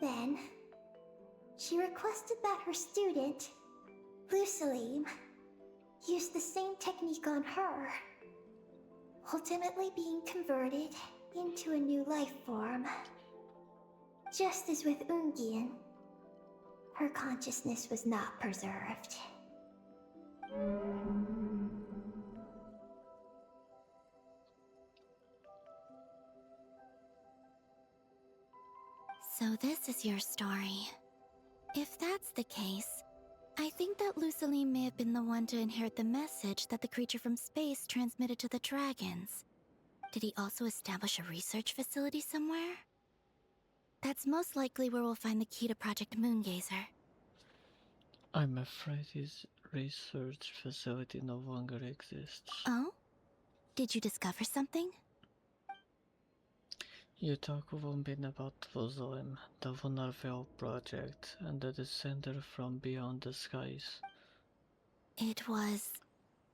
Then, she requested that her student, Lusalim, use the same technique on her, ultimately being converted into a new life form. Just as with Ungian, her consciousness was not preserved. So this is your story. If that's the case, I think that Lusaline may have been the one to inherit the message that the creature from space transmitted to the dragons. Did he also establish a research facility somewhere? That's most likely where we'll find the key to Project Moongazer. I'm afraid his research facility no longer exists. Oh? Did you discover something? You talk Columbina about Lusalim, the Lunar Veil project, and the descender from beyond the skies. It was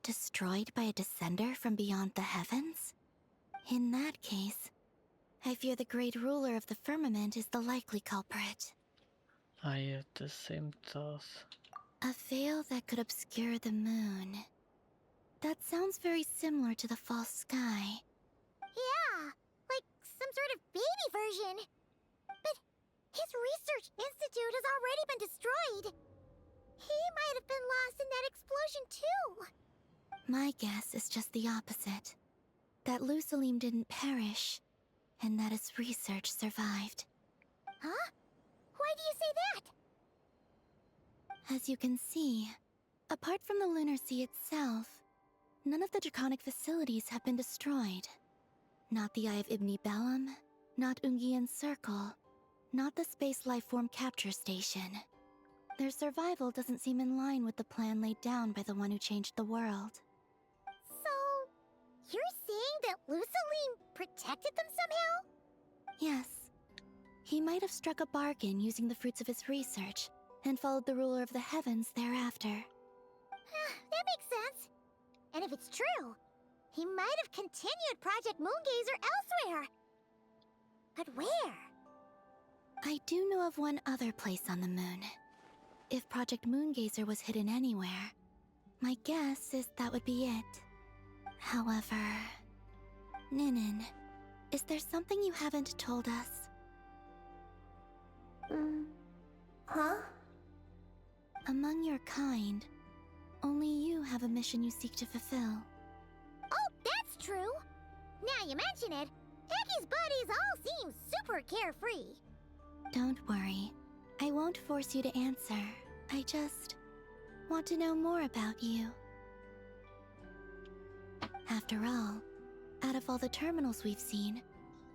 destroyed by a descender from beyond the heavens? In that case, I fear the great ruler of the firmament is the likely culprit. I had the same thought. A veil that could obscure the moon. That sounds very similar to the false sky. Yeah, like some sort of baby version. But his research institute has already been destroyed. He might have been lost in that explosion too. My guess is just the opposite. That Lusalim didn't perish, and that his research survived. Huh? Why do you say that? As you can see, apart from the Lunar Sea itself, none of the draconic facilities have been destroyed. Not the Eye of Ibni Bellum, not Ungian's Circle, not the Space Lifeform Capture Station. Their survival doesn't seem in line with the plan laid down by the one who changed the world. So, you're saying that Lusaline protected them somehow? Yes. He might have struck a bargain using the fruits of his research, and followed the ruler of the heavens thereafter. That makes sense. And if it's true, he might have continued Project Moongazer elsewhere. But where? I do know of one other place on the moon. If Project Moongazer was hidden anywhere, my guess is that would be it. However... Ninin, is there something you haven't told us? Huh? Among your kind, only you have a mission you seek to fulfill. Oh, that's true. Now you mention it, Eggie's buddies all seem super carefree. Don't worry. I won't force you to answer. I just want to know more about you. After all, out of all the terminals we've seen,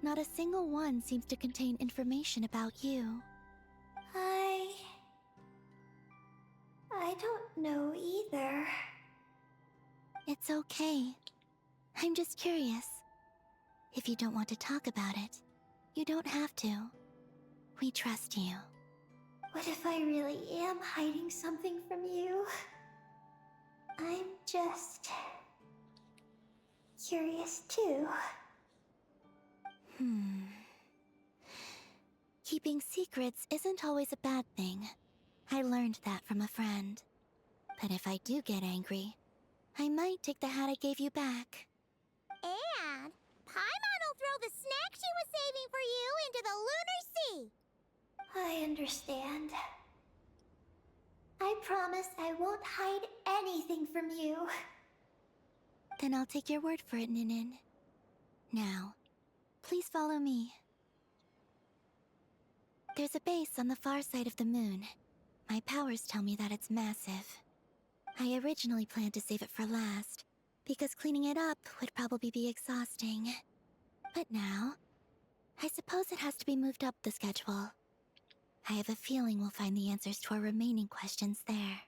not a single one seems to contain information about you. I don't know either. It's okay. I'm just curious. If you don't want to talk about it, you don't have to. We trust you. What if I really am hiding something from you? I'm just curious too. Keeping secrets isn't always a bad thing. I learned that from a friend. But if I do get angry, I might take the hat I gave you back. And Paimon will throw the snack she was saving for you into the lunar sea. I understand. I promise I won't hide anything from you. Then I'll take your word for it, Ninin. Now, please follow me. There's a base on the far side of the moon. My powers tell me that it's massive. I originally planned to save it for last, because cleaning it up would probably be exhausting. But now, I suppose it has to be moved up the schedule. I have a feeling we'll find the answers to our remaining questions there.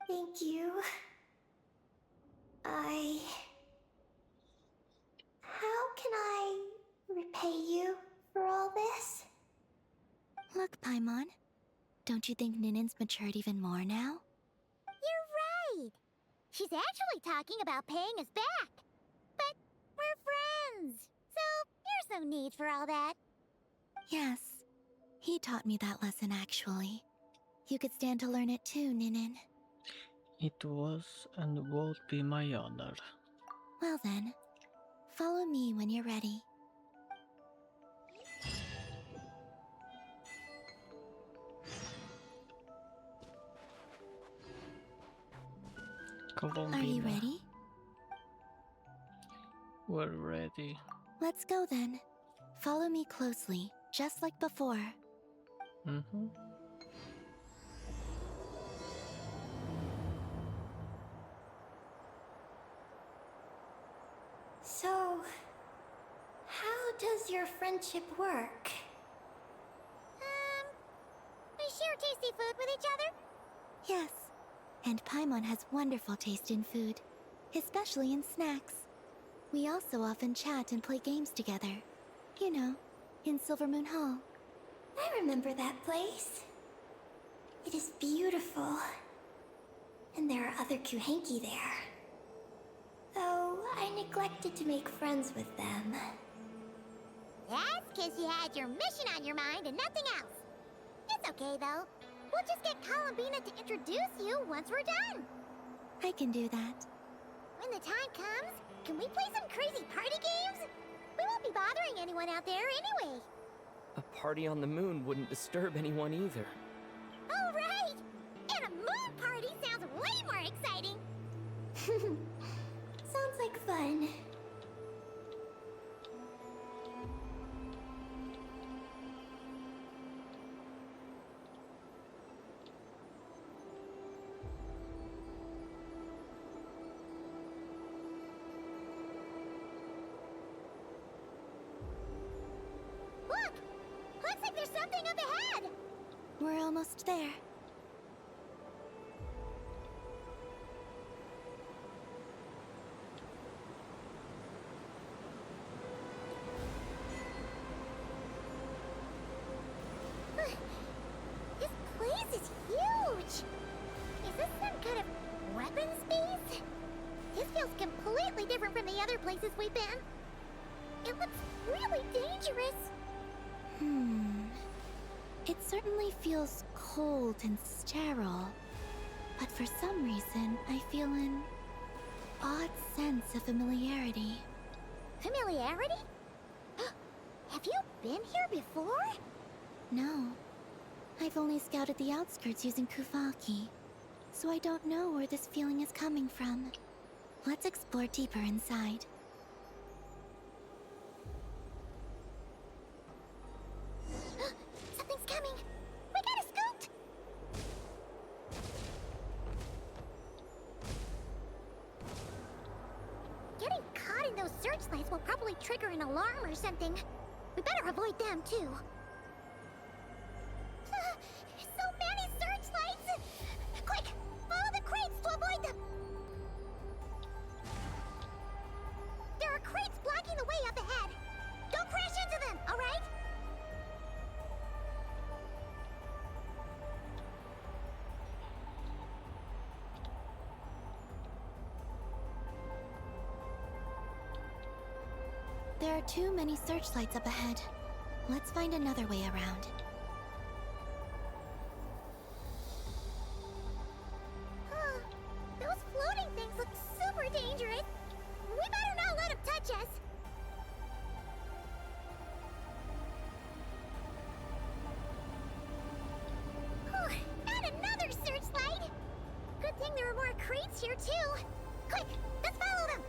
Thank you. How can I repay you for all this? Look, Paimon, don't you think Ninin's matured even more now? You're right. She's actually talking about paying us back. But we're friends, so there's no need for all that. Yes, he taught me that lesson actually. You could stand to learn it too, Ninin. It was and would be my honor. Well then, follow me when you're ready. Columbina. Are you ready? We're ready. Let's go then. Follow me closely, just like before. Mm-hmm. So, how does your friendship work? We share tasty food with each other? Yes, and Paimon has wonderful taste in food, especially in snacks. We also often chat and play games together. You know, in Silvermoon Hall. I remember that place. It is beautiful. And there are other Kuhenki there. Though I neglected to make friends with them. That's because you had your mission on your mind and nothing else. It's okay, though. We'll just get Columbina to introduce you once we're done. I can do that. When the time comes, can we play some crazy party games? We won't be bothering anyone out there anyway. A party on the moon wouldn't disturb anyone either. All right! And a moon party sounds way more exciting! Sounds like fun. Look! Looks like there's something up ahead! We're almost there. This place is huge! Is this some kind of weapons base? This feels completely different from the other places we've been. It looks really dangerous. It certainly feels cold and sterile. But for some reason, I feel an odd sense of familiarity. Familiarity? Have you been here before? No. I've only scouted the outskirts using Kuvaki, so I don't know where this feeling is coming from. Let's explore deeper inside. Something's coming! We gotta scoot! will probably trigger an alarm or something. We better avoid them, too. So many searchlights! Quick! Follow the crates to avoid them! There are crates blocking the way up ahead. Don't crash into them, alright? There are too many searchlights up ahead. Let's find another way around. Those floating things look super dangerous. We better not let them touch us. And another searchlight. Good thing there are more crates here too. Quick, let's follow them.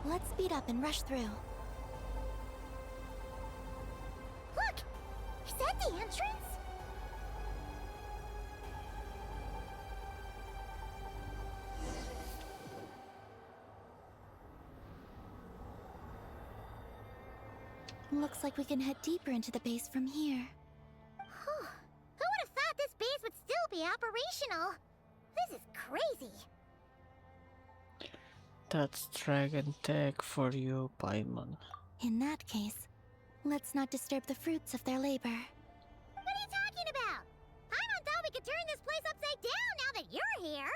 Let's speed up and rush through. Look! Is that the entrance? Looks like we can head deeper into the base from here. Who would have thought this base would still be operational? This is crazy. That's dragon tech for you, Paimon. In that case, let's not disturb the fruits of their labor. What are you talking about? Paimon thought we could turn this place upside down now that you're here.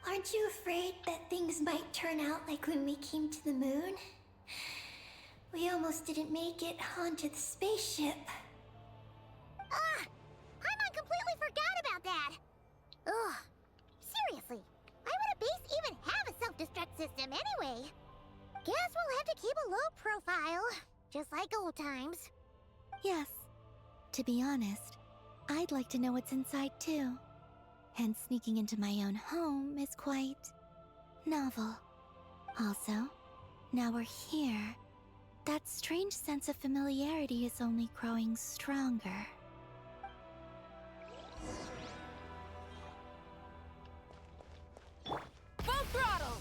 Aren't you afraid that things might turn out like when we came to the moon? We almost didn't make it onto the spaceship. Paimon completely forgot about that. Ugh. Seriously, why would a base even have a self-destruct system anyway? Guess we'll have to keep a low profile, just like old times. Yes. To be honest, I'd like to know what's inside too. And sneaking into my own home is quite novel. Also, now we're here. That strange sense of familiarity is only growing stronger. Full throttle!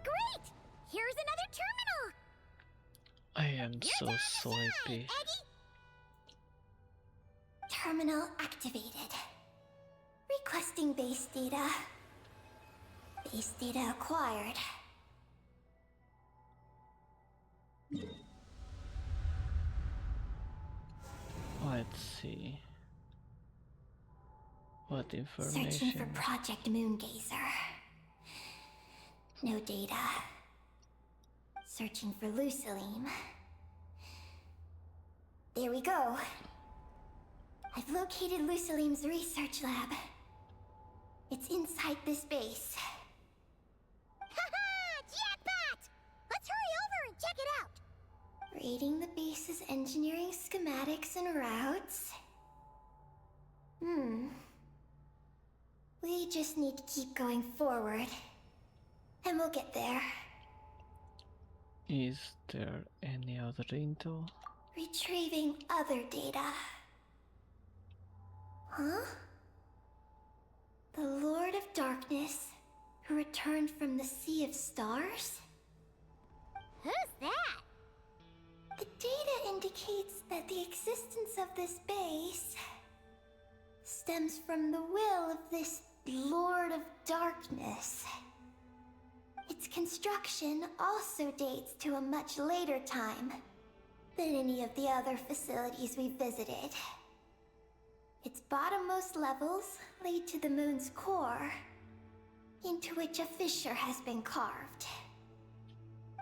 Great! Here's another terminal! I am so You're down sleepy. Eggie! Terminal activated. Requesting base data. Base data acquired. Let's see. What Searching information? for Project Moongazer. No data. Searching for Lucilim. There we go. I've located Lucilim's research lab. It's inside this base. Haha! Jackpot! Let's hurry over and check it out! Reading the base's engineering schematics and routes. We just need to keep going forward. And we'll get there. Is there any other intel? Retrieving other data. Huh? The Lord of Darkness, who returned from the Sea of Stars? Who's that? The data indicates that the existence of this base stems from the will of this Lord of Darkness. construction also dates to a much later time than any of the other facilities we visited. Its bottommost levels lead to the moon's core, into which a fissure has been carved.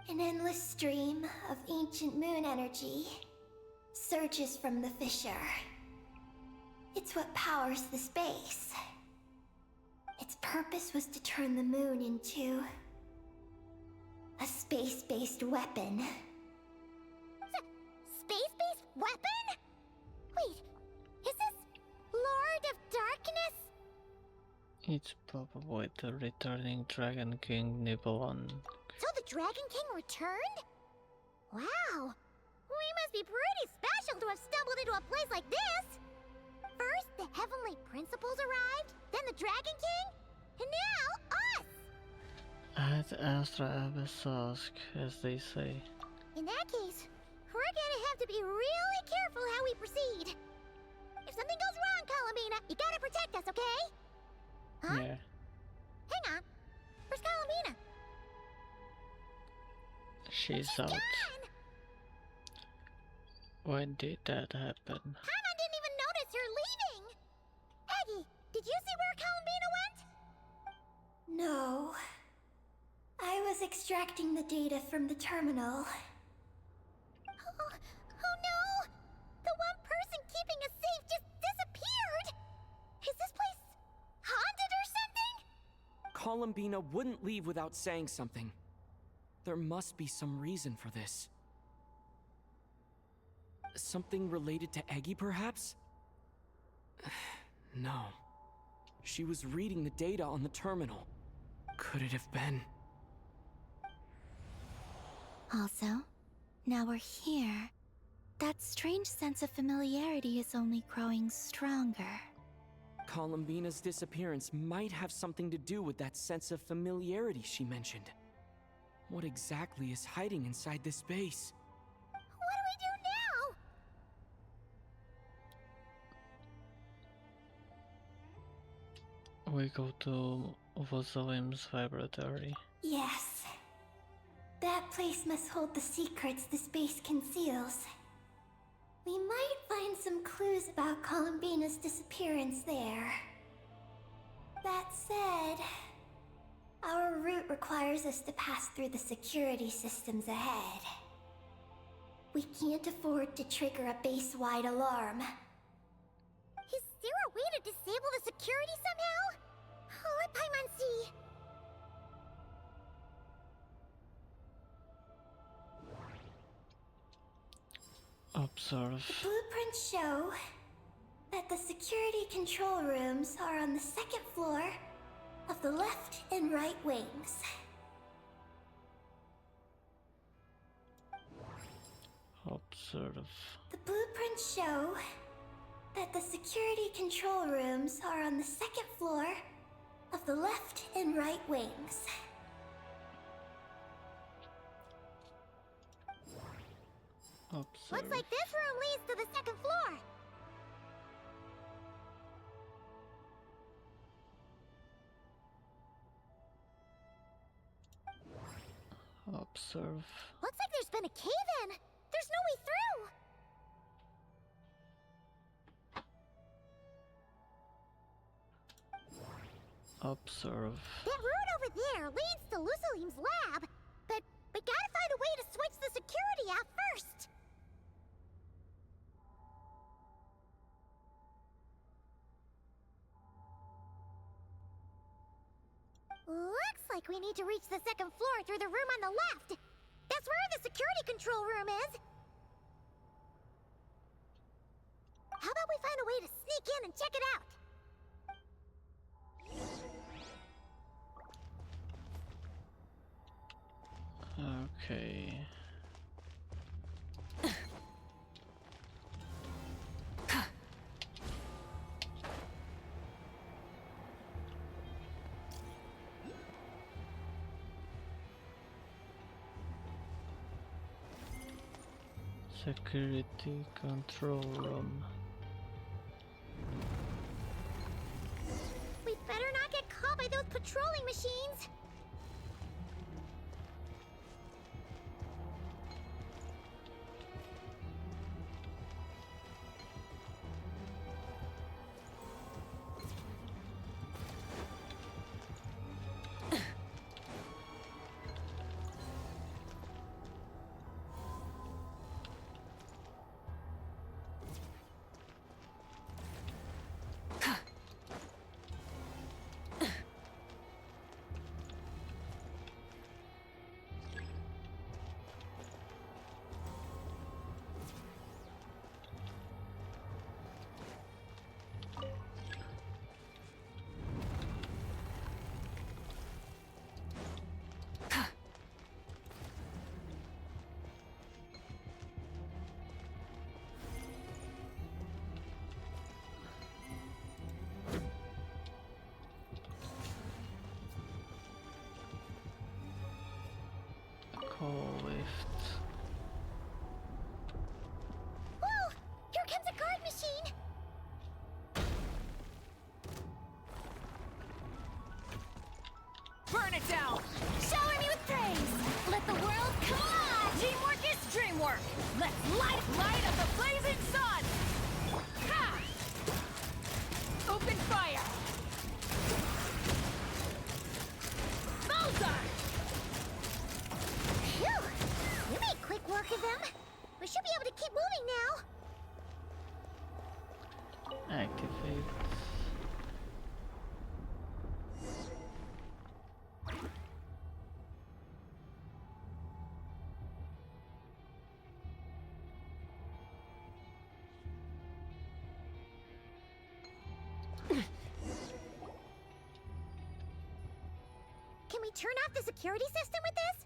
An endless stream of ancient moon energy surges from the fissure. It's what powers the space. Its purpose was to turn the moon into a space-based weapon. Space-based weapon? Wait, is this Lord of Darkness? It's probably the returning Dragon King Nibelon. So the Dragon King returned? Wow, we must be pretty special to have stumbled into a place like this. First, the Heavenly Principles arrived, then the Dragon King, and now us! Ad Astra Abyssosque, as they say. In that case, we're gonna have to be really careful how we proceed. If something goes wrong, Columbina, you gotta protect us, okay? Huh? Yeah. Hang on. Where's Columbina? She's out. Gone! When did that happen? Paimon didn't even notice her leaving! Eggie, did you see where Columbina went? No. I was extracting the data from the terminal. Oh no! The one person keeping us safe just disappeared! Is this place haunted or something? Columbina wouldn't leave without saying something. There must be some reason for this. Something related to Eggie, perhaps? No. She was reading the data on the terminal. Could it have been? Also, now we're here. That strange sense of familiarity is only growing stronger. Columbina's disappearance might have something to do with that sense of familiarity she mentioned. What exactly is hiding inside this base? What do we do now? We go to Vosalim's laboratory. Yes. That place must hold the secrets the space conceals. We might find some clues about Columbina's disappearance there. That said, our route requires us to pass through the security systems ahead. We can't afford to trigger a base-wide alarm. Is there a way to disable the security somehow? Let Paimon see. Observe. Blueprints show that the security control rooms are on the second floor of the left and right wings. Observe. The blueprints show that the security control rooms are on the second floor of the left and right wings. Observe. Looks like this room leads to the second floor. Observe. Looks like there's been a cave-in. There's no way through. Observe. That route over there leads to Lusalim's lab, but we gotta find a way to switch the security off first. Looks like we need to reach the second floor through the room on the left. That's where the security control room is. How about we find a way to sneak in and check it out? Okay. Security control room. We better not get caught by those patrolling machines. it down! Shower me with praise! Let the world come alive! Teamwork is dreamwork! Let's light up the blazing sun! Ha! Open fire! Bullseye! Phew! You made quick work of them. We should be able to keep moving now. Activate. Can we turn off the security system with this?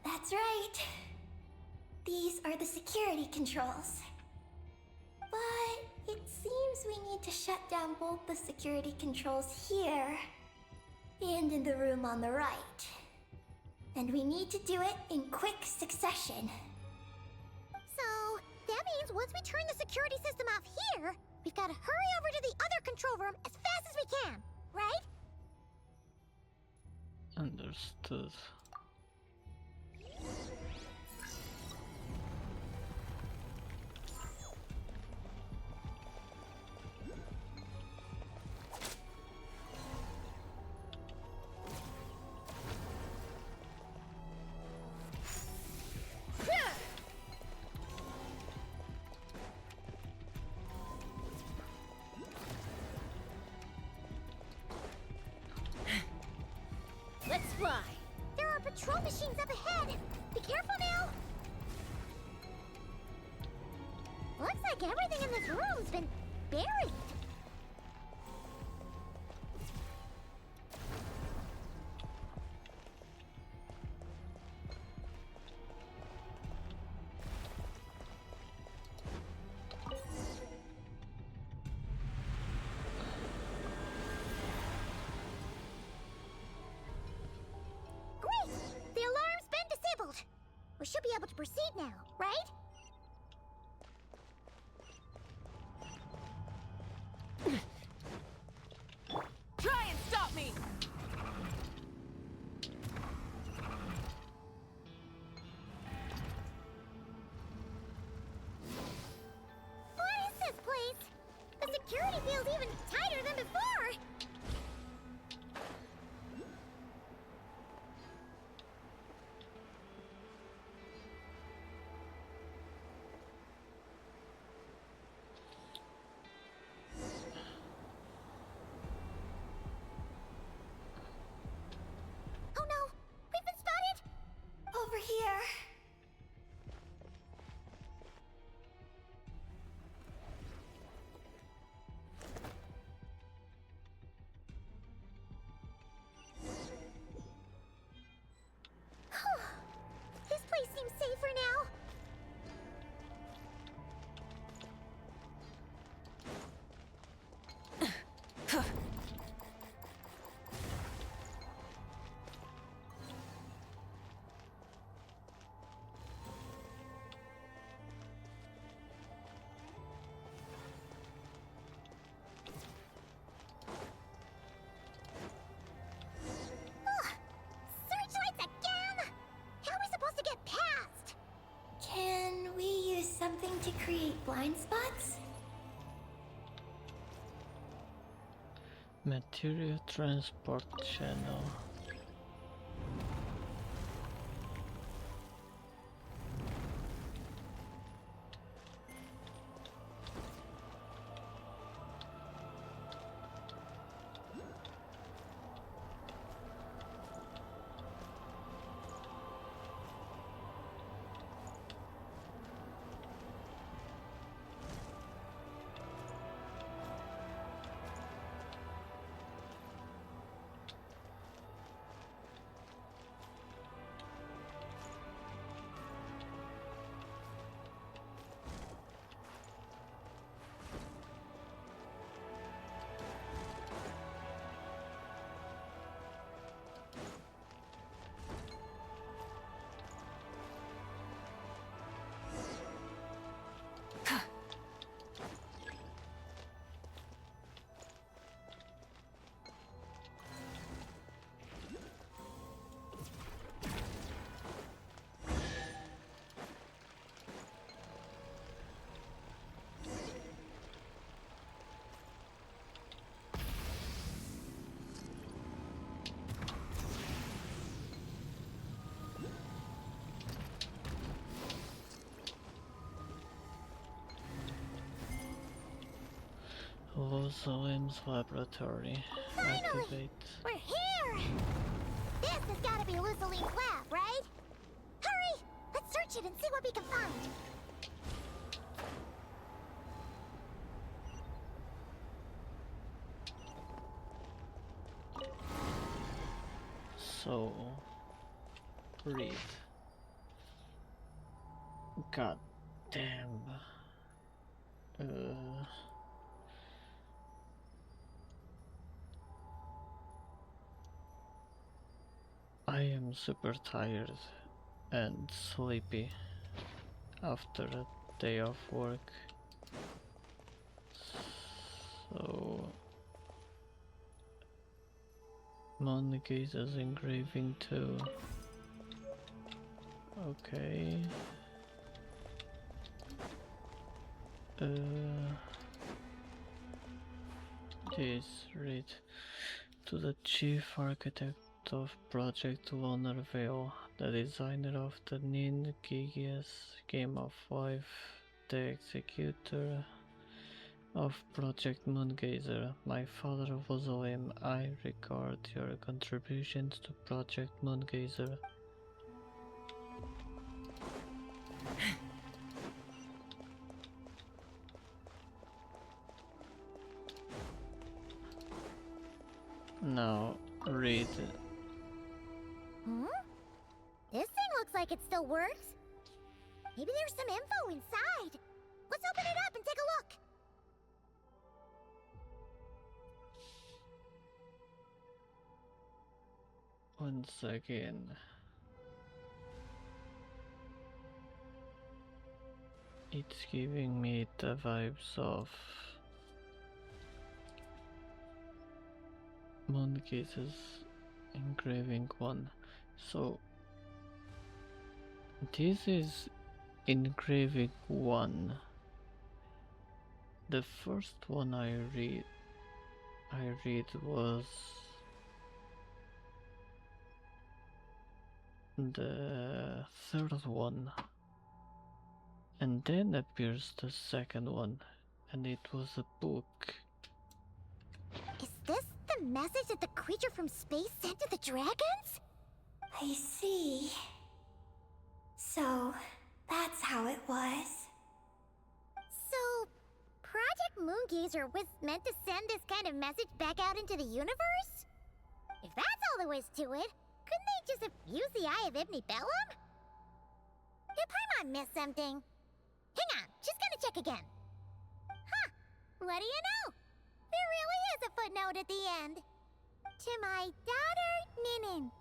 That's right. These are the security controls. But it seems we need to shut down both the security controls here and in the room on the right. And we need to do it in quick succession. So, that means once we turn the security system off here, we've got to hurry over to the other control room as fast as we can, right? Understood. Let's fly. There are patrol machines up ahead. Be careful now. Looks like everything in this room's been buried. Great! The alarm's been disabled. We should be able to proceed now, right? Try and stop me! What is this place? The security feels even tighter than before. Oh no! We've been spotted! Over here. This place seems safer now. Ugh, searchlights again! How are we supposed to get past? Can we use something to create blind spots? Material transport channel. Wozolim's laboratory. Finally! Activate. We're here! This has gotta be Lusalin's lab, right? Hurry! Let's search it and see what we can find. So, read. God damn. I am super tired and sleepy after a day of work. So, Moongazers engraving too. Okay. This read to the chief architect of Project Lunar Veil, the designer of the Ningigias Game of Life, the executor of Project Moongazer. My father Wozolim, I record your contributions to Project Moongazer. Now, read. Hmm? This thing looks like it still works. Maybe there's some info inside. Let's open it up and take a look. Once again. It's giving me the vibes of Moongazers engraving 1. So this is engraving 1. The first one I read was the third one, and then appears the second one, and it was a book. Is this the message that the creature from space sent to the dragons? I see. So, that's how it was. So, Project Moongazer was meant to send this kind of message back out into the universe? If that's all there was to it, couldn't they just have used the Eye of Ibnibellum? Did Paimon miss something? Hang on, just gonna check again. Huh, what do you know? There really is a footnote at the end. To my daughter, Ninin.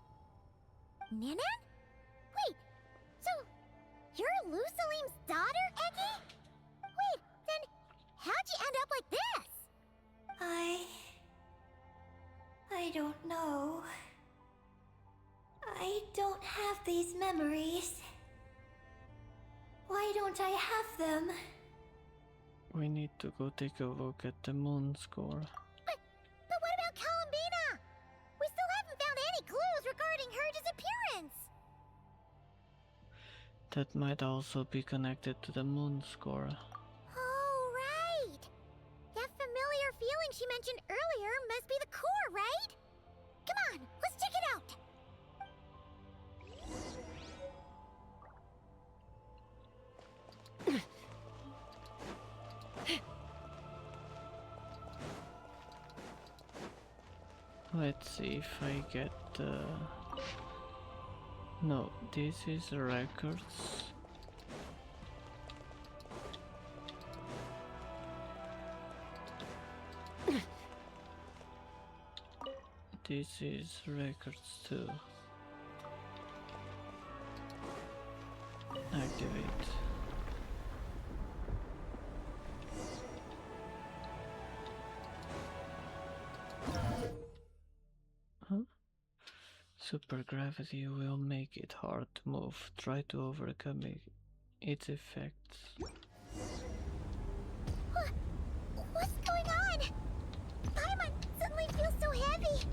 Ninin? Wait, so you're Lusalim's daughter, Eggie? Wait, then how'd you end up like this? I don't know. I don't have these memories. Why don't I have them? We need to go take a look at the moon score. But what about Columbina? We still haven't found any clues regarding her disappearance. That might also be connected to the moon score. Oh, right. That familiar feeling she mentioned earlier must be the core, right? Come on, let's check it out. Let's see if I get no, this is records. This is records too. Activate. Supergravity will make it hard to move. Try to overcome its effects. What's going on? Paimon suddenly feels so heavy.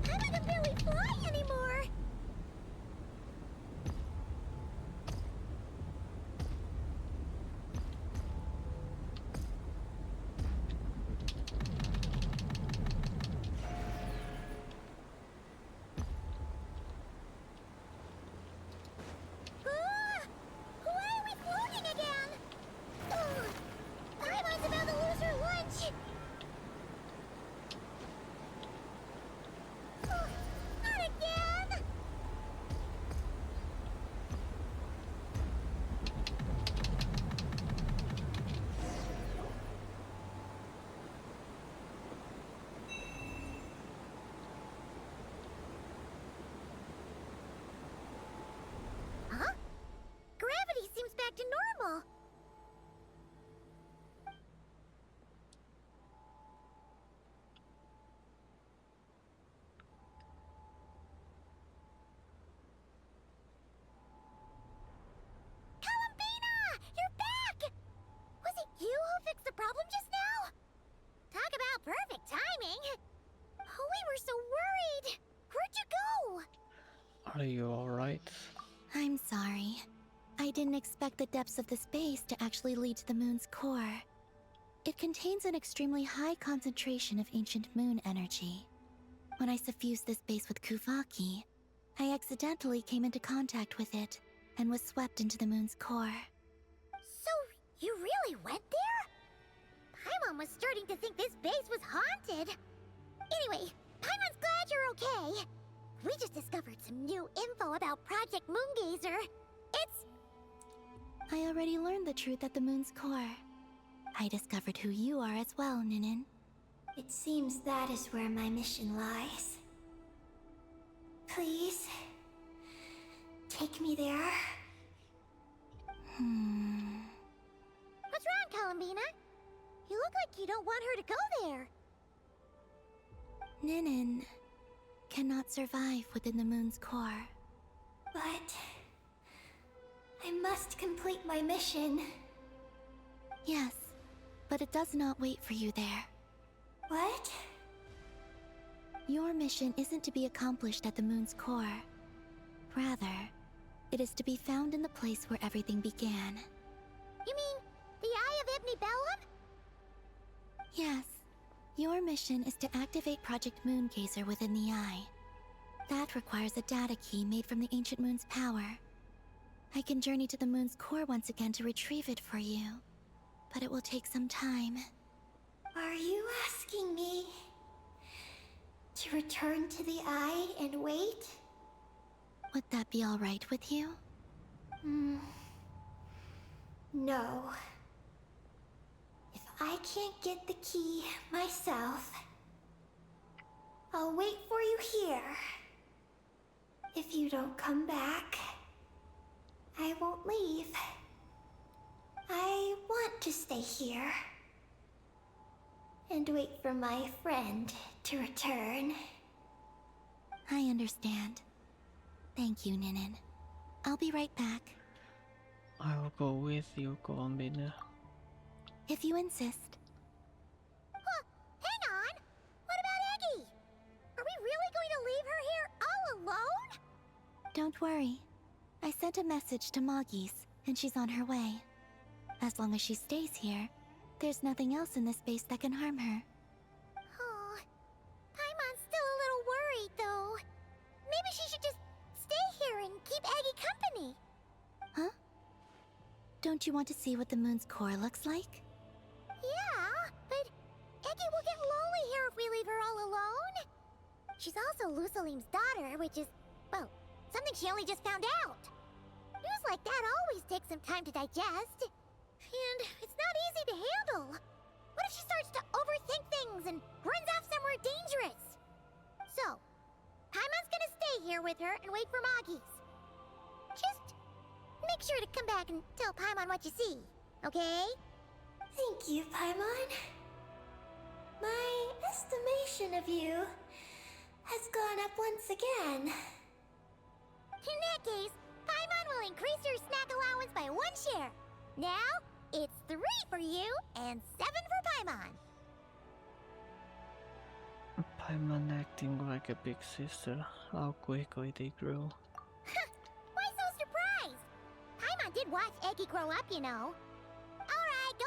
Paimon can barely fly anymore. back to normal. Columbina! You're back! Was it you who fixed the problem just now? Talk about perfect timing. Oh, we were so worried. Where'd you go? Are you alright? I'm sorry. I didn't expect the depths of the space to actually lead to the moon's core. It contains an extremely high concentration of ancient moon energy. When I suffused this base with Kuvaki, I accidentally came into contact with it and was swept into the moon's core. So, you really went there? Paimon was starting to think this base was haunted. Anyway, Paimon's glad you're okay. We just discovered some new info about Project Moongazer. It's... I already learned the truth at the moon's core. I discovered who you are as well, Ninin. It seems that is where my mission lies. Please, take me there. What's wrong, Columbina? You look like you don't want her to go there. Ninin cannot survive within the moon's core. But I must complete my mission. Yes, but it does not wait for you there. What? Your mission isn't to be accomplished at the moon's core. Rather, it is to be found in the place where everything began. You mean the Eye of Ibn Bellum? Yes. Your mission is to activate Project Moongazer within the Eye. That requires a data key made from the ancient moon's power. I can journey to the moon's core once again to retrieve it for you, but it will take some time. Are you asking me to return to the Eye and wait? Would that be all right with you? No. If I can't get the key myself, I'll wait for you here. If you don't come back, I won't leave. I want to stay here and wait for my friend to return. I understand. Thank you, Ninin. I'll be right back. I'll go with you, Columbina. If you insist. Huh, hang on! What about Eggie? Are we really going to leave her here all alone? Don't worry. I sent a message to Moggy's, and she's on her way. As long as she stays here, there's nothing else in this space that can harm her. Oh, Paimon's still a little worried, though. Maybe she should just stay here and keep Eggie company. Huh? Don't you want to see what the moon's core looks like? Yeah, but Eggie will get lonely here if we leave her all alone. She's also Lusalim's daughter, which is, well, something she only just found out. News like that always takes some time to digest. And it's not easy to handle. What if she starts to overthink things and runs off somewhere dangerous? So, Paimon's gonna stay here with her and wait for Moggy's. Just make sure to come back and tell Paimon what you see, okay? Thank you, Paimon. My estimation of you has gone up once again. In that case, Paimon will increase your snack allowance by 1 share. Now, it's 3 for you and 7 for Paimon. Paimon acting like a big sister. How quickly they grew. Why so surprised? Paimon did watch Eggie grow up, you know. Alright, go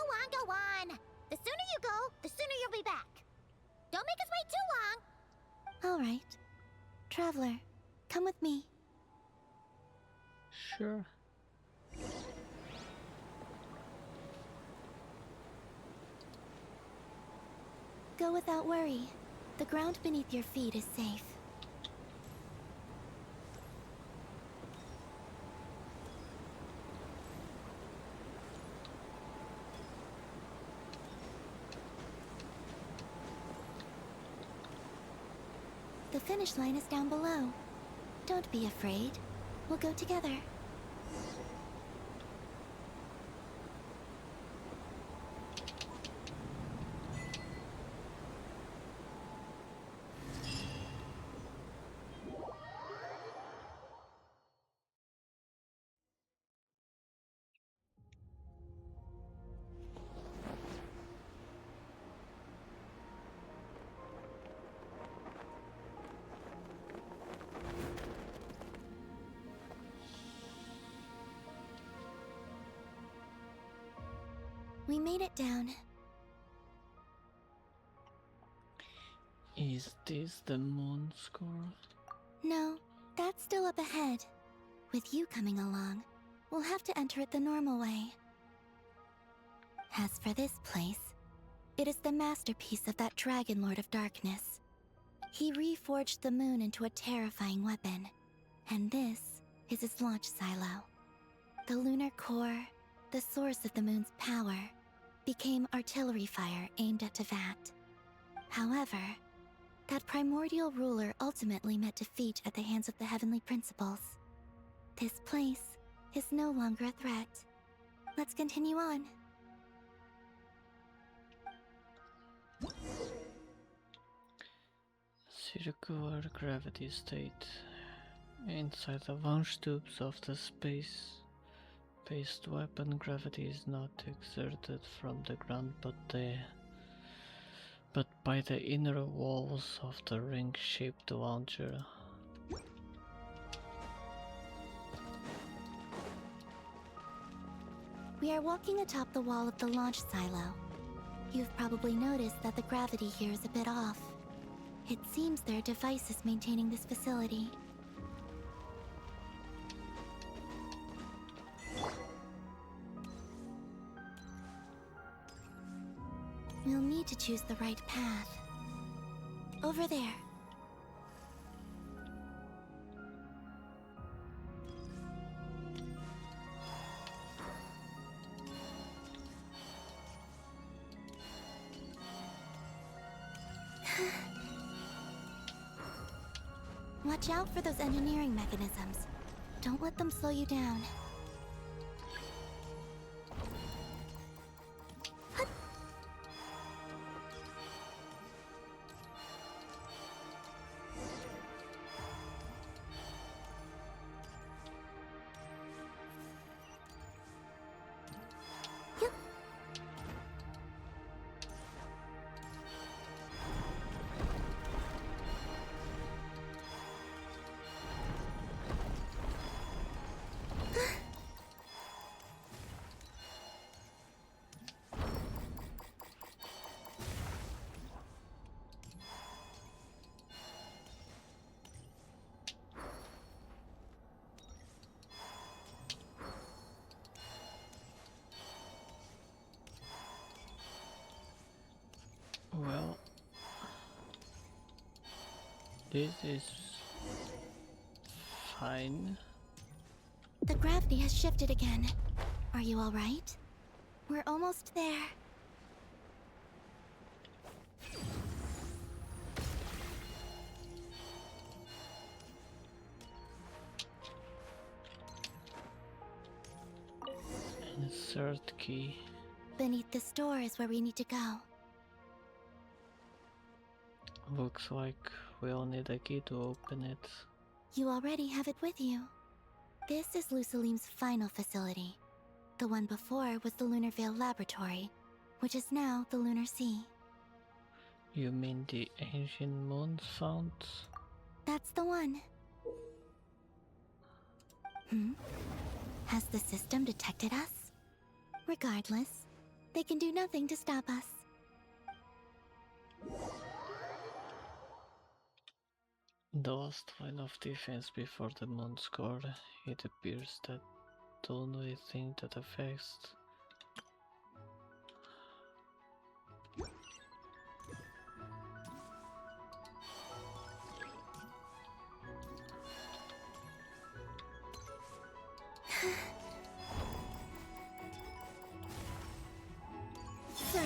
on. The sooner you go, the sooner you'll be back. Don't make us wait too long. All right. Traveler, come with me. Sure. Go without worry. The ground beneath your feet is safe. The finish line is down below. Don't be afraid. We'll go together. We made it down. Is this the moon's core? No, that's still up ahead. With you coming along, we'll have to enter it the normal way. As for this place, it is the masterpiece of that Dragon Lord of Darkness. He reforged the moon into a terrifying weapon, and this is his launch silo. The lunar core, the source of the moon's power, became artillery fire aimed at Teyvat. However, that primordial ruler ultimately met defeat at the hands of the heavenly principles. This place is no longer a threat. Let's continue on. Circular gravity state. Inside the launch tubes of the space-based weapon, gravity is not exerted from the ground but by the inner walls of the ring-shaped launcher. We are walking atop the wall of the launch silo. You've probably noticed that the gravity here is a bit off. It seems there are devices maintaining this facility. We'll need to choose the right path. Over there. Watch out for those engineering mechanisms. Don't let them slow you down. Well, this is fine. The gravity has shifted again. Are you all right? We're almost there. Insert key. Beneath this door is where we need to go. Looks like we'll need a key to open it. You already have it with you. This is Lucilim's final facility. The one before was the Lunar Veil Laboratory, which is now the Lunar Sea. You mean the ancient moon found? That's the one. Has the system detected us? Regardless, they can do nothing to stop us. The last line of defense before the moon's core. It appears that the only thing that affects Surge.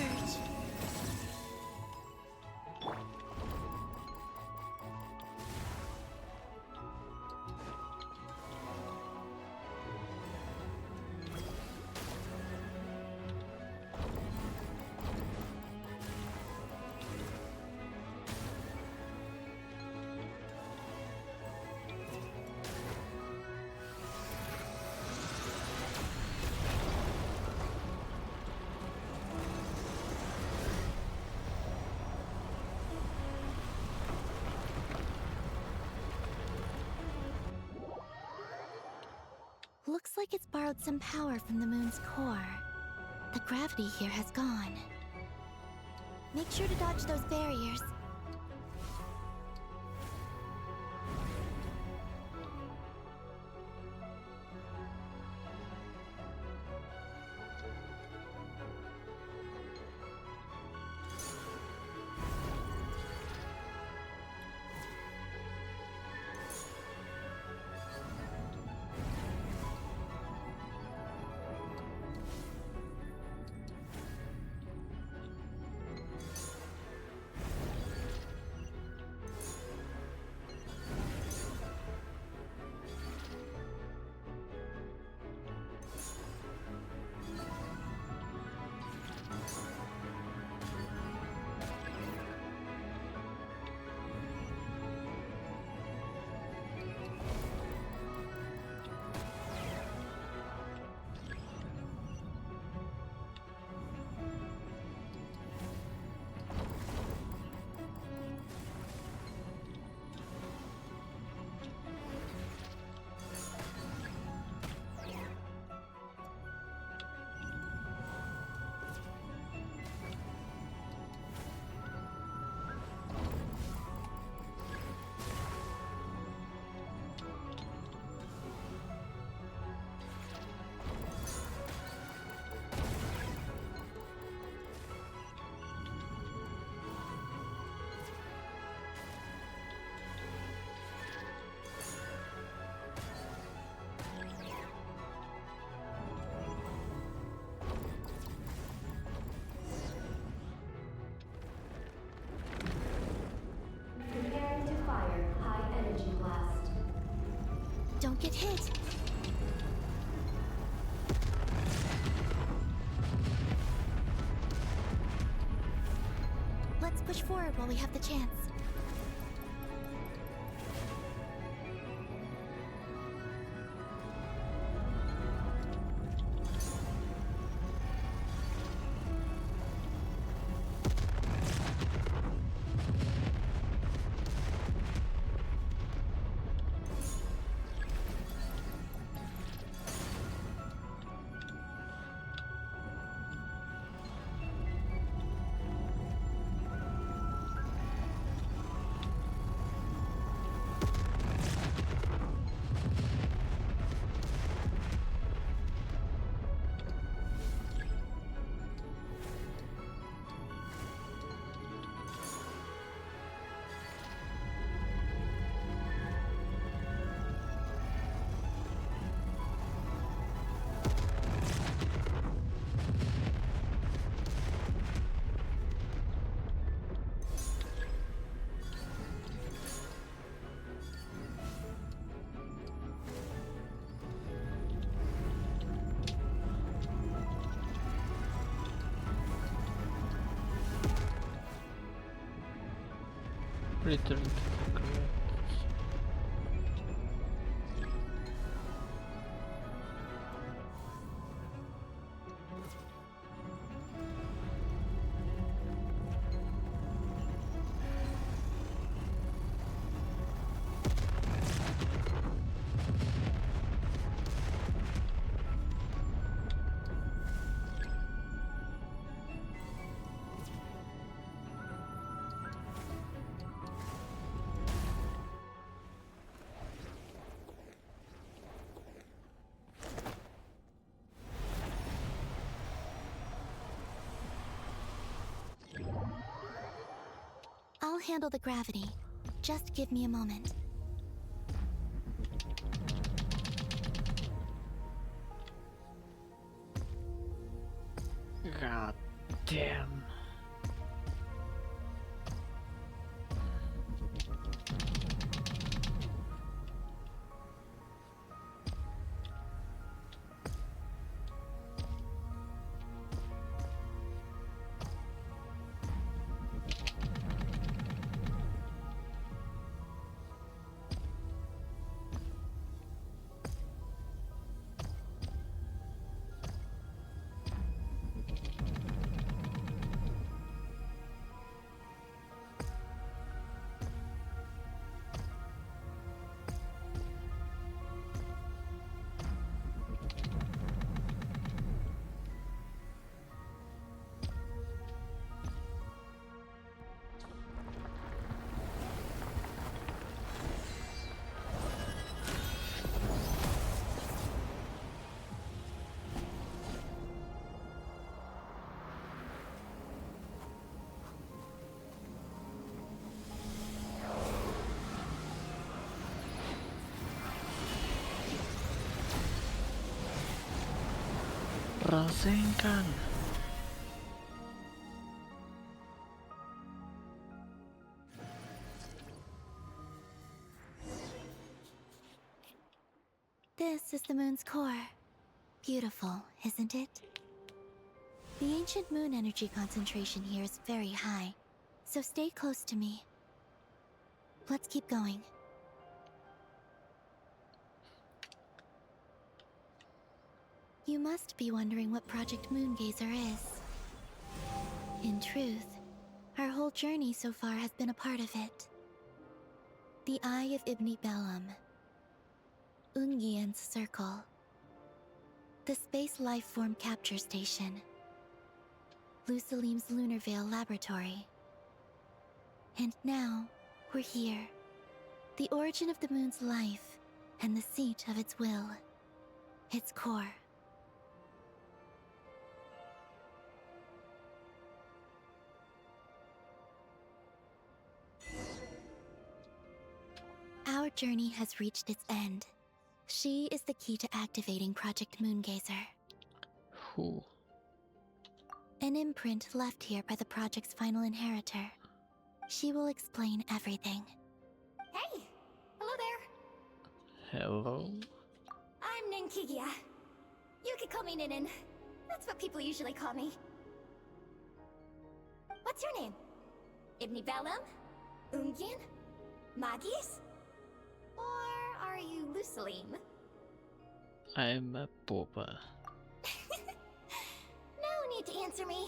Looks like it's borrowed some power from the moon's core. The gravity here has gone. Make sure to dodge those barriers. Preparing to fire high energy blast. Don't get hit! Let's push forward while we have the chance. Return to the correct. I'll handle the gravity. Just give me a moment. God damn. Rasengan. This is the moon's core. Beautiful, isn't it? The ancient moon energy concentration here is very high, so stay close to me. Let's keep going. You must be wondering what Project Moongazer is. In truth, our whole journey so far has been a part of it. The Eye of Ibni Bellum, Ungian's Circle, the Space Lifeform Capture Station, Lusalim's Lunar Veil Laboratory. And now, we're here. The origin of the moon's life, and the seat of its will. Its core. Our journey has reached its end. She is the key to activating Project Moongazer. Who? An imprint left here by the project's final inheritor. She will explain everything. Hey! Hello there! Hello? I'm Ninkigia. You could call me Ninin. That's what people usually call me. What's your name? Ibni Bellum? Ungian? Magis? Or are you Lusalim? I'm a Boba. No need to answer me.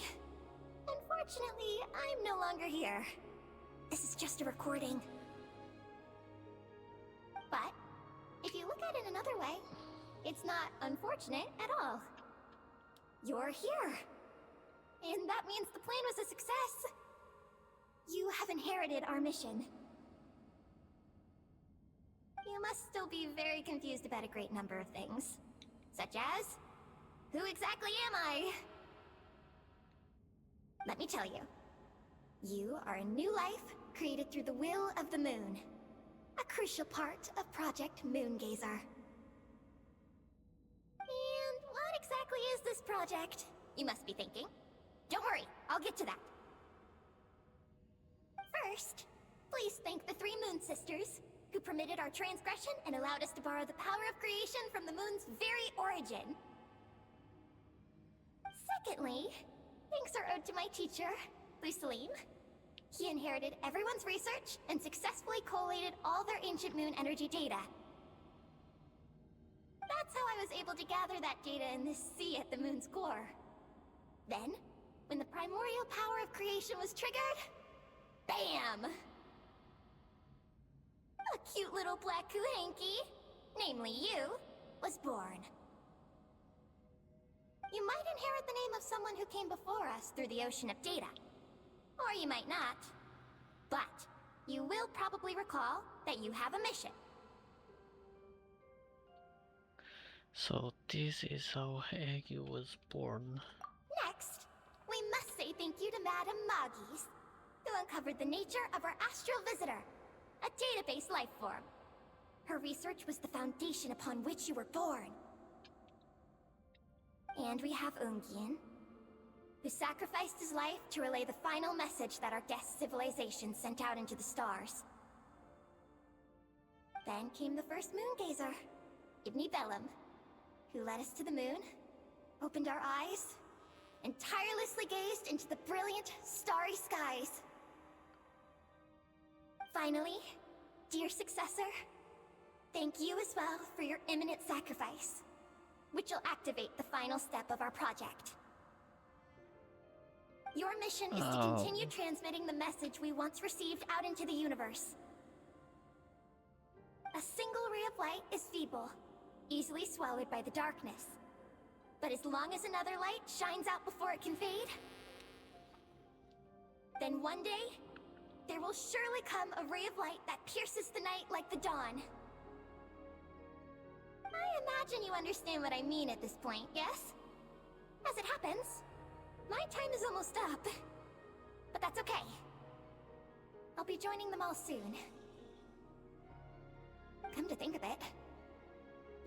Unfortunately, I'm no longer here. This is just a recording. But, if you look at it another way, it's not unfortunate at all. You're here. And that means the plan was a success. You have inherited our mission. You must still be very confused about a great number of things. Such as, who exactly am I? Let me tell you. You are a new life created through the will of the moon. A crucial part of Project Moongazer. And what exactly is this project? You must be thinking. Don't worry, I'll get to that. First, please thank the three Moon Sisters, who permitted our transgression and allowed us to borrow the power of creation from the moon's very origin. Secondly, thanks are owed to my teacher, Lusalim. He inherited everyone's research and successfully collated all their ancient moon energy data. That's how I was able to gather that data in this sea at the moon's core. Then, when the primordial power of creation was triggered, BAM! A cute little black Kuhanky, namely you, was born. You might inherit the name of someone who came before us through the ocean of data. Or you might not. But you will probably recall that you have a mission. So this is how Eggie was born. Next, we must say thank you to Madame Magis, who uncovered the nature of our astral visitor, a database life form. Her research was the foundation upon which you were born. And we have Ungian, who sacrificed his life to relay the final message that our guest civilization sent out into the stars. Then came the first Moongazer, Ibni Bellum, who led us to the moon, opened our eyes, and tirelessly gazed into the brilliant, starry skies. Finally, dear successor, thank you as well for your imminent sacrifice, which will activate the final step of our project. Your mission is to continue transmitting the message we once received out into the universe. A single ray of light is feeble, easily swallowed by the darkness. But as long as another light shines out before it can fade, then one day, there will surely come a ray of light that pierces the night like the dawn. I imagine you understand what I mean at this point, yes? As it happens, my time is almost up. But that's okay. I'll be joining them all soon. Come to think of it,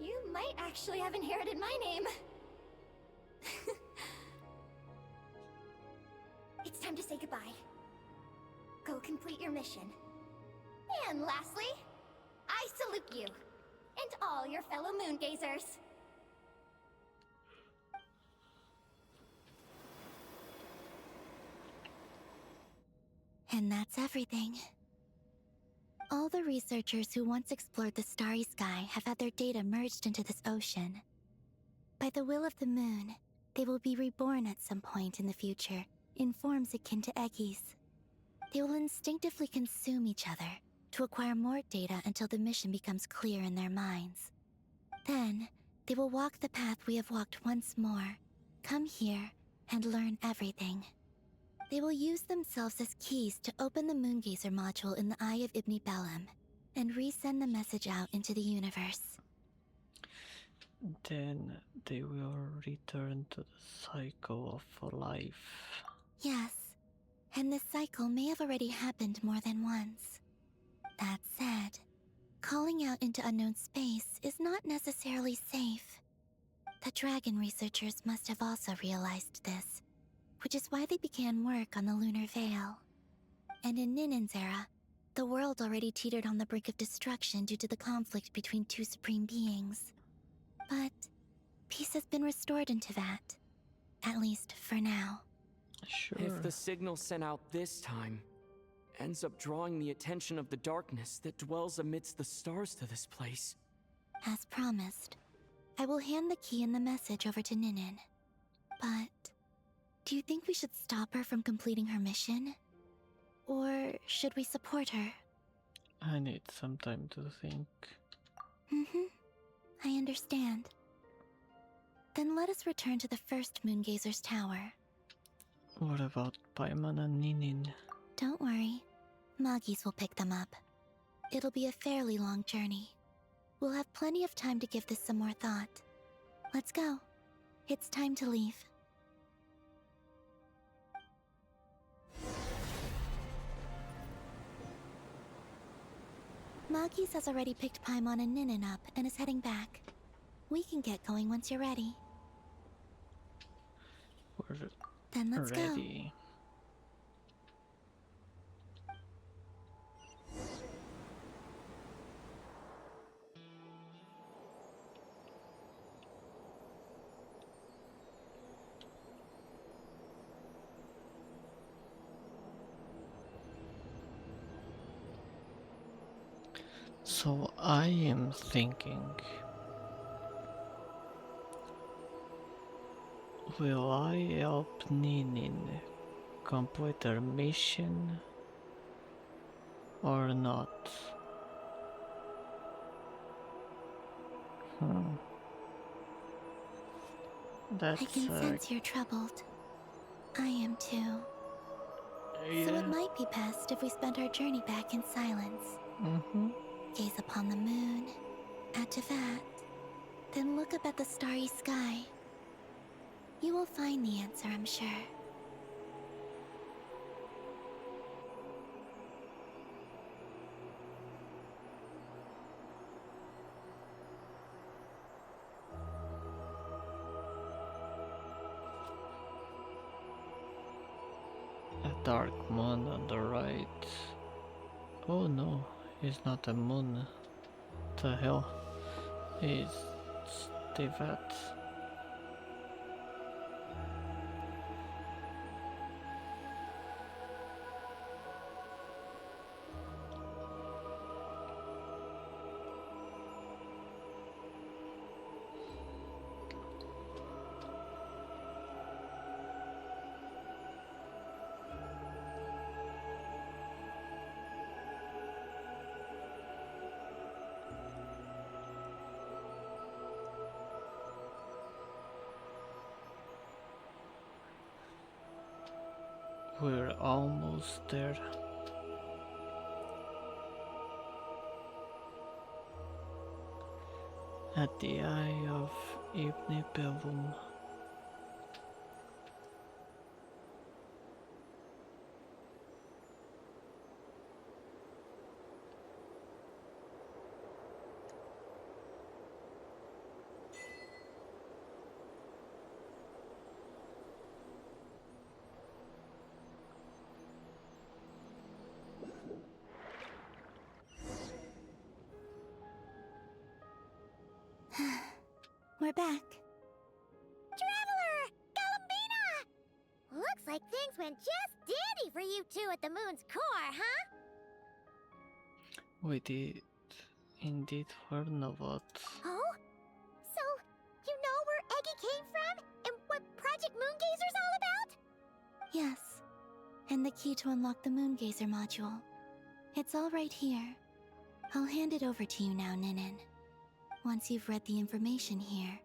you might actually have inherited my name. It's time to say goodbye. Go complete your mission. And lastly, I salute you, and all your fellow Moongazers. And that's everything. All the researchers who once explored the starry sky have had their data merged into this ocean. By the will of the moon, they will be reborn at some point in the future, in forms akin to Eggie's. They will instinctively consume each other to acquire more data until the mission becomes clear in their minds. Then, they will walk the path we have walked once more, come here, and learn everything. They will use themselves as keys to open the Moongazer module in the Eye of Ibn Bellum, and resend the message out into the universe. Then they will return to the cycle of life. Yes, and this cycle may have already happened more than once. That said, calling out into unknown space is not necessarily safe. The dragon researchers must have also realized this, which is why they began work on the Lunar Veil. And in Ninen's era, the world already teetered on the brink of destruction due to the conflict between two supreme beings. But peace has been restored in Teyvat, at least for now. Sure. If the signal sent out this time ends up drawing the attention of the darkness that dwells amidst the stars to this place. As promised, I will hand the key and the message over to Ninen. But do you think we should stop her from completing her mission? Or should we support her? I need some time to think. I understand. Then let us return to the first Moongazer's tower. What about Paimon and Ninin? Don't worry. Moggies will pick them up. It'll be a fairly long journey. We'll have plenty of time to give this some more thought. Let's go. It's time to leave. Moggies has already picked Paimon and Ninin up and is heading back. We can get going once you're ready. We're Then let's ready. So I am thinking, will I help Ninin complete her mission or not? That's I can sense you're troubled. I am too. yeah. So it might be best if we spend our journey back in silence. Gaze upon the moon, at Teyvat, then look up at the starry sky. You will find the answer, I'm sure. A dark moon on the right. Oh no, it's not a moon. The hell is Teyvat? We're almost there. At the Eye of Ibn Bellum. we're back. Traveler! Columbina! Looks like things went just dandy for you two at the moon's core, huh? We did indeed learn a lot. Oh? So, you know where Eggie came from? And what Project Moongazer's all about? Yes, and the key to unlock the Moongazer module. It's all right here. I'll hand it over to you now, Ninin. Once you've read the information here,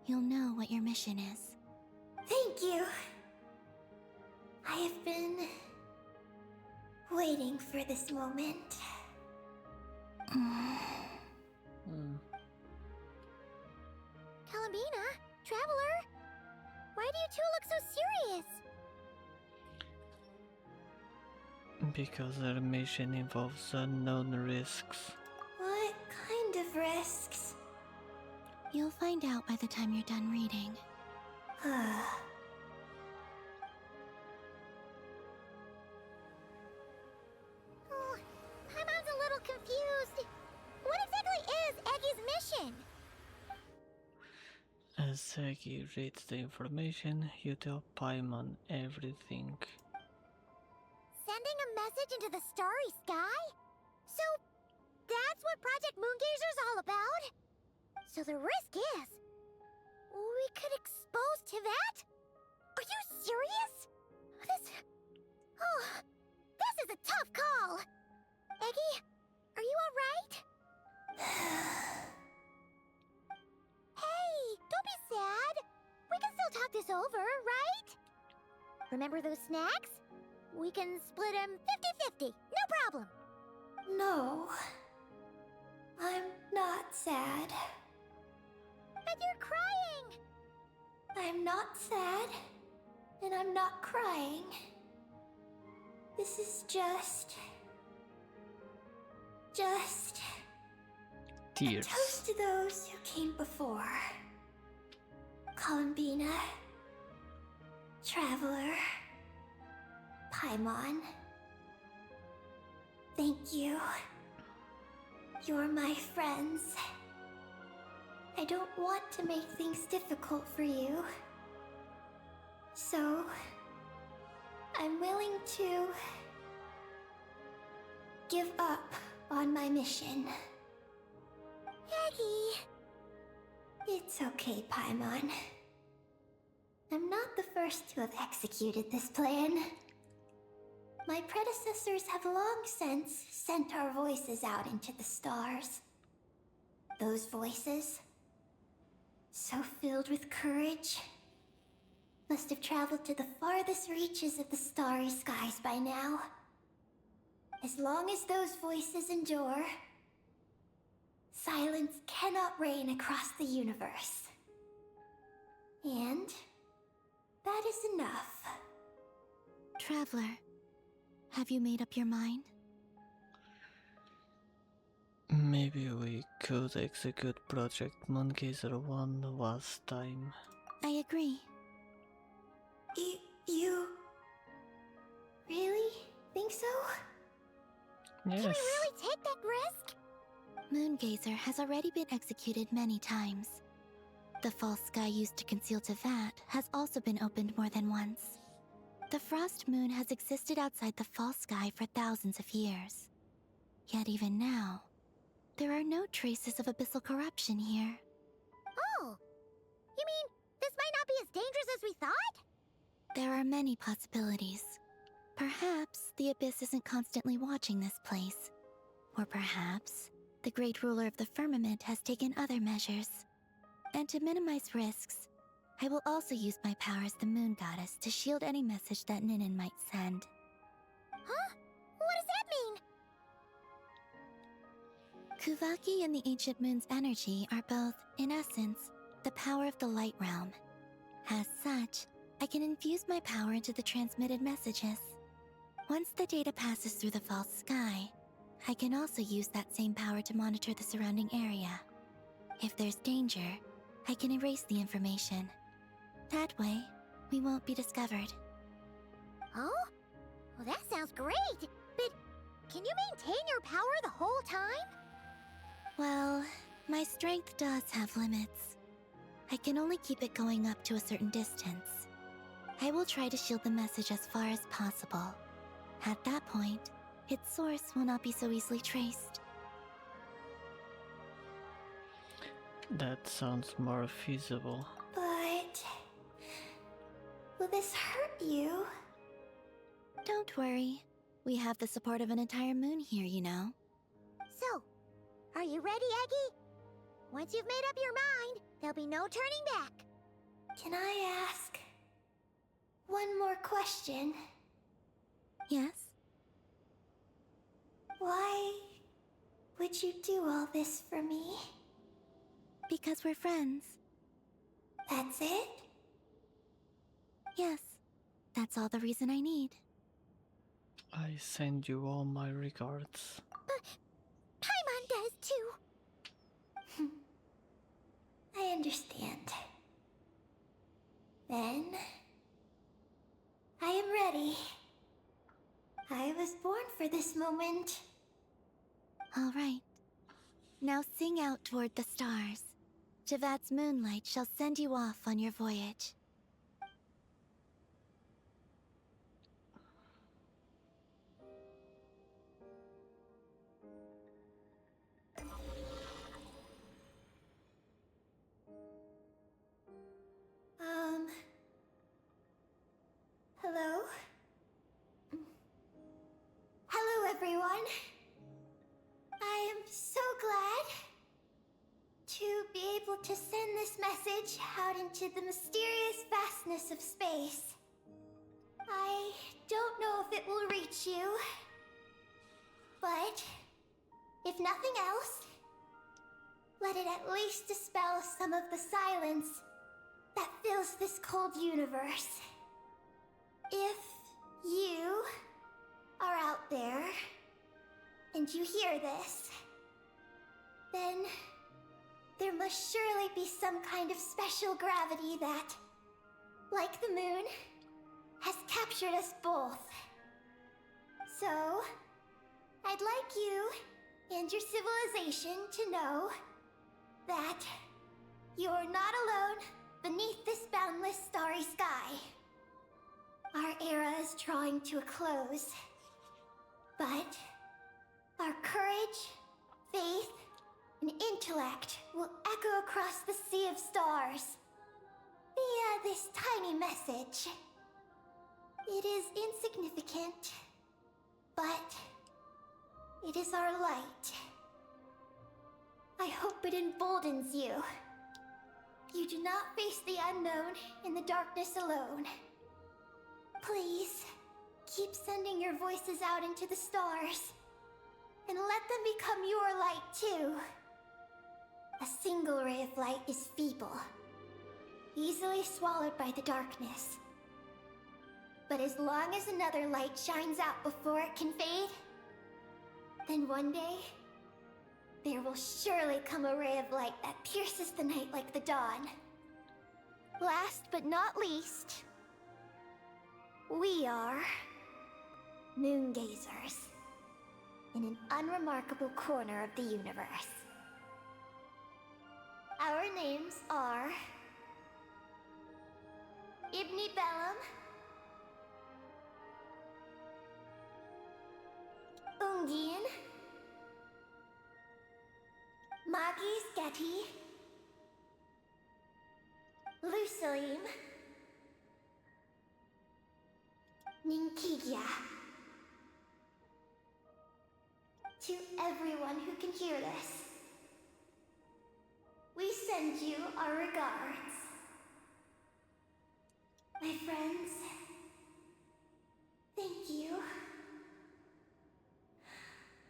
you'll know what your mission is. Thank you. I have been waiting for this moment. Columbina? Traveler? Why do you two look so serious? Because our mission involves unknown risks. What kind of risks? You'll find out by the time you're done reading. Oh, Paimon's a little confused. What exactly is Eggie's mission? As Eggie reads the information, you tell Paimon everything. Sending a message into the starry sky? So, that's what Project Moongazer's all about? So the risk is, we could expose Teyvat? Are you serious? This is a tough call. Eggie, are you alright? Hey, don't be sad. We can still talk this over, right? Remember those snacks? We can split them 50-50, no problem. No. I'm not sad. But you're crying. I'm not sad, and I'm not crying. This is just Tears. toast to those who came before. Columbina, Traveler, Paimon. Thank you. You're my friends. I don't want to make things difficult for you. So, I'm willing to give up on my mission. Eggie. It's okay, Paimon. I'm not the first to have executed this plan. My predecessors have long since sent our voices out into the stars. Those voices, so filled with courage, must have traveled to the farthest reaches of the starry skies by now. As long as those voices endure, silence cannot reign across the universe. And that is enough. Traveler, have you made up your mind? Maybe we could execute Project Moongazer one last time. I agree. You really think so? Yes. Can we really take that risk? Moongazer has already been executed many times. The false sky used to conceal Teyvat has also been opened more than once. The frost moon has existed outside the false sky for thousands of years. Yet even now, there are no traces of abyssal corruption here. Oh, you mean this might not be as dangerous as we thought? There are many possibilities. Perhaps the Abyss isn't constantly watching this place. Or perhaps the Great Ruler of the Firmament has taken other measures. And to minimize risks, I will also use my power as the Moon Goddess to shield any message that Ninin might send. Huh? What does that mean? Kuvaki and the Ancient Moon's energy are both, in essence, the power of the Light Realm. As such, I can infuse my power into the transmitted messages. Once the data passes through the false sky, I can also use that same power to monitor the surrounding area. If there's danger, I can erase the information. That way, we won't be discovered. Oh? Well, that sounds great. But can you maintain your power the whole time? Well, my strength does have limits. I can only keep it going up to a certain distance. I will try to shield the message as far as possible. At that point, its source will not be so easily traced. That sounds more feasible. But... will this hurt you? Don't worry. We have the support of an entire moon here, you know. So, are you ready, Eggie? Once you've made up your mind, there'll be no turning back. Can I ask one more question? Yes? Why would you do all this for me? Because we're friends. That's it? Yes. That's all the reason I need. I send you all my regards. Paimon does too. I understand. Then... I am ready. I was born for this moment. All right. Now sing out toward the stars. Teyvat's moonlight shall send you off on your voyage. Hello? Hello, everyone. I am so glad to be able to send this message out into the mysterious vastness of space. I don't know if it will reach you, but if nothing else, let it at least dispel some of the silence that fills this cold universe. If you are out there and you hear this, then there must surely be some kind of special gravity that, like the moon, has captured us both. So, I'd like you and your civilization to know that you're not alone beneath this boundless starry sky. Our era is drawing to a close, but our courage, faith, and intellect will echo across the sea of stars via this tiny message. It is insignificant, but it is our light. I hope it emboldens you. You do not face the unknown in the darkness alone. Please, keep sending your voices out into the stars, and let them become your light too. A single ray of light is feeble, easily swallowed by the darkness. But as long as another light shines out before it can fade, then one day, there will surely come a ray of light that pierces the night like the dawn. Last but not least, we are Moongazers, in an unremarkable corner of the universe. Our names are Ibni Bellum, Ungin, Magis Getty, Lusalim, Ninkigia. To everyone who can hear this, we send you our regards. My friends, thank you.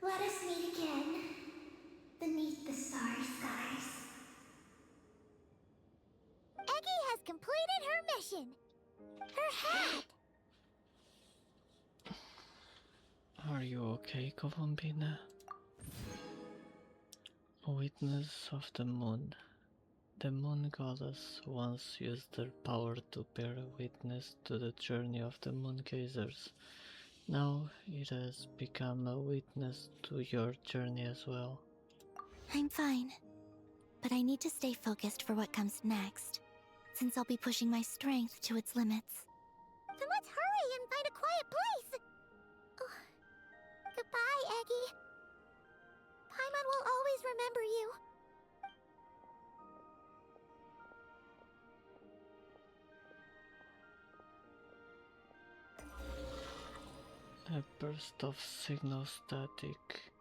Let us meet again beneath the starry skies. Eggie has completed her mission. Her hat! Are you okay, Columbina? Witness of the moon. The moon goddess once used their power to bear witness to the journey of the Moongazers. Now it has become a witness to your journey as well. I'm fine. but I need to stay focused for what comes next, since I'll be pushing my strength to its limits. Then let's hurry and find a quiet place! Oh, goodbye, Eggie. Paimon will always remember you. A burst of signal static.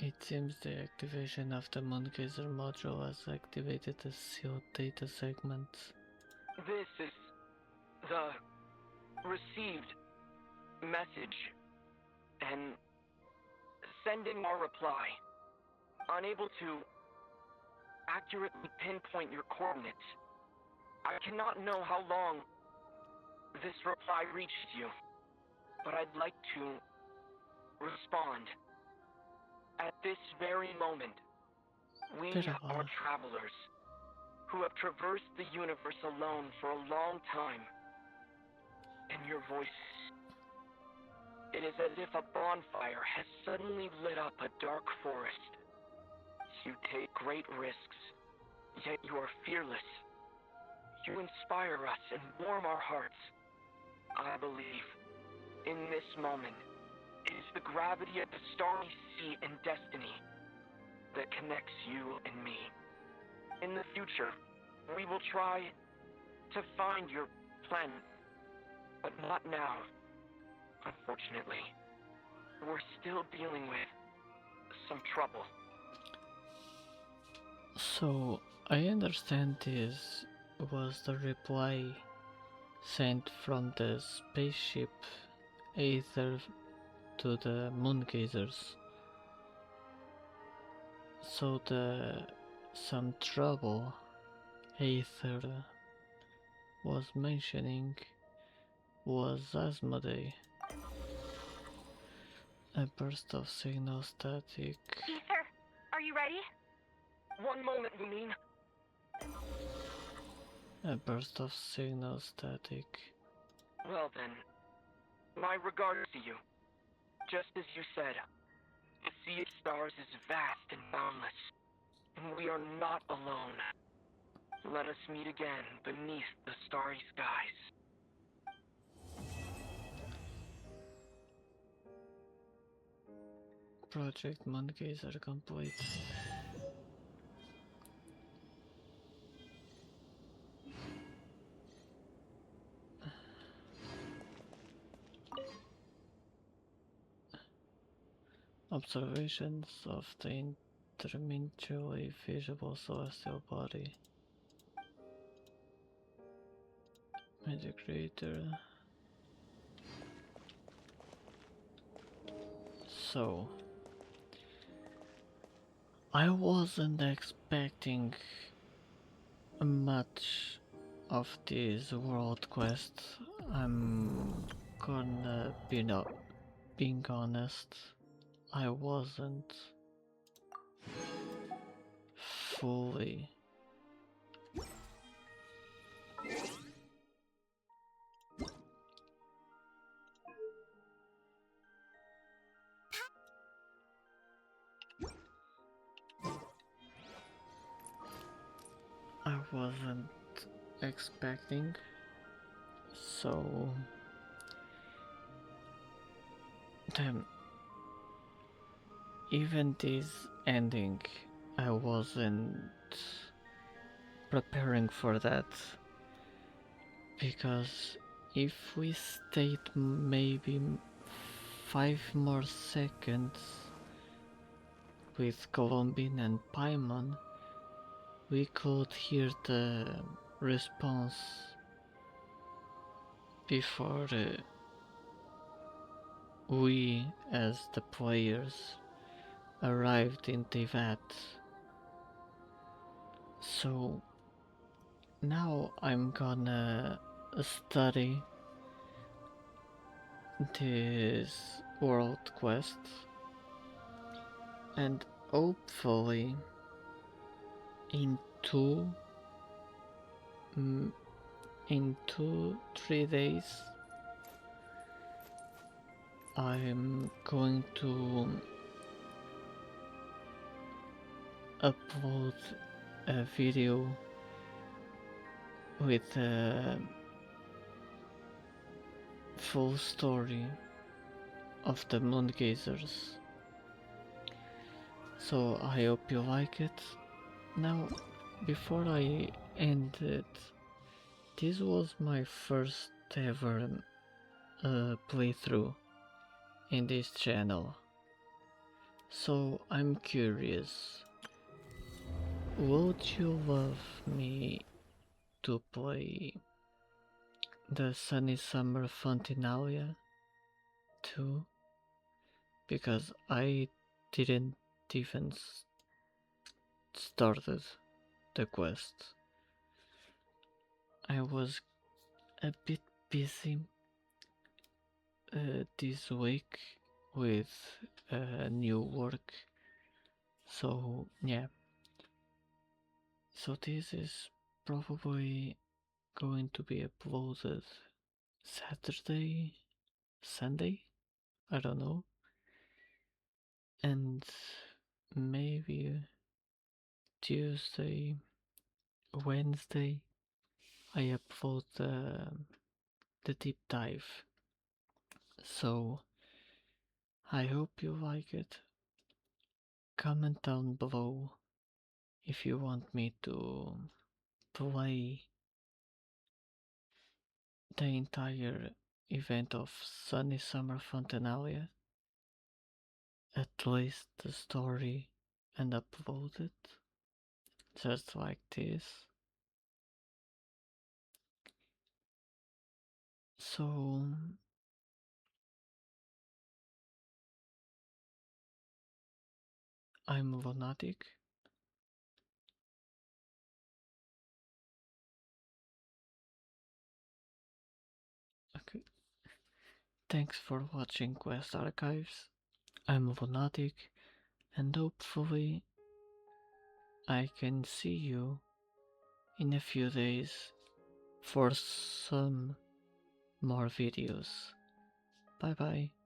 It seems the activation of the Moongazer module has activated the sealed data segment. This is the received message, and sending our reply. Unable to accurately pinpoint your coordinates. I cannot know how long this reply reached you, but I'd like to respond. At this very moment, we are travelers who have traversed the universe alone for a long time. And your voice, it is as if a bonfire has suddenly lit up a dark forest. You take great risks, yet you are fearless. You inspire us and warm our hearts. I believe, in this moment, it is the gravity of the starry sea and destiny that connects you and me. In the future, we will try to find your planet, but not now. Unfortunately, we're still dealing with some trouble. So, I understand this was the reply sent from the spaceship Aether to the Moongazers. So some trouble Aether was mentioning was Asmodee. A burst of signal static. Ether, are you ready? One moment, you mean? A burst of signal static. Well then, my regards to you. Just as you said, the sea of stars is vast and boundless, and we are not alone. Let us meet again beneath the starry skies. Project Moongazer complete. Observations of the intermittently visible celestial body. Magic Creator. So, I wasn't expecting much of this world quest. I'm gonna be not being honest. I wasn't fully expecting, so then even this ending I wasn't preparing for that, because if we stayed maybe 5 more seconds with Columbina and Paimon, we could hear the response before we as the players arrived in Teyvat. So now I'm gonna study this world quest, and hopefully in 2-3 days I'm going to upload a video with a full story of the Moongazers. So I hope you like it. Now, before I end it, this was my first ever playthrough in this channel. So I'm curious, would you love me to play the Sunny Summer Fontinalia too? Because I didn't even started the quest. I was a bit busy this week with new work, so yeah. So this is probably going to be uploaded Saturday, Sunday, I don't know, and maybe Tuesday, Wednesday I upload the deep dive. So I hope you like it. Comment down below if you want me to play the entire event of Sunny Summer Fontinalia, at least the story, and upload it just like this. So I'm lunatic. Okay. Thanks for watching Quest Archives. I'm lunatic, and hopefully I can see you in a few days for some more videos. Bye bye.